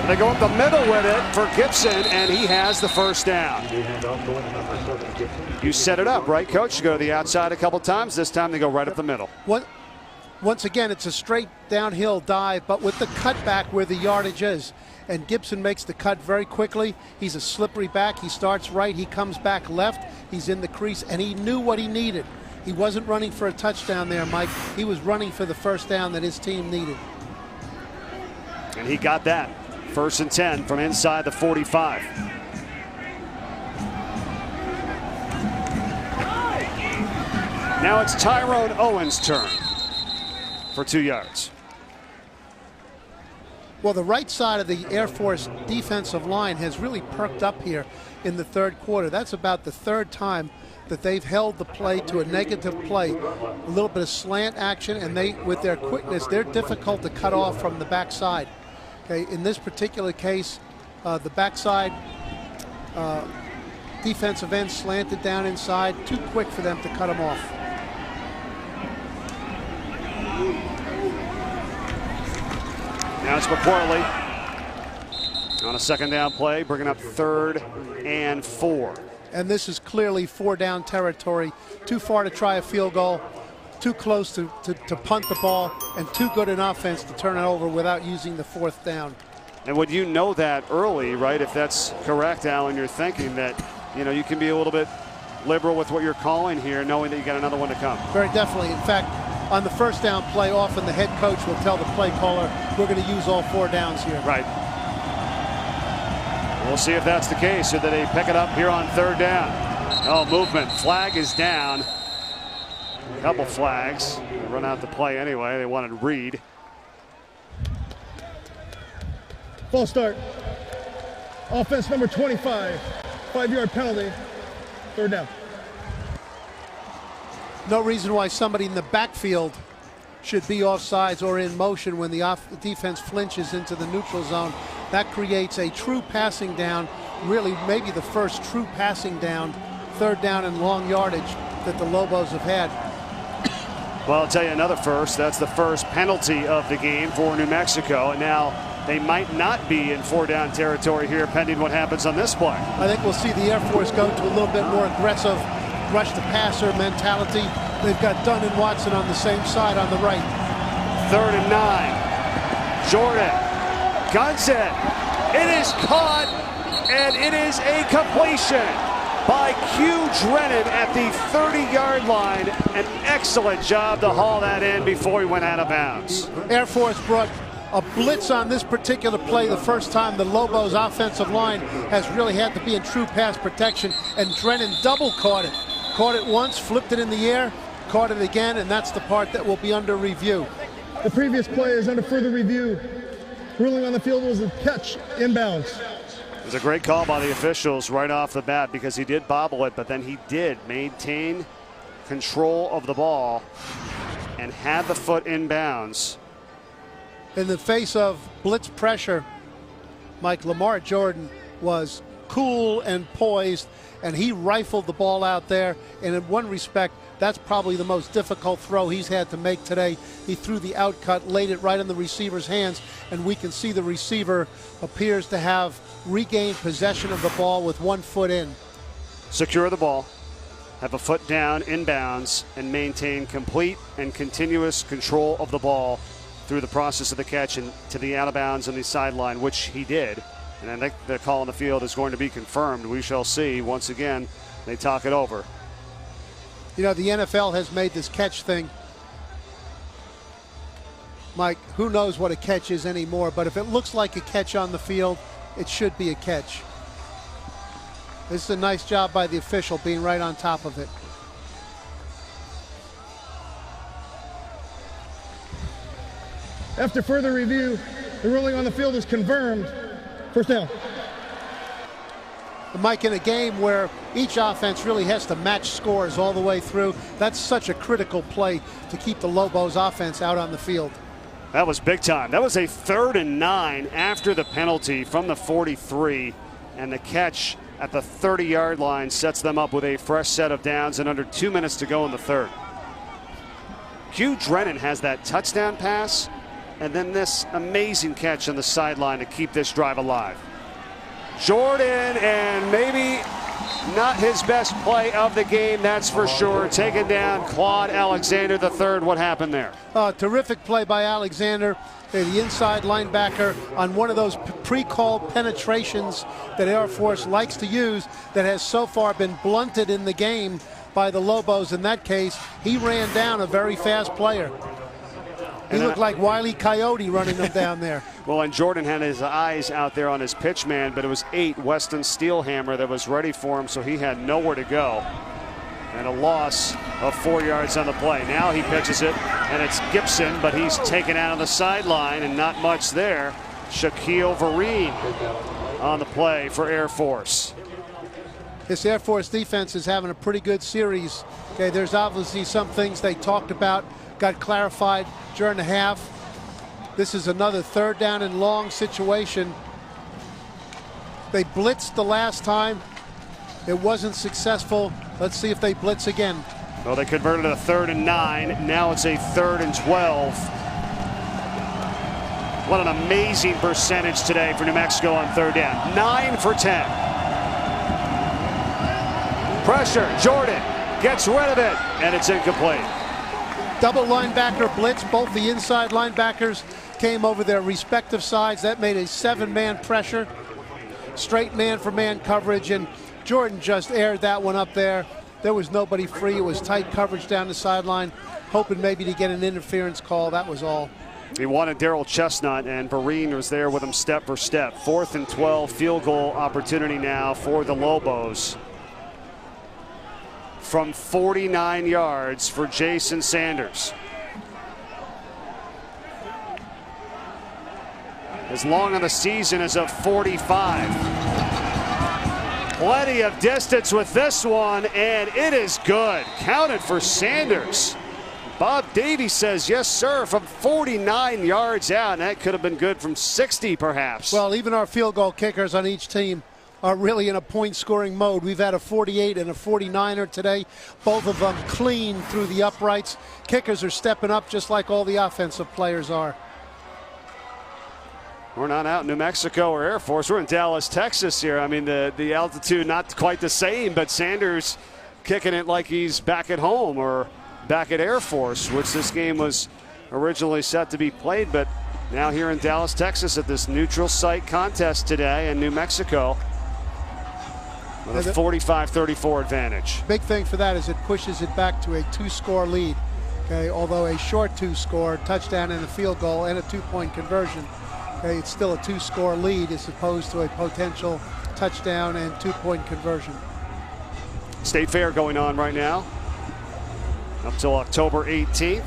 They go up the middle with it for Gibson, and he has the first down. You set it up, right, Coach? You go to the outside a couple times. This time they go right up the middle. Once again, it's a straight downhill dive, but with the cutback where the yardage is. And Gibson makes the cut very quickly. He's a slippery back. He starts right. He comes back left. He's in the crease, and he knew what he needed. He wasn't running for a touchdown there, Mike. He was running for the first down that his team needed. And he got that. 1st and 10 from inside the 45. Now it's Tyrone Owens' turn for 2 yards. Well, the right side of the Air Force defensive line has really perked up here in the third quarter. That's about the 3rd time that they've held the play to a negative play. A little bit of slant action, and they, with their quickness, they're difficult to cut off from the backside. Okay, in this particular case, the backside defensive end slanted down inside, too quick for them to cut him off. Now it's McQuarrie on a 2nd down play, bringing up 3rd and 4. And this is clearly 4-down territory. Too far to try a field goal, too close to punt the ball, and too good an offense to turn it over without using the 4th down. And would you know that early, right? If that's correct, Alan, you're thinking that, you know, you can be a little bit liberal with what you're calling here, knowing that you got another one to come. Very definitely. In fact, on the 1st down play, often the head coach will tell the play caller, we're going to use all 4 downs here. Right. We'll see if that's the case, or that they pick it up here on 3rd down. Oh, movement. Flag is down. A couple flags. They run out the play anyway. They wanted Reed. False start. Offense number 25. 5-yard penalty. 3rd down. No reason why somebody in the backfield should be offsides or in motion when the defense flinches into the neutral zone. That creates a true passing down, really maybe the first true passing down, 3rd down and long yardage that the Lobos have had. Well, I'll tell you another first. That's the first penalty of the game for New Mexico. And now they might not be in 4-down territory here, pending what happens on this play. I think we'll see the Air Force go to a little bit more aggressive rush the passer mentality. They've got Dunn and Watson on the same side on the right. 3rd and 9. Jordan guns it. It is caught, and it is a completion by Q Drennan at the 30-yard line. An excellent job to haul that in before he went out of bounds. Air Force brought a blitz on this particular play, the first time the Lobos offensive line has really had to be in true pass protection, and Drennan double caught it. Caught it once, flipped it in the air, caught it again, and that's the part that will be under review. The previous play is under further review. Ruling on the field was a catch inbounds. It was a great call by the officials right off the bat because he did bobble it, but then he did maintain control of the ball and had the foot inbounds. In the face of blitz pressure, Mike, Lamar Jordan was cool and poised, and he rifled the ball out there. And in one respect, that's probably the most difficult throw he's had to make today. He threw the outcut, laid it right in the receiver's hands, and we can see the receiver appears to have regained possession of the ball with 1 foot in. Secure the ball, have a foot down, inbounds, and maintain complete and continuous control of the ball through the process of the catch and to the out of bounds on the sideline, which he did. And I think the call on the field is going to be confirmed. We shall see. Once again, they talk it over. You know, the NFL has made this catch thing. Mike, who knows what a catch is anymore, but if it looks like a catch on the field, it should be a catch. This is a nice job by the official being right on top of it. After further review, the ruling on the field is confirmed. First down. Mike, in a game where each offense really has to match scores all the way through, that's such a critical play to keep the Lobos offense out on the field. That was big time. That was a 3rd and 9 after the penalty from the 43, and the catch at the 30-yard line sets them up with a fresh set of downs and under 2 minutes to go in the third. Hugh Drennan has that touchdown pass and then this amazing catch on the sideline to keep this drive alive. Jordan, and maybe not his best play of the game, that's for sure. Taking down Claude Alexander III. What happened there? Terrific play by Alexander, the inside linebacker, on one of those pre-called penetrations that Air Force likes to use that has so far been blunted in the game by the Lobos. In that case, he ran down a very fast player. He looked like Wile E. Coyote running them down there. Well, and Jordan had his eyes out there on his pitch man, but it was 8 Weston Steelhammer that was ready for him, so he had nowhere to go. And a loss of 4 yards on the play. Now he pitches it, and it's Gibson, but he's taken out on the sideline, and not much there. Shaquille Vereen on the play for Air Force. This Air Force defense is having a pretty good series. Okay, there's obviously some things they talked about, got clarified during the half. This is another 3rd down and long situation. They blitzed the last time. It wasn't successful. Let's see if they blitz again. Well, they converted a 3rd and 9. Now it's a 3rd and 12. What an amazing percentage today for New Mexico on 3rd down. 9 for 10. Pressure. Jordan gets rid of it, and it's incomplete. Double linebacker blitz. Both the inside linebackers came over their respective sides. That made a 7-man pressure. Straight man-for-man coverage, and Jordan just aired that one up there. There was nobody free. It was tight coverage down the sideline, hoping maybe to get an interference call. That was all. He wanted Daryl Chestnut, and Vereen was there with him step for step. 4th and 12, field goal opportunity now for the Lobos. From 49 yards for Jason Sanders. As long on the season as a 45. Plenty of distance with this one, and it is good. Counted for Sanders. Bob Davies says yes, sir, from 49 yards out. And that could have been good from 60, perhaps. Well, even our field goal kickers on each team are really in a point-scoring mode. We've had a 48 and a 49er today. Both of them clean through the uprights. Kickers are stepping up just like all the offensive players are. We're not out in New Mexico or Air Force. We're in Dallas, Texas here. I mean, the altitude not quite the same, but Sanders kicking it like he's back at home or back at Air Force, which this game was originally set to be played, but now here in Dallas, Texas at this neutral site contest today in New Mexico. With a 45-34 advantage. Big thing for that is it pushes it back to a 2-score lead. Okay, although a short 2-score, touchdown and a field goal and a 2-point conversion, okay, it's still a 2-score lead as opposed to a potential touchdown and 2-point conversion. State Fair going on right now up till October 18th.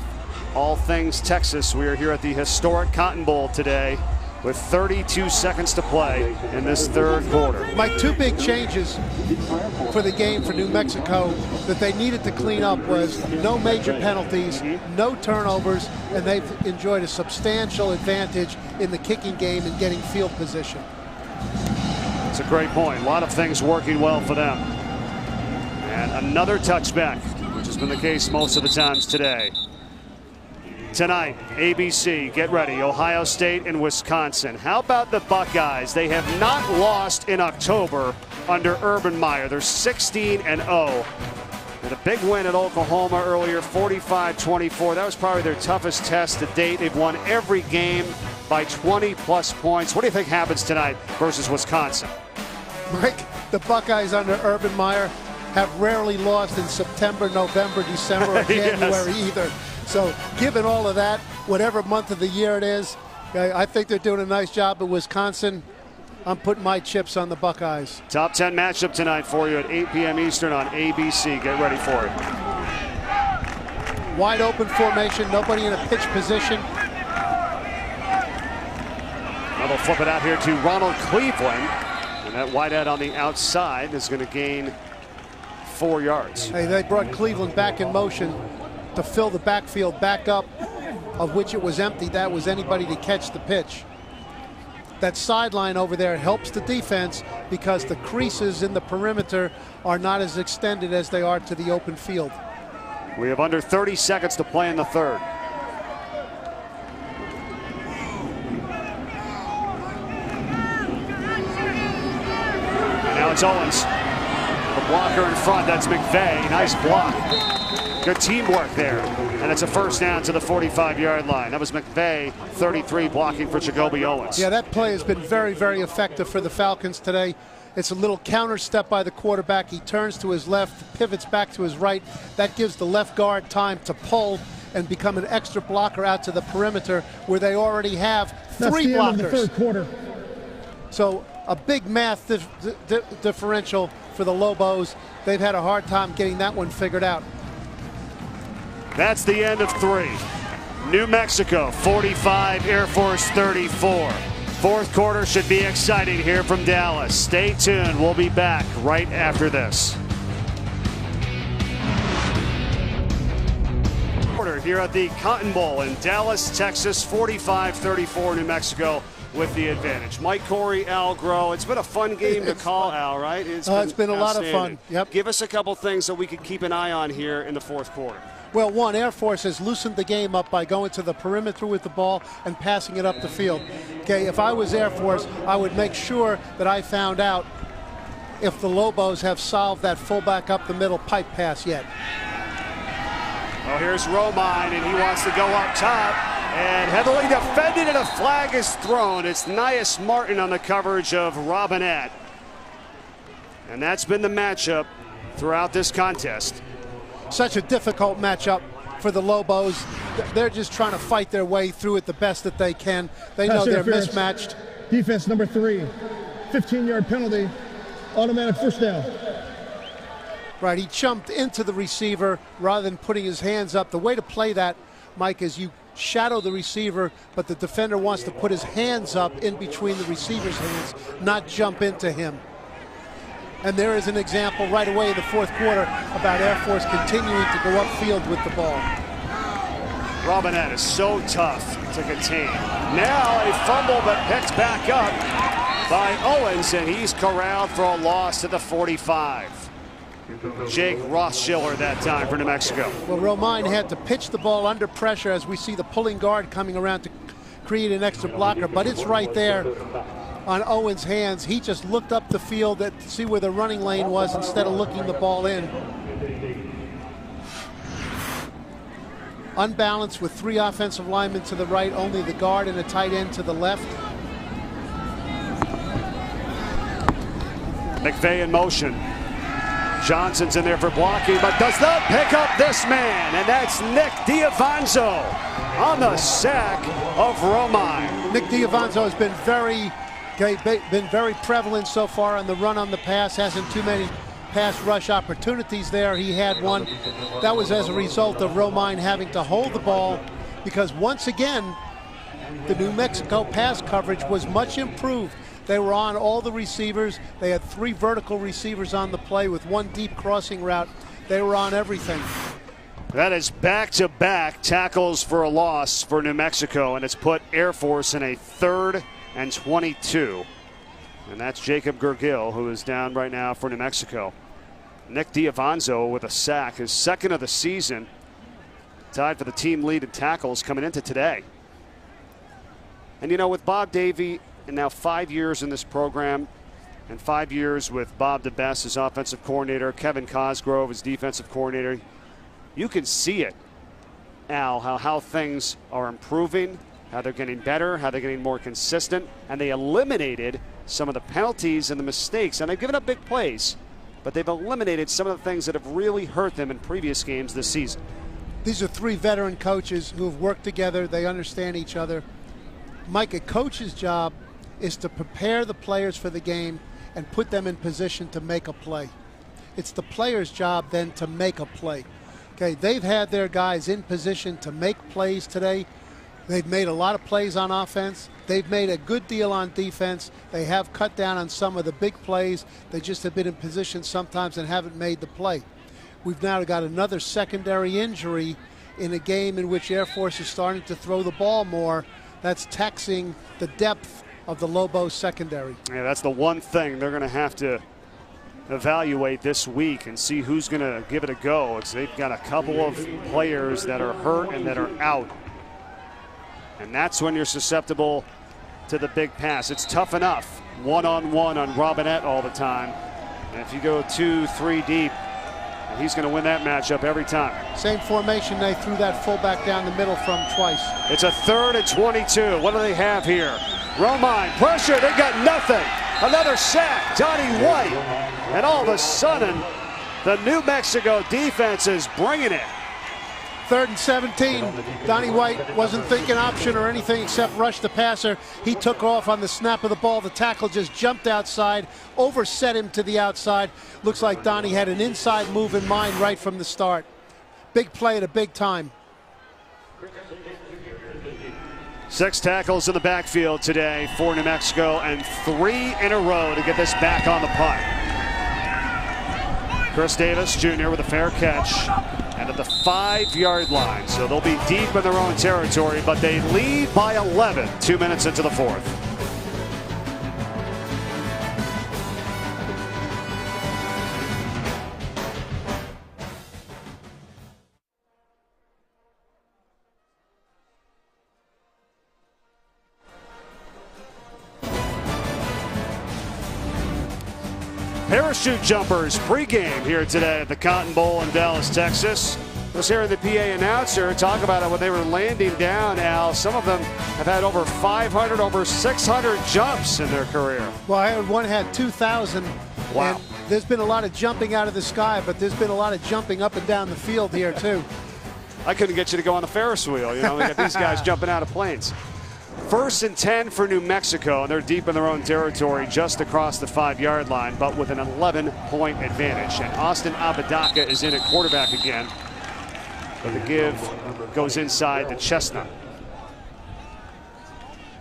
All things Texas. We are here at the historic Cotton Bowl today with 32 seconds to play in this third quarter. Mike, two big changes for the game for New Mexico that they needed to clean up was no major penalties, no turnovers, and they've enjoyed a substantial advantage in the kicking game and getting field position. It's a great point. A lot of things working well for them. And another touchback, which has been the case most of the times today. Tonight, ABC, get ready, Ohio State and Wisconsin. How about the Buckeyes? They have not lost in October under Urban Meyer. They're 16-0. And a big win at Oklahoma earlier, 45-24. That was probably their toughest test to date. They've won every game by 20-plus points. What do you think happens tonight versus Wisconsin? Mike, the Buckeyes under Urban Meyer have rarely lost in September, November, December, or January either. So given all of that, whatever month of the year it is, I think they're doing a nice job at Wisconsin. I'm putting my chips on the Buckeyes. Top 10 matchup tonight for you at 8 p.m. Eastern on ABC. Get ready for it. Wide open formation, nobody in a pitch position. Now they'll flip it out here to Ronald Cleveland. And that wideout on the outside is going to gain 4 yards. Hey, they brought Cleveland back in motion to fill the backfield back up, of which it was empty. That was anybody to catch the pitch. That sideline over there helps the defense because the creases in the perimeter are not as extended as they are to the open field. We have under 30 seconds to play in the third. And now it's Owens. The blocker in front, that's McVay. Nice block. Good teamwork there. And it's a first down to the 45-yard line. That was McVay, 33, blocking for Jacoby Owens. Yeah, that play has been very, very effective for the Falcons today. It's a little counter step by the quarterback. He turns to his left, pivots back to his right. That gives the left guard time to pull and become an extra blocker out to the perimeter where they already have 3 blockers. End of the third quarter. So a big math differential for the Lobos. They've had a hard time getting that one figured out. That's the end of 3. New Mexico 45, Air Force 34. Fourth quarter should be exciting here from Dallas. Stay tuned. We'll be back right after this. Here at the Cotton Bowl in Dallas, Texas, 45-34 New Mexico with the advantage. Mike Corey, Al Groh. It's been a fun game to call, Al, right? It's been a lot of fun. Yep. Give us a couple things that we could keep an eye on here in the fourth quarter. Well, one, Air Force has loosened the game up by going to the perimeter with the ball and passing it up the field. Okay, if I was Air Force, I would make sure that I found out if the Lobos have solved that fullback up the middle pipe pass yet. Oh, here's Romine, and he wants to go up top. And heavily defended, and a flag is thrown. It's Nias Martin on the coverage of Robinette. And that's been the matchup throughout this contest. Such a difficult matchup for the Lobos. They're just trying to fight their way through it the best that they can. They know they're mismatched. Defense number 3, 15-yard penalty, automatic first down. Right, he jumped into the receiver rather than putting his hands up. The way to play that, Mike, is you shadow the receiver, but the defender wants to put his hands up in between the receiver's hands, not jump into him. And there is an example right away in the fourth quarter about Air Force continuing to go upfield with the ball. Robinette is so tough to contain. Now a fumble, but picked back up by Owens, and he's corralled for a loss to the 45. Jake Rothschiller that time for New Mexico. Well, Romine had to pitch the ball under pressure as we see the pulling guard coming around to create an extra blocker, but it's right there on Owens' hands. He just looked up the field to see where the running lane was instead of looking the ball in. Unbalanced with 3 offensive linemen to the right, only the guard and a tight end to the left. McVay in motion. Johnson's in there for blocking, but does not pick up this man, and that's Nick Diavanzo on the sack of Romine. Nick Diavanzo has been very prevalent so far on the run on the pass. Hasn't too many pass rush opportunities there. He had one. That was as a result of Romine having to hold the ball, because once again, the New Mexico pass coverage was much improved. They were on all the receivers. They had 3 vertical receivers on the play with 1 deep crossing route. They were on everything. That is back-to-back tackles for a loss for New Mexico, and it's put Air Force in a 3rd and 22. And that's Jacob Gergil, who is down right now for New Mexico. Nick Diavanzo with a sack, his 2nd of the season, tied for the team lead in tackles coming into today. And you know, with Bob Davie, and now 5 years in this program, and 5 years with Bob DeBess as offensive coordinator, Kevin Cosgrove as defensive coordinator, you can see it, Al, how things are improving, how they're getting better, how they're getting more consistent, and they eliminated some of the penalties and the mistakes, and they've given up big plays, but they've eliminated some of the things that have really hurt them in previous games this season. These are 3 veteran coaches who have worked together. They understand each other. Mike, a coach's job is to prepare the players for the game and put them in position to make a play. It's the player's job then to make a play. Okay, they've had their guys in position to make plays today. They've made a lot of plays on offense. They've made a good deal on defense. They have cut down on some of the big plays. They just have been in position sometimes and haven't made the play. We've now got another secondary injury in a game in which Air Force is starting to throw the ball more. That's taxing the depth of the Lobos secondary. Yeah, that's the one thing they're going to have to evaluate this week and see who's going to give it a go. They've got a couple of players that are hurt and that are out. And that's when you're susceptible to the big pass. It's tough enough one-on-one on Robinette all the time. And if you go 2-3 deep, he's going to win that matchup every time. Same formation they threw that fullback down the middle from twice. It's a 3rd and 22. What do they have here? Romine, pressure, they got nothing. Another sack, Donnie White. And all of a sudden, the New Mexico defense is bringing it. 3rd and 17. Donnie White wasn't thinking option or anything except rush the passer. He took off on the snap of the ball. The tackle just jumped outside, overset him to the outside. Looks like Donnie had an inside move in mind right from the start. Big play at a big time. 6 tackles in the backfield today for New Mexico, and 3 in a row to get this back on the punt. Chris Davis Jr. with a fair catch. And at the 5-yard line, so they'll be deep in their own territory, but they lead by 11, 2 minutes into the 4th. Parachute jumpers pregame here today at the Cotton Bowl in Dallas, Texas. Let's hear the PA announcer talk about it when they were landing down, Al. Some of them have had over 500, over 600 jumps in their career. Well, I heard one had 2,000. Wow. And there's been a lot of jumping out of the sky, but there's been a lot of jumping up and down the field here, too. I couldn't get you to go on the Ferris wheel. You know, we got these guys jumping out of planes. 1st and 10 for New Mexico, and they're deep in their own territory just across the 5-yard line, but with an 11-point advantage. And Austin Apodaca is in at quarterback again, but the give goes inside the chestnut.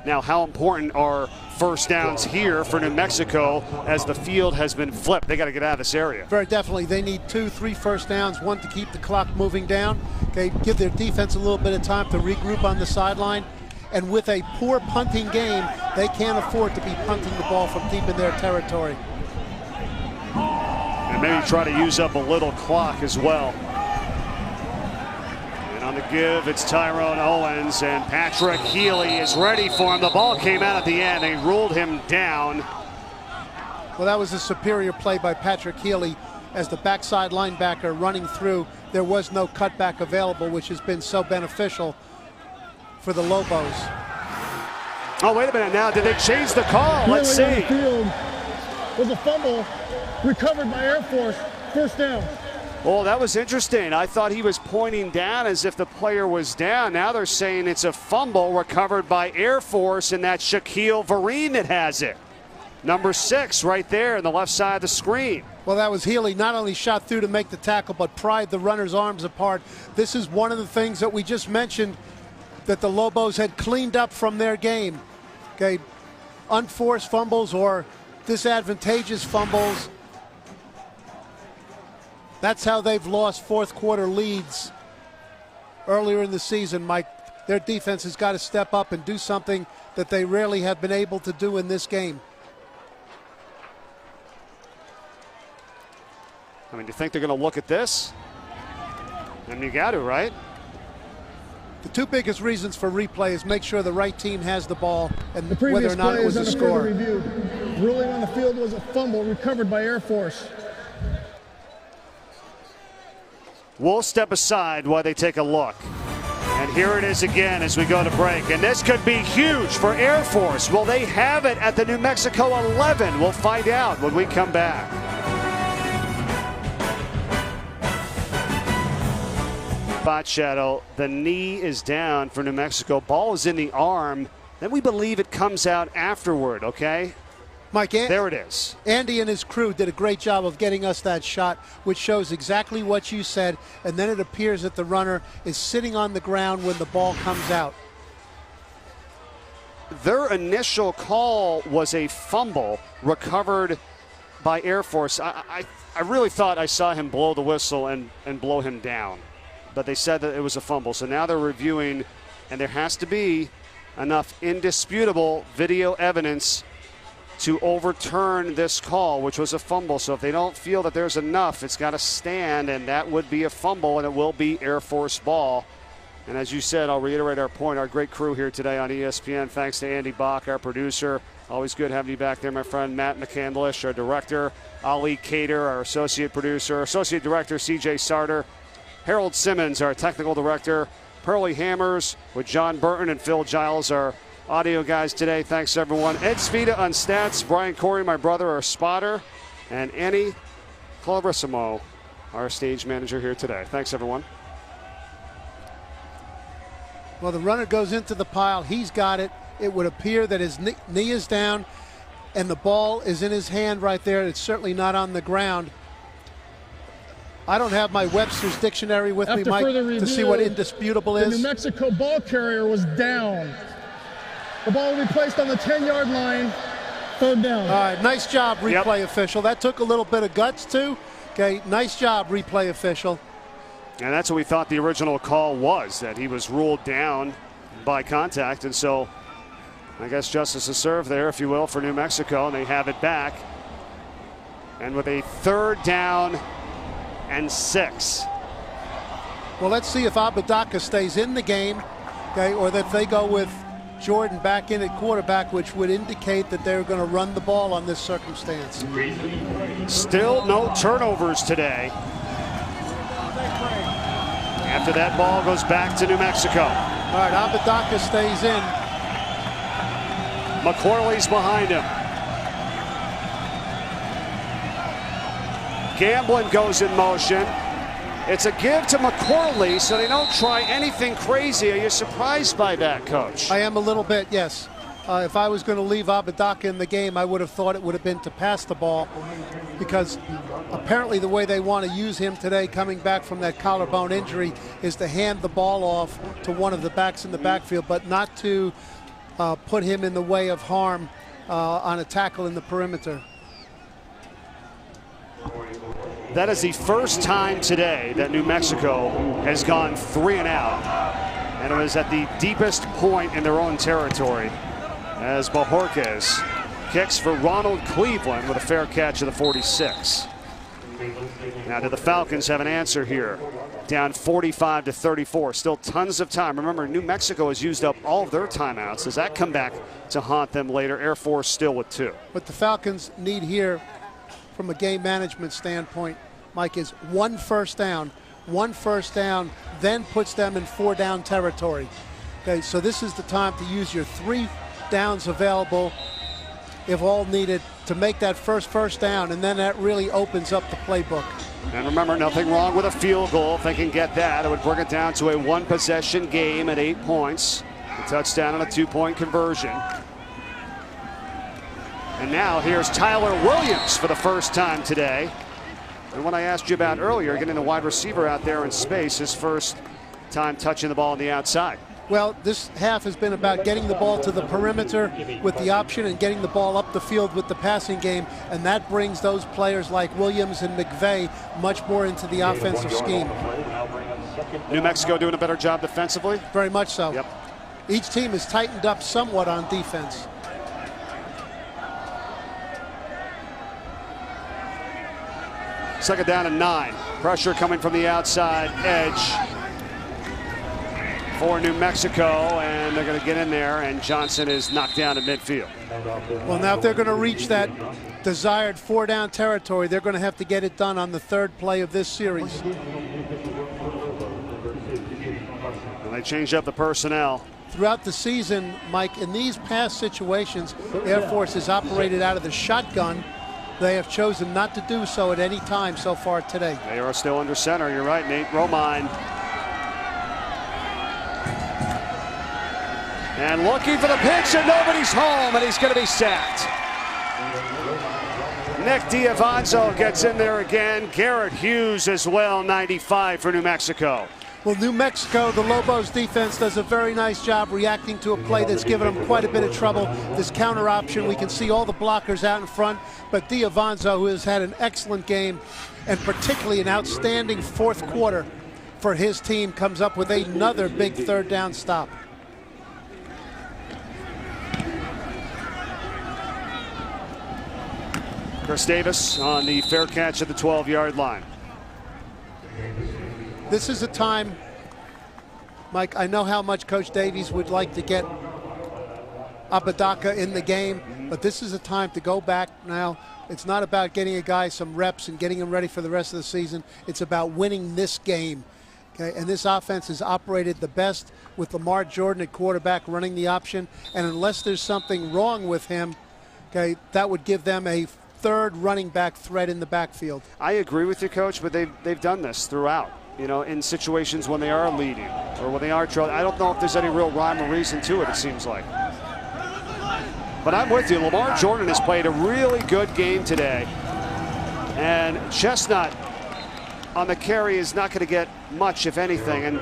Now, how important are first downs here for New Mexico as the field has been flipped? They got to get out of this area. Very definitely. They need 2-3 first downs, 1 to keep the clock moving down. Okay, give their defense a little bit of time to regroup on the sideline. And with a poor punting game, they can't afford to be punting the ball from deep in their territory. And maybe try to use up a little clock as well. And on the give, it's Tyrone Owens, and Patrick Healy is ready for him. The ball came out at the end. They ruled him down. Well, that was a superior play by Patrick Healy as the backside linebacker running through. There was no cutback available, which has been so beneficial for the Lobos. Oh, wait a minute now. Did they change the call? Let's see. Field was a fumble recovered by Air Force. First down. Oh, that was interesting. I thought he was pointing down as if the player was down. Now they're saying it's a fumble recovered by Air Force, and that's Shaquille Vereen that has it. Number 6 right there on the left side of the screen. Well, that was Healy. Not only shot through to make the tackle, but pried the runner's arms apart. This is one of the things that we just mentioned that the Lobos had cleaned up from their game. Okay, unforced fumbles or disadvantageous fumbles. That's how they've lost fourth quarter leads earlier in the season, Mike. Their defense has got to step up and do something that they rarely have been able to do in this game. I mean, do you think they're going to look at this? And you got to, right? The two biggest reasons for replay is make sure the right team has the ball and The previous whether or not play it was is a under further score. review. Ruling on the field was a fumble recovered by Air Force. We'll step aside while they take a look. And here it is again as we go to break. And this could be huge for Air Force. Will they have it at the New Mexico 11? We'll find out when we come back. Spot shadow. The knee is down for New Mexico. Ball is in the arm. Then we believe it comes out afterward, okay? Mike, There it is. Andy and his crew did a great job of getting us that shot, which shows exactly what you said. And then it appears that the runner is sitting on the ground when the ball comes out. Their initial call was a fumble recovered by Air Force. I really thought I saw him blow the whistle and blow him down. But they said that it was a fumble. So now they're reviewing, and there has to be enough indisputable video evidence to overturn this call, which was a fumble. So if they don't feel that there's enough, it's got to stand, and that would be a fumble, and it will be Air Force ball. And as you said, I'll reiterate our point, our great crew here today on ESPN. Thanks to Andy Bach, our producer. Always good having you back there, my friend. Matt McCandlish, our director. Ali Cater, our associate producer. Associate director, CJ Sarter. Harold Simmons, our technical director. Pearlie Hammers with John Burton and Phil Giles, our audio guys today. Thanks, everyone. Ed Svita on stats. Brian Corey, my brother, our spotter. And Annie Colabrissimo, our stage manager here today. Thanks, everyone. Well, the runner goes into the pile. He's got it. It would appear that his knee is down and the ball is in his hand right there. It's certainly not on the ground. I don't have my Webster's dictionary with me, Mike, to see what indisputable is. The New Mexico ball carrier was down. The ball will be placed on the 10-yard line. Third down. All right, nice job, replay official. That took a little bit of guts, too. Okay, nice job, replay official. And that's what we thought the original call was, that he was ruled down by contact. And so I guess justice is served there, if you will, for New Mexico, and they have it back. And with a 3rd down and 6. Well, let's see if Apodaca stays in the game, okay, or that they go with Jordan back in at quarterback, which would indicate that they're going to run the ball on this circumstance. Still no turnovers today. After that ball goes back to New Mexico. All right, Apodaca stays in. McCorley's behind him. Gamblin goes in motion. It's a give to McCorley, so they don't try anything crazy. Are you surprised by that, Coach? I am a little bit, yes. If I was going to leave Apodaca in the game, I would have thought it would have been to pass the ball, because apparently the way they want to use him today, coming back from that collarbone injury, is to hand the ball off to one of the backs in the backfield, but not to put him in the way of harm on a tackle in the perimeter. That is the first time today that New Mexico has gone 3 and out. And it was at the deepest point in their own territory as Bojorquez kicks for Ronald Cleveland with a fair catch of the 46. Now, do the Falcons have an answer here? Down 45-34. Still tons of time. Remember, New Mexico has used up all of their timeouts. Does that come back to haunt them later? Air Force still with 2. What the Falcons need here from a game management standpoint, Mike, is 1 first down. 1 first down then puts them in 4-down territory. Okay, so this is the time to use your 3 downs available, if all needed, to make that first down, and then that really opens up the playbook. And remember, nothing wrong with a field goal if they can get that. It would bring it down to a one-possession game at 8 points. A touchdown and a 2-point conversion. And now here's Tyler Williams for the first time today. And what I asked you about earlier, getting the wide receiver out there in space, his first time touching the ball on the outside. Well, this half has been about getting the ball to the perimeter with the option and getting the ball up the field with the passing game, and that brings those players like Williams and McVay much more into the offensive scheme. New Mexico doing a better job defensively? Very much so. Yep. Each team has tightened up somewhat on defense. Second down and 9. Pressure coming from the outside edge for New Mexico, and they're going to get in there, and Johnson is knocked down at midfield. Well, now if they're going to reach that desired 4-down territory, they're going to have to get it done on the 3rd play of this series. And they change up the personnel. Throughout the season, Mike, in these past situations, Air Force has operated out of the shotgun. They have chosen not to do so at any time so far today. They are still under center. You're right, Nate. Romine. And looking for the pitch, and nobody's home, and he's going to be sacked. Nick Diavanzo gets in there again. Garrett Hughes as well, 95 for New Mexico. Well, New Mexico, the Lobos defense does a very nice job reacting to a play that's given them quite a bit of trouble. This counter option, we can see all the blockers out in front, but Diavanzo, who has had an excellent game and particularly an outstanding 4th quarter for his team, comes up with another big 3rd down stop. Chris Davis on the fair catch at the 12-yard line. This is a time, Mike, I know how much Coach Davies would like to get Apodaca in the game, but this is a time to go back now. It's not about getting a guy some reps and getting him ready for the rest of the season. It's about winning this game. Okay, and this offense has operated the best with Lamar Jordan at quarterback running the option, and unless there's something wrong with him, okay, that would give them a 3rd running back threat in the backfield. I agree with you, Coach, but they've done this throughout. You know, in situations when they are leading or when they are trailing. I don't know if there's any real rhyme or reason to it, it seems like. But I'm with you. Lamar Jordan has played a really good game today. And Chestnut on the carry is not going to get much, if anything. And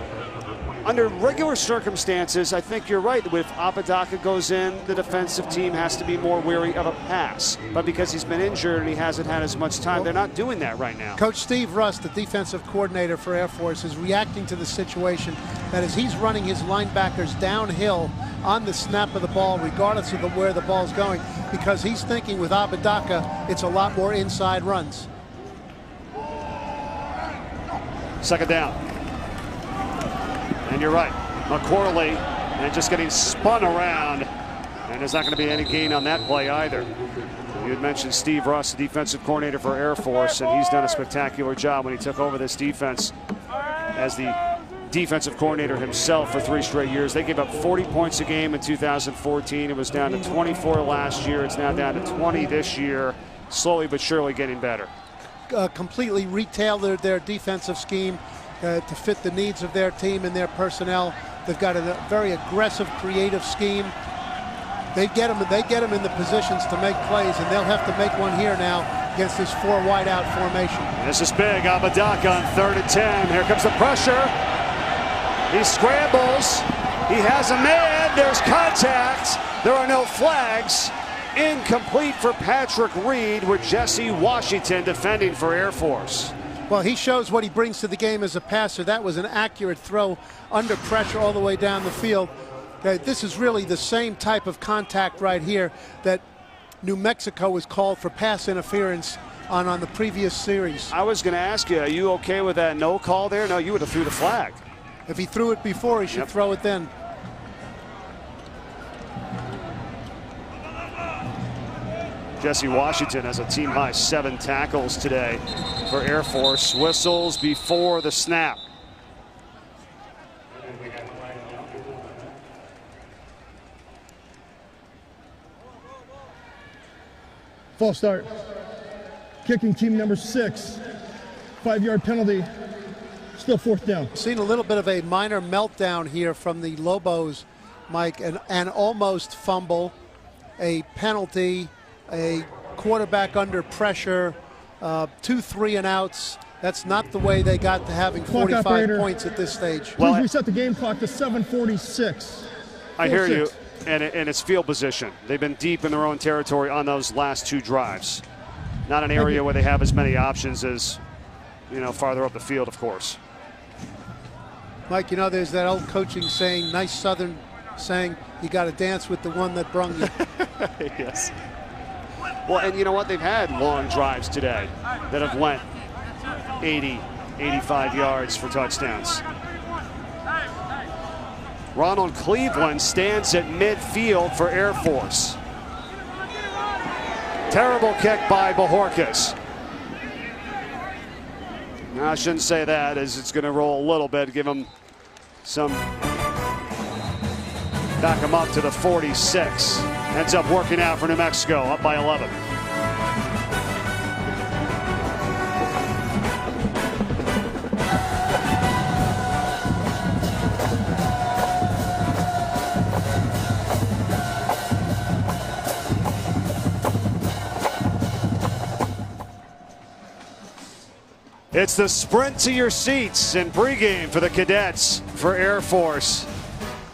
under regular circumstances, I think you're right. If Apodaca goes in, the defensive team has to be more wary of a pass. But because he's been injured and he hasn't had as much time, they're not doing that right now. Coach Steve Russ, the defensive coordinator for Air Force, is reacting to the situation that as he's running his linebackers downhill on the snap of the ball, regardless of where the ball's going, because he's thinking with Apodaca, it's a lot more inside runs. Second down. And you're right, McCorley, and just getting spun around, and there's not going to be any gain on that play either. You had mentioned Steve Russ, the defensive coordinator for Air Force, and he's done a spectacular job when he took over this defense as the defensive coordinator himself for 3 straight years. They gave up 40 points a game in 2014. It was down to 24 last year. It's now down to 20 this year, slowly but surely getting better. Completely retailed their defensive scheme to fit the needs of their team and their personnel. They've got a very aggressive, creative scheme. They get them in the positions to make plays, and they'll have to make one here now against this 4 wideout formation. This is big. Apodaca on 3rd and 10. Here comes the pressure. He scrambles. He has a man. There's contact. There are no flags. Incomplete for Patrick Reed with Jesse Washington defending for Air Force. Well, he shows what he brings to the game as a passer. That was an accurate throw under pressure all the way down the field. This is really the same type of contact right here that New Mexico was called for pass interference on the previous series. I was going to ask you, are you okay with that no call there? No, you would have threw the flag. If he threw it before, he should throw it then. Jesse Washington has a team-high 7 tackles today for Air Force. Whistles before the snap. False start. Kicking team number 6. 5-yard penalty. Still 4th down. Seen a little bit of a minor meltdown here from the Lobos, Mike, an almost fumble, a penalty, a quarterback under pressure, 2 3-and-outs. That's not the way they got to having 45 points at this stage. Please reset the game clock to 7:46. I hear you, and it's field position. They've been deep in their own territory on those last 2 drives. Not an area where they have as many options as, farther up the field, of course. Mike, there's that old coaching saying, nice Southern saying, you got to dance with the one that brung you. Yes. Well, and you know what? They've had long drives today that have went 80, 85 yards for touchdowns. Ronald Cleveland stands at midfield for Air Force. Terrible kick by Bojorquez. No, I shouldn't say that, as it's going to roll a little bit, give him some, back him up to the 46. Ends up working out for New Mexico, up by 11. It's the sprint to your seats in pregame for the cadets for Air Force.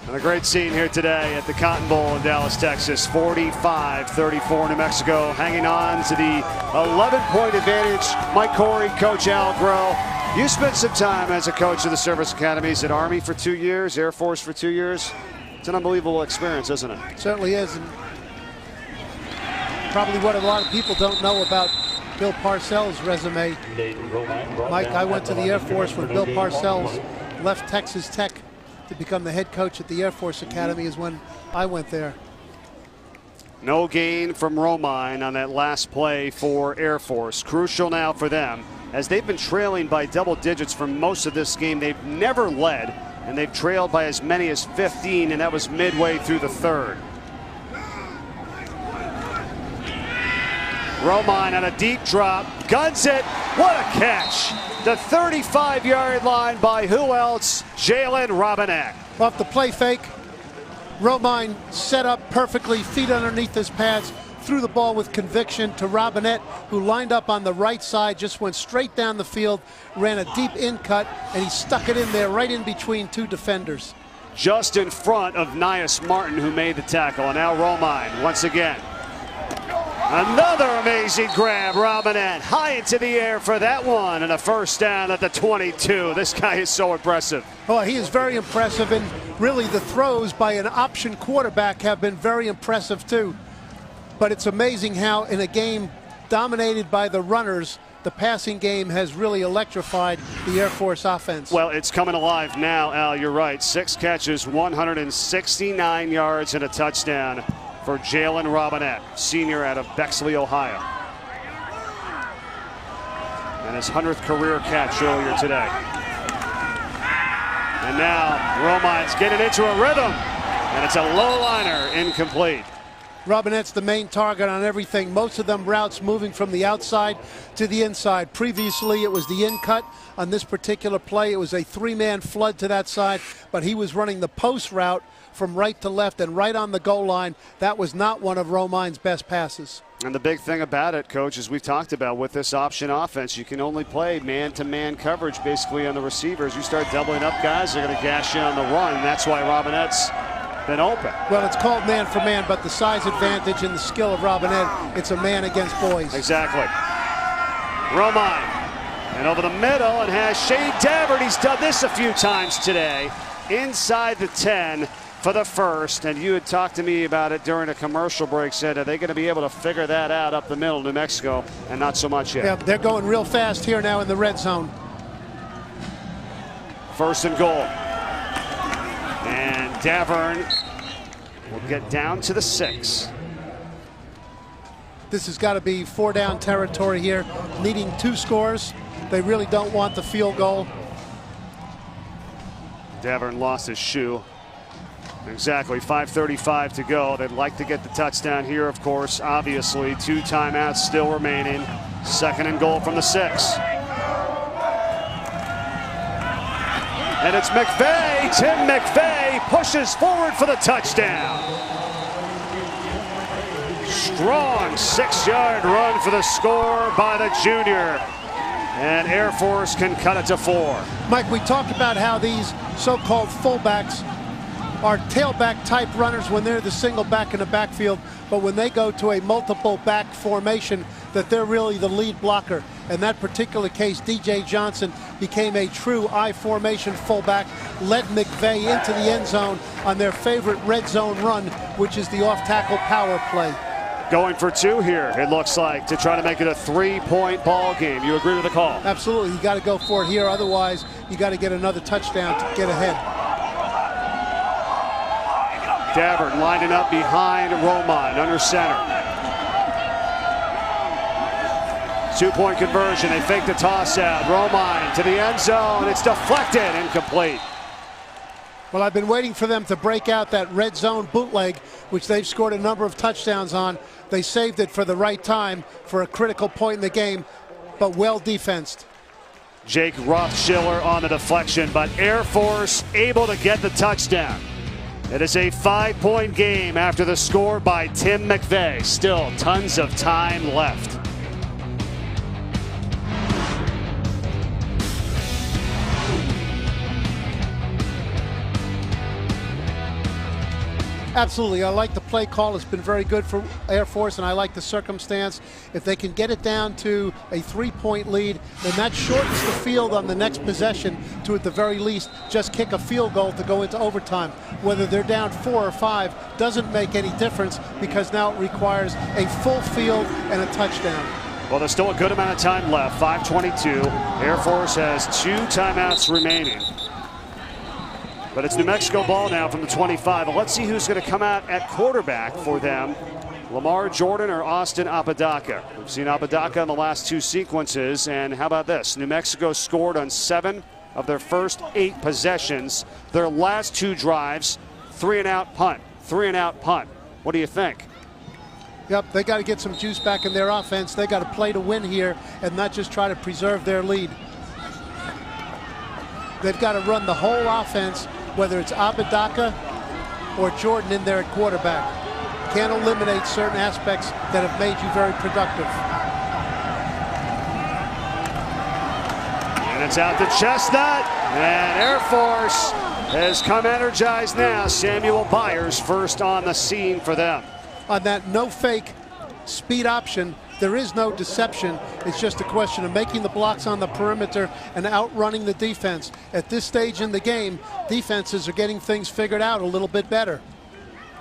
And a great scene here today at the Cotton Bowl in Dallas, Texas. 45-34 New Mexico, hanging on to the 11-point advantage. Mike Corey, Coach Al Groh. You spent some time as a coach of the service academies at Army for 2 years, Air Force for 2 years. It's an unbelievable experience, isn't it? It certainly is. And probably what a lot of people don't know about Bill Parcells' resume. Mike, I went to the Air Force when Bill Parcells left Texas Tech to become the head coach at the Air Force Academy is when I went there. No gain from Romine on that last play for Air Force. Crucial now for them as they've been trailing by double digits for most of this game. They've never led, and they've trailed by as many as 15, and that was midway through the 3rd. Romine on a deep drop, guns it, what a catch! The 35-yard line by who else? Jalen Robinette. Off the play fake, Romine set up perfectly, feet underneath his pads, threw the ball with conviction to Robinette, who lined up on the right side, just went straight down the field, ran a deep in cut, and he stuck it in there right in between 2 defenders. Just in front of Nias Martin, who made the tackle, and now Romine once again. Another amazing grab, Robinette high into the air for that one, and a first down at the 22. This guy is so impressive. Oh, he is very impressive, and really the throws by an option quarterback have been very impressive too. But it's amazing how in a game dominated by the runners, the passing game has really electrified the Air Force offense. Well, it's coming alive now, Al. You're right. 6 catches, 169 yards, and a touchdown for Jalen Robinette, senior out of Bexley, Ohio. And his 100th career catch earlier today. And now Romine's getting into a rhythm, and it's a low liner, incomplete. Robinette's the main target on everything. Most of them routes moving from the outside to the inside. Previously, it was the in cut. On this particular play, it was a 3-man flood to that side, but he was running the post route from right to left and right on the goal line. That was not one of Romine's best passes. And the big thing about it, Coach, as we've talked about with this option offense, you can only play man-to-man coverage basically on the receivers. You start doubling up guys, they're going to gash you on the run. That's why Robinette's been open. Well, it's called man for man, but the size advantage and the skill of Robinette, it's a man against boys. Exactly. Romine, and over the middle, and has Shane Davert. He's done this a few times today. Inside the 10 for the first, and you had talked to me about it during a commercial break, said, are they going to be able to figure that out up the middle, New Mexico, and not so much yet. Yeah, they're going real fast here now in the red zone. First and goal. And Davern will get down to the 6. This has got to be 4-down territory here, needing 2 scores. They really don't want the field goal. Davern lost his shoe. Exactly, 5:35 to go. They'd like to get the touchdown here, of course. Obviously, 2 timeouts still remaining. Second and goal from the 6. And it's McVay. Tim McVay pushes forward for the touchdown. Strong 6-yard run for the score by the junior. And Air Force can cut it to 4. Mike, we talked about how these so-called fullbacks are tailback type runners when they're the single back in the backfield, but when they go to a multiple back formation, that they're really the lead blocker. In that particular case, DJ Johnson became a true I formation fullback, led McVay into the end zone on their favorite red zone run, which is the off-tackle power play. Going for 2 here, it looks like, to try to make it a 3-point ball game. You agree with the call? Absolutely. You got to go for it here. Otherwise, you got to get another touchdown to get ahead. Davern lining up behind Romine under center. 2-point conversion. They fake the toss out. Romine to the end zone. It's deflected, incomplete. Well, I've been waiting for them to break out that red zone bootleg, which they've scored a number of touchdowns on. They saved it for the right time for a critical point in the game, but well defensed. Jake Rothschiller on the deflection, but Air Force able to get the touchdown. It is a 5-point game after the score by Tim McVay. Still tons of time left. Absolutely. I like the play call. It's been very good for Air Force, and I like the circumstance. If they can get it down to a 3-point lead, then that shortens the field on the next possession to, at the very least, just kick a field goal to go into overtime. Whether they're down 4 or 5 doesn't make any difference, because now it requires a full field and a touchdown. Well, there's still a good amount of time left. 5:22. Air Force has 2 timeouts remaining. But it's New Mexico ball now from the 25. Well, let's see who's going to come out at quarterback for them. Lamar Jordan or Austin Apodaca. We've seen Apodaca in the last 2 sequences. And how about this? New Mexico scored on 7 of their first 8 possessions. Their last 2 drives, 3-and-out punt. 3-and-out punt. What do you think? Yep, they got to get some juice back in their offense. They got to play to win here and not just try to preserve their lead. They've got to run the whole offense, whether it's Apodaca or Jordan in there at quarterback. Can't eliminate certain aspects that have made you very productive. And it's out to Chestnut. And Air Force has come energized now. Samuel Byers first on the scene for them. On that no fake speed option, there is no deception. It's just a question of making the blocks on the perimeter and outrunning the defense. At this stage in the game, defenses are getting things figured out a little bit better.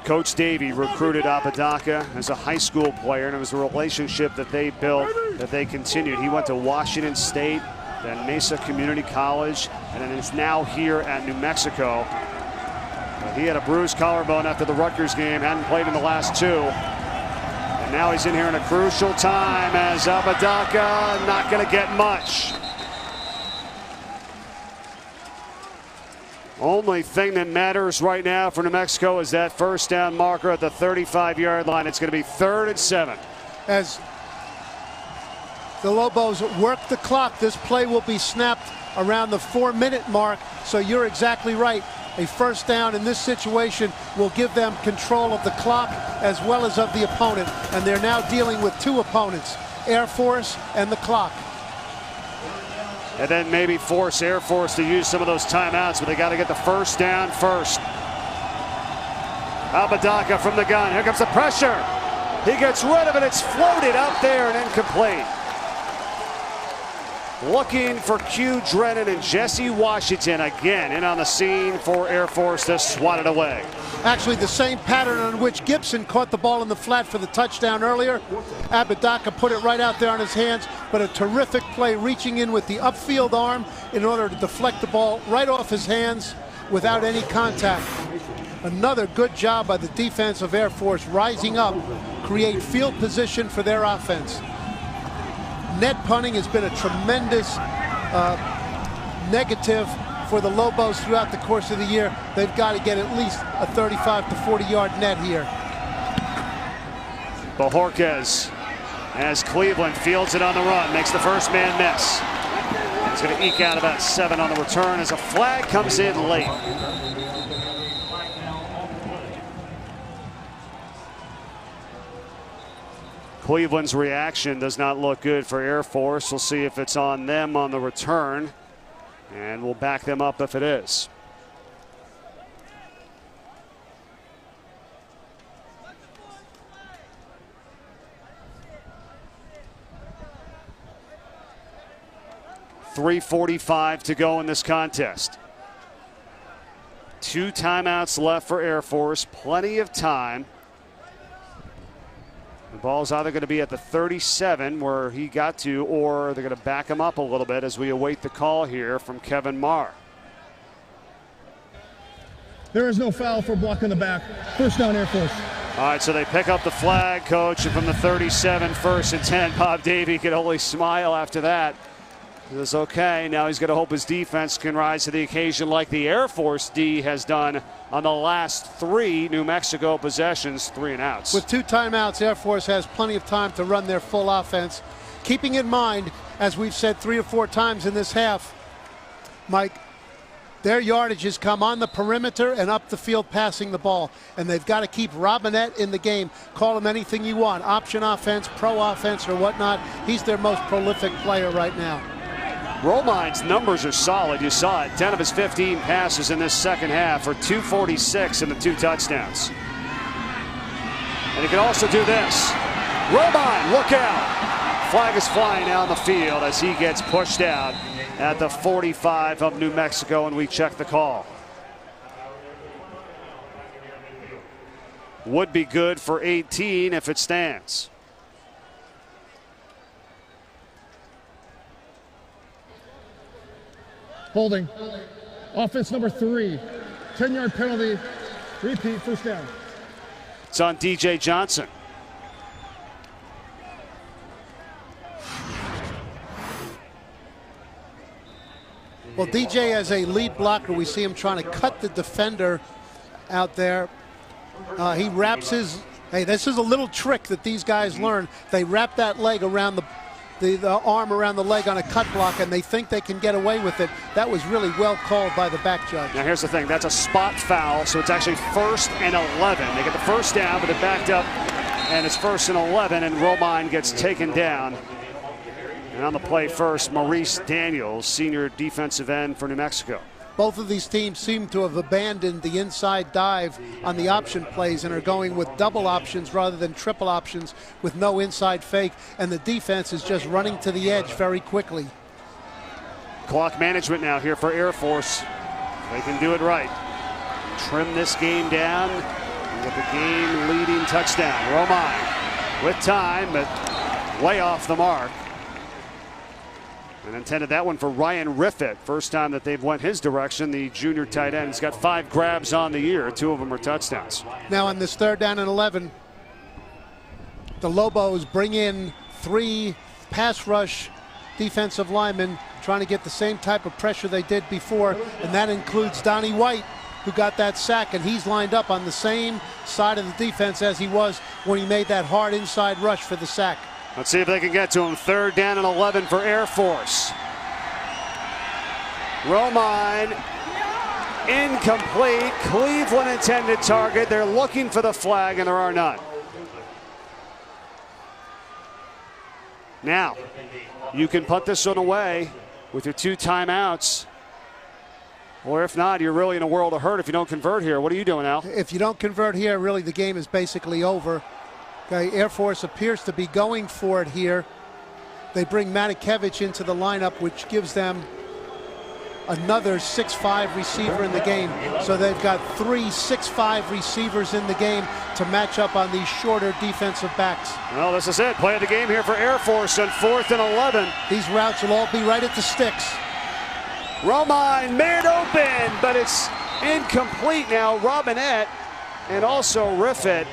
Coach Davey recruited Apodaca as a high school player, and it was a relationship that they built, that they continued. He went to Washington State, then Mesa Community College, and then is now here at New Mexico. But he had a bruised collarbone after the Rutgers game, hadn't played in the last 2. And now he's in here in a crucial time as Apodaca not going to get much. Only thing that matters right now for New Mexico is that first down marker at the 35-yard line. It's going to be 3rd and 7. As the Lobos work the clock, this play will be snapped around the 4-minute mark. So you're exactly right. A first down in this situation will give them control of the clock as well as of the opponent. And they're now dealing with 2 opponents, Air Force and the clock. And then maybe force Air Force to use some of those timeouts, but they got to get the first down first. Apodaca from the gun. Here comes the pressure. He gets rid of it. It's floated out there and incomplete. Looking for Q Drennan and Jesse Washington again in on the scene for Air Force to swat it away. Actually, the same pattern on which Gibson caught the ball in the flat for the touchdown earlier. Apodaca put it right out there on his hands, but a terrific play reaching in with the upfield arm in order to deflect the ball right off his hands without any contact. Another good job by the defense of Air Force rising up, create field position for their offense. Net punting has been a tremendous negative for the Lobos throughout the course of the year. They've got to get at least a 35 to 40-yard net here. Bojorquez, as Cleveland fields it on the run, makes the first man miss. He's going to eke out about 7 on the return as a flag comes in late. Cleveland's reaction does not look good for Air Force. We'll see if it's on them on the return, and we'll back them up if it is. .345 to go in this contest. 2 timeouts left for Air Force. Plenty of time. The ball's either going to be at the 37 where he got to, or they're going to back him up a little bit as we await the call here from Kevin Marr. There is no foul for blocking the back. First down, Air Force. All right, so they pick up the flag, coach, and from the 37, 1st and 10. Bob Davie could only smile after that. It was okay. Now he's going to hope his defense can rise to the occasion like the Air Force D has done on the last 3 New Mexico possessions, 3 and outs. With 2 timeouts, Air Force has plenty of time to run their full offense. Keeping in mind, as we've said 3 or 4 times in this half, Mike, their yardage has come on the perimeter and up the field passing the ball. And they've got to keep Robinette in the game. Call him anything you want, option offense, pro offense, or whatnot. He's their most prolific player right now. Romine's numbers are solid. You saw it. 10 of his 15 passes in this second half for 246 and the 2 touchdowns. And he can also do this. Romine, look out. Flag is flying down the field as he gets pushed out at the 45 of New Mexico, and we check the call. Would be good for 18 if it stands. Holding. Offense number 3. 10-yard penalty. Repeat, first down. It's on DJ Johnson. Well, DJ as a lead blocker, we see him trying to cut the defender out there. He wraps his, hey, this is a little trick that these guys learn. They wrap that leg around the arm around the leg on a cut block, and they think they can get away with it. That was really well called by the back judge. Now here's the thing, that's a spot foul, so it's actually 1st and 11. They get the first down, but it backed up, and it's 1st and 11, and Romine gets taken down. And on the play first, Maurice Daniels, senior defensive end for New Mexico. Both of these teams seem to have abandoned the inside dive on the option plays and are going with double options rather than triple options with no inside fake, and the defense is just running to the edge very quickly. Clock management now here for Air Force. They can do it right. Trim this game down with the game-leading touchdown. Romine with time, but way off the mark. And intended that one for Ryan Riffett. First time that they've went his direction, the junior tight end. He's got 5 grabs on the year. 2 of them are touchdowns. Now on this 3rd down and 11, the Lobos bring in 3 pass rush defensive linemen trying to get the same type of pressure they did before, and that includes Donnie White, who got that sack, and he's lined up on the same side of the defense as he was when he made that hard inside rush for the sack. Let's see if they can get to him. 3rd down and 11 for Air Force. Romine incomplete. Cleveland intended target. They're looking for the flag, and there are none. Now, you can put this one away with your 2 timeouts. Or if not, you're really in a world of hurt if you don't convert here. What are you doing, Al? If you don't convert here, really the game is basically over. Okay, Air Force appears to be going for it here. They bring Matakevich into the lineup, which gives them another 6'5" receiver in the game. So they've got 3 6'5" receivers in the game to match up on these shorter defensive backs. Well, this is it. Play of the game here for Air Force on 4th and 11. These routes will all be right at the sticks. Romine made open, but it's incomplete now. Robinette and also Riffett.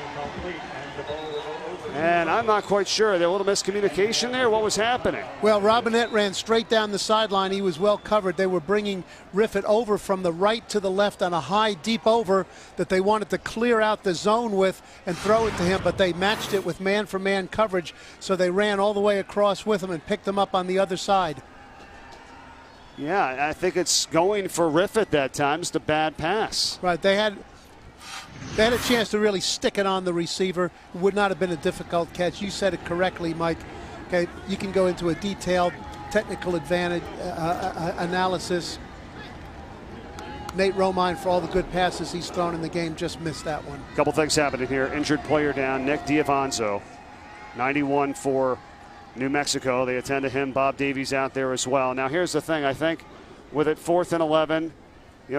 And I'm not quite sure. There a little miscommunication there. What was happening? Well, Robinette ran straight down the sideline. He was well covered. They were bringing Riffett over from the right to the left on a high, deep over that they wanted to clear out the zone with and throw it to him, but they matched it with man-for-man coverage, so they ran all the way across with him and picked him up on the other side. Yeah, I think it's going for Riffett that time. It's a bad pass. Right, they had a chance to really stick it on the receiver. It would not have been a difficult catch. You said it correctly, Mike. Okay, you can go into a detailed technical advantage analysis. Nate Romine, for all the good passes he's thrown in the game, just missed that one. A couple things happening here. Injured player down, Nick Diavanzo, 91 for New Mexico. They attend to him. Bob Davies out there as well. Now here's the thing. I think with it 4th and 11,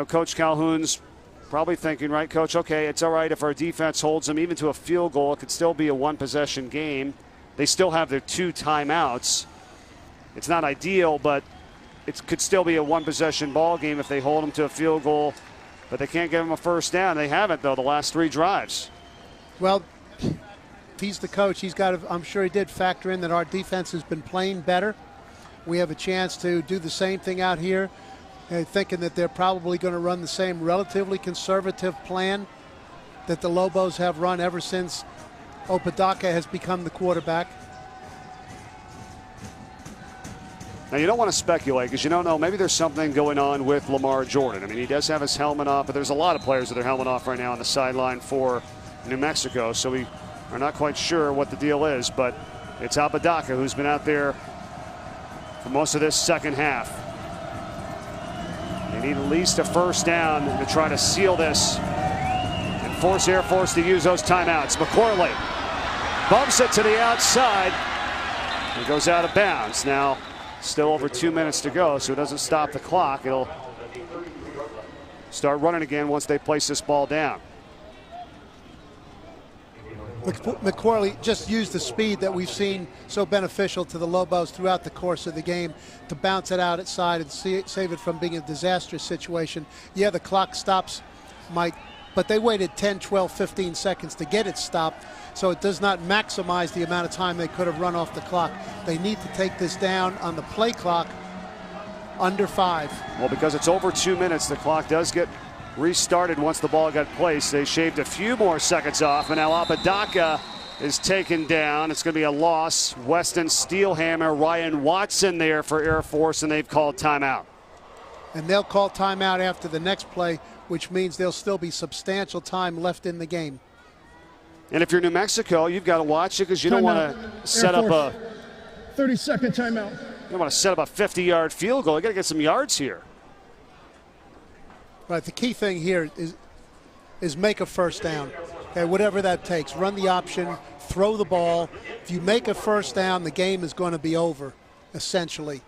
Coach Calhoun's probably thinking, right, Coach, okay, it's all right if our defense holds them even to a field goal. It could still be a one-possession game. They still have their 2 timeouts. It's not ideal, but it could still be a one-possession ball game if they hold them to a field goal, but they can't give them a first down. They haven't, though, the last 3 drives. Well, if he's the coach, he's got to, I'm sure he did factor in that our defense has been playing better. We have a chance to do the same thing out here, thinking that they're probably going to run the same relatively conservative plan that the Lobos have run ever since Apodaca has become the quarterback. Now, you don't want to speculate because you don't know. Maybe there's something going on with Lamar Jordan. I mean, he does have his helmet off, but there's a lot of players with their helmet off right now on the sideline for New Mexico. So we are not quite sure what the deal is, but it's Apodaca who's been out there for most of this second half. They need at least a first down to try to seal this and force Air Force to use those timeouts. McCorley bumps it to the outside. It goes out of bounds. Now, still over 2 minutes to go, so it doesn't stop the clock. It'll start running again once they place this ball down. McCorley just used the speed that we've seen so beneficial to the Lobos throughout the course of the game to bounce it out outside and save it from being a disastrous situation. Yeah, the clock stops, Mike, but they waited 10, 12, 15 seconds to get it stopped, so it does not maximize the amount of time they could have run off the clock. They need to take this down on the play clock under 5. Well, because it's over 2 minutes, the clock does get restarted once the ball got placed. They shaved a few more seconds off, and now Apodaca is taken down. It's going to be a loss. Weston Steelhammer, Ryan Watson there for Air Force, and they've called timeout. And they'll call timeout after the next play, which means there'll still be substantial time left in the game. And if you're New Mexico, you've got to watch it because you don't want to set up a 30-second timeout. You don't want to set up a 50-yard field goal. You got to get some yards here. Right. The key thing here is make a first down. Okay, whatever that takes. Run the option, throw the ball. If you make a first down, the game is going to be over, essentially.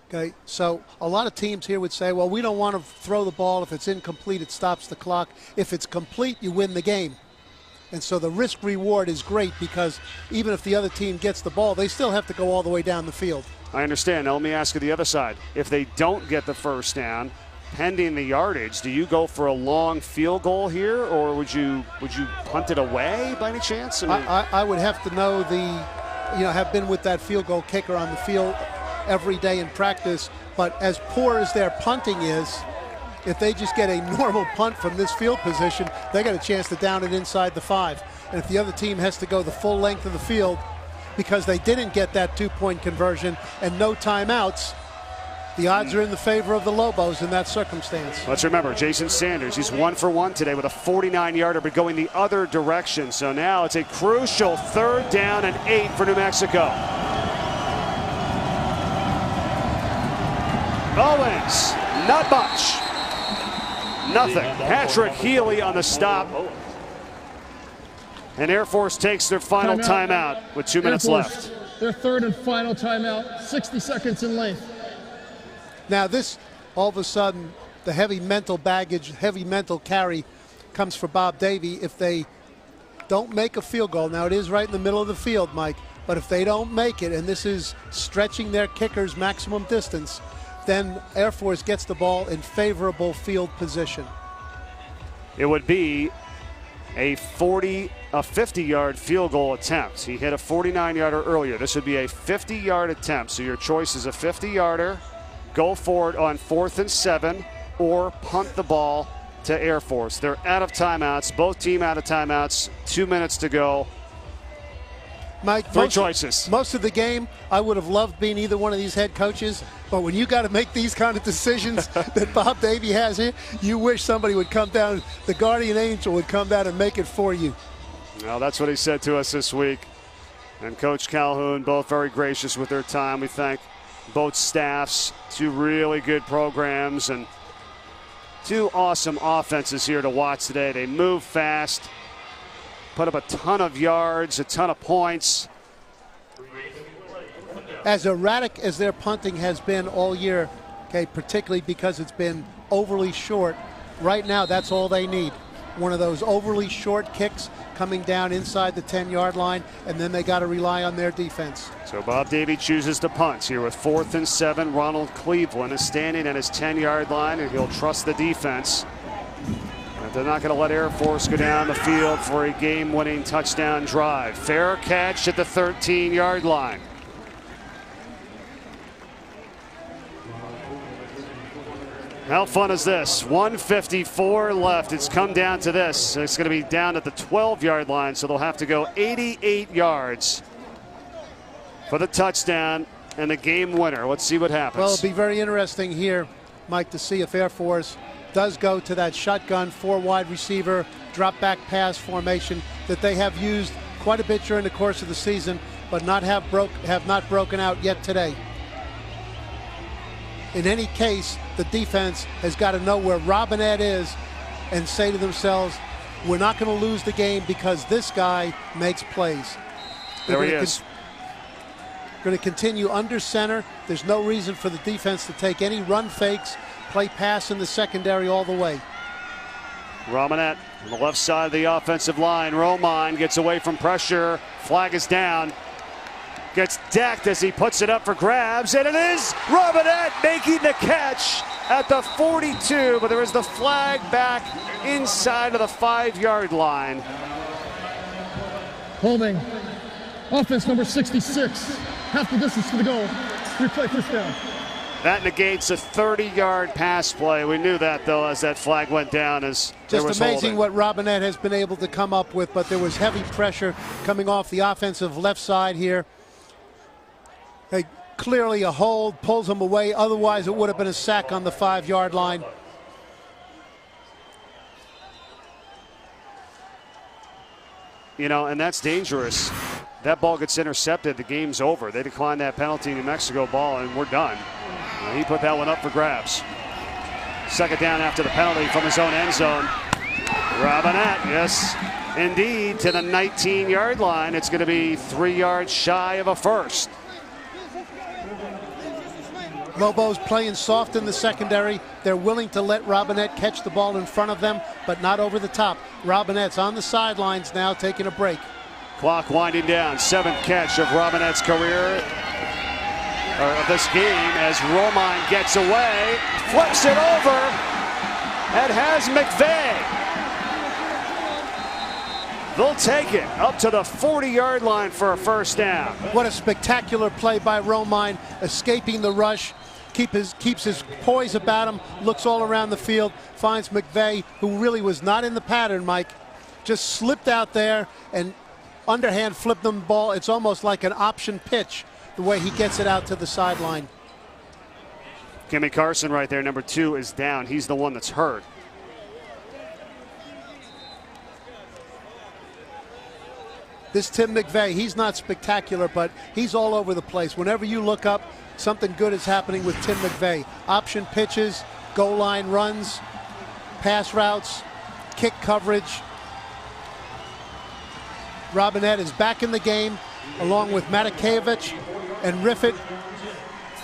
Okay, so a lot of teams here would say, well, we don't want to throw the ball. If it's incomplete, it stops the clock. If it's complete, you win the game. And so the risk reward is great because even if the other team gets the ball, they still have to go all the way down the field. I understand. Now let me ask you the other side. If they don't get the first down, pending the yardage, do you go for a long field goal here, or would you punt it away by any chance? I would have to know have been with that field goal kicker on the field every day in practice. But as poor as their punting is, if they just get a normal punt from this field position, they got a chance to down it inside the 5. And if the other team has to go the full length of the field because they didn't get that 2-point conversion and no timeouts, the odds are in the favor of the Lobos in that circumstance. Let's remember, Jason Sanders, he's 1 for 1 today with a 49-yarder, but going the other direction. So now it's a crucial 3rd down and 8 for New Mexico. Owens, not much. Nothing. Patrick Healy on the stop. And Air Force takes their final timeout with 2 minutes left. Their 3rd and final timeout, 60 seconds in length. Now this, all of a sudden, the heavy mental baggage, heavy mental carry comes for Bob Davie. If they don't make a field goal, now it is right in the middle of the field, Mike, but if they don't make it, and this is stretching their kicker's maximum distance, then Air Force gets the ball in favorable field position. It would be a 50-yard field goal attempt. He hit a 49-yarder earlier. This would be a 50-yard attempt. So your choice is a 50-yarder, go for it on 4th and 7, or punt the ball to Air Force. They're out of timeouts. Both teams out of timeouts. 2 minutes to go. Mike, Three choices. Most of the game, I would have loved being either one of these head coaches, but when you got to make these kind of decisions that Bob Davie has here, you wish somebody would come down, the guardian angel would come down and make it for you. Well, that's what he said to us this week. And Coach Calhoun, both very gracious with their time. We thank both staffs, two really good programs, and two awesome offenses here to watch today. They move fast, put up a ton of yards, a ton of points. As erratic as their punting has been all year, okay, particularly because it's been overly short, right now that's all they need. One of those overly short kicks coming down inside the 10-yard line, and then they got to rely on their defense. So Bob Davie chooses to punt here with 4th and 7. Ronald Cleveland is standing at his 10-yard line, and he'll trust the defense. And they're not going to let Air Force go down the field for a game-winning touchdown drive. Fair catch at the 13-yard line. How fun is this? 1:54 left. It's come down to this. It's going to be down at the 12-yard line, so they'll have to go 88 yards for the touchdown and the game winner. Let's see what happens. Well, it'll be very interesting here, Mike, to see if Air Force does go to that shotgun 4-wide receiver drop back pass formation that they have used quite a bit during the course of the season, but have not broken out yet today. In any case, the defense has got to know where Robinette is and say to themselves, we're not going to lose the game because this guy makes plays. There he is. Going to continue under center. There's no reason for the defense to take any run fakes, play pass in the secondary all the way. Robinette on the left side of the offensive line. Romine gets away from pressure. Flag is down. Gets decked as he puts it up for grabs, and it is Robinette making the catch at the 42, but there is the flag back inside of the 5-yard line. Holding. Offense number 66. Half the distance to the goal. Replay first down. That negates a 30-yard pass play. We knew that, though, as that flag went down. As just amazing what Robinette has been able to come up with, but there was heavy pressure coming off the offensive left side here. Hey, clearly a hold, pulls him away. Otherwise, it would have been a sack on the 5-yard line. You know, and that's dangerous. That ball gets intercepted, the game's over. They decline that penalty, New Mexico ball, and we're done. He put that one up for grabs. Second down after the penalty from his own end zone. Robinette, yes, indeed, to the 19-yard line. It's going to be 3 yards shy of a first. Lobos playing soft in the secondary. They're willing to let Robinette catch the ball in front of them, but not over the top. Robinette's on the sidelines now, taking a break. Clock winding down. 7th catch of Robinette's career, or of this game, as Romine gets away, flips it over, and has McVay. They'll take it up to the 40-yard line for a first down. What a spectacular play by Romine, escaping the rush. Keeps his poise about him, looks all around the field, finds McVay, who really was not in the pattern, Mike. Just slipped out there and underhand flipped them the ball. It's almost like an option pitch, the way he gets it out to the sideline. Kimmy Carson right there, number 2, is down. He's the one that's hurt. This Tim McVay, he's not spectacular, but he's all over the place. Whenever you look up, something good is happening with Tim McVay. Option pitches, goal line runs, pass routes, kick coverage. Robinette is back in the game, along with Matakevich and Riffett,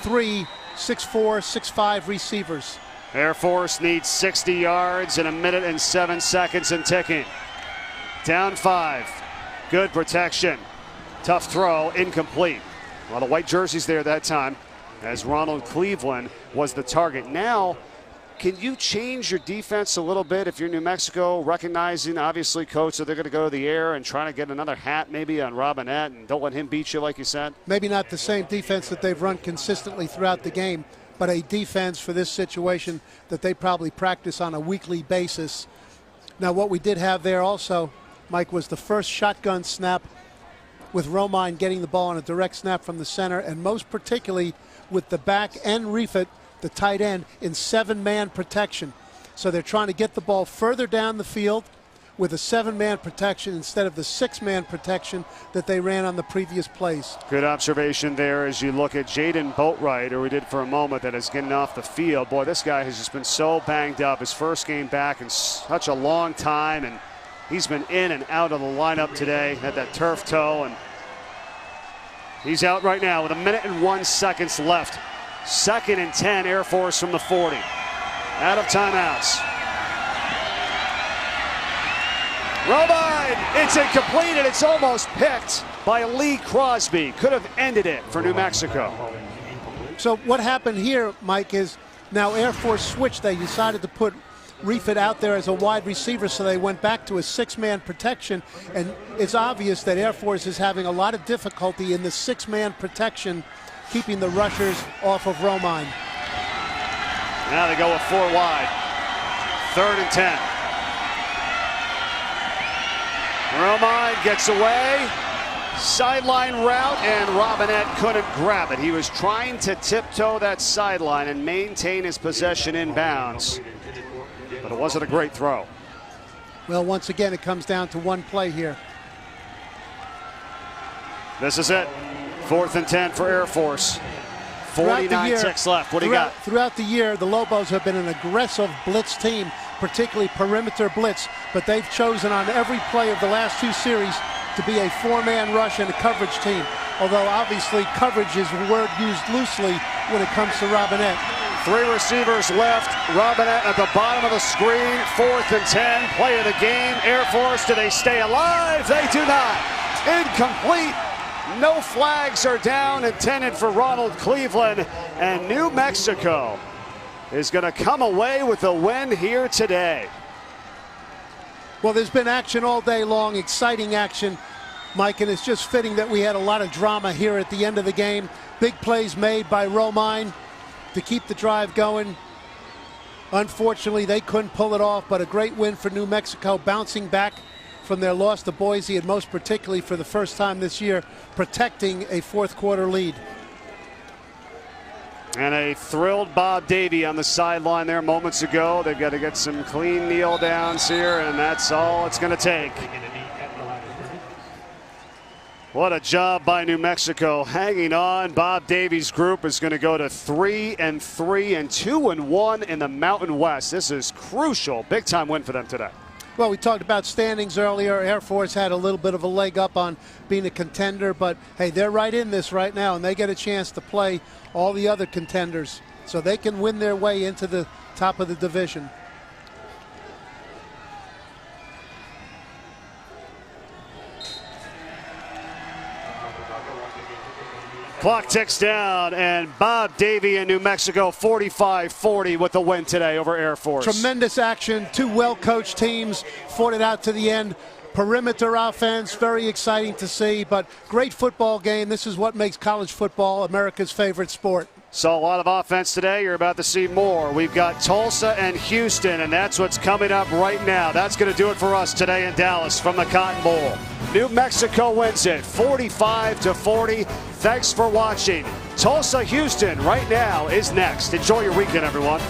3 6'4", 6'5" receivers. Air Force needs 60 yards in 1 minute and 7 seconds and ticking. Down 5. Good protection. Tough throw, incomplete. Well, the white jerseys there that time, as Ronald Cleveland was the target. Now, can you change your defense a little bit if you're New Mexico, recognizing, obviously, Coach, that they're going to go to the air and trying to get another hat maybe on Robinette and don't let him beat you like you said? Maybe not the same defense that they've run consistently throughout the game, but a defense for this situation that they probably practice on a weekly basis. Now, what we did have there also, Mike, was the first shotgun snap with Romine getting the ball on a direct snap from the center, and most particularly with the back and Refit, the tight end, in 7-man protection. So they're trying to get the ball further down the field with a 7-man protection instead of the 6-man protection that they ran on the previous plays. Good observation there as you look at Jaden Boatwright, or we did for a moment, that is getting off the field. Boy, this guy has just been so banged up. His first game back in such a long time, and he's been in and out of the lineup today. Had that turf toe, and he's out right now with 1 minute and 1 second left. 2nd and 10, Air Force from the 40. Out of timeouts. Romine, it's incomplete, and it's almost picked by Lee Crosby. Could have ended it for New Mexico. So what happened here, Mike, is now Air Force switched. They decided to put Refit out there as a wide receiver, so they went back to a 6-man protection, and it's obvious that Air Force is having a lot of difficulty in the 6-man protection, keeping the rushers off of Romine. Now they go with 4 wide. 3rd and 10. Romine gets away. Sideline route, and Robinette couldn't grab it. He was trying to tiptoe that sideline and maintain his possession inbounds, but it wasn't a great throw. Well, once again, it comes down to one play here. This is it. 4th and 10 for Air Force. 49 ticks left. What do you got? Throughout the year, the Lobos have been an aggressive blitz team, particularly perimeter blitz, but they've chosen on every play of the last 2 series to be a 4-man rush and a coverage team. Although obviously coverage is a word used loosely when it comes to Robinette. 3 receivers left. Robinette at the bottom of the screen. 4th and 10. Play of the game. Air Force, do they stay alive? They do not. Incomplete. No flags are down, intended for Ronald Cleveland, and New Mexico is going to come away with a win here today. Well, there's been action all day long, exciting action, Mike, and it's just fitting that we had a lot of drama here at the end of the game. Big plays made by Romine to keep the drive going. Unfortunately, they couldn't pull it off, but a great win for New Mexico, bouncing back from their loss to Boise, and most particularly for the first time this year, protecting a 4th quarter lead. And a thrilled Bob Davie on the sideline there moments ago. They've got to get some clean kneel downs here, and that's all it's going to take. What a job by New Mexico hanging on. Bob Davie's group is going to go to 3-3 and 2-1 in the Mountain West. This is crucial. Big time win for them today. Well, we talked about standings earlier. Air Force had a little bit of a leg up on being a contender, but hey, they're right in this right now, and they get a chance to play all the other contenders, so they can win their way into the top of the division. Clock ticks down, and Bob Davie in New Mexico 45-40 with the win today over Air Force. Tremendous action. 2 well-coached teams fought it out to the end. Perimeter offense, very exciting to see, but great football game. This is what makes college football America's favorite sport. Saw a lot of offense today. You're about to see more. We've got Tulsa and Houston, and that's what's coming up right now. That's going to do it for us today in Dallas from the Cotton Bowl. New Mexico wins it 45-40. Thanks for watching. Tulsa, Houston right now is next. Enjoy your weekend, everyone.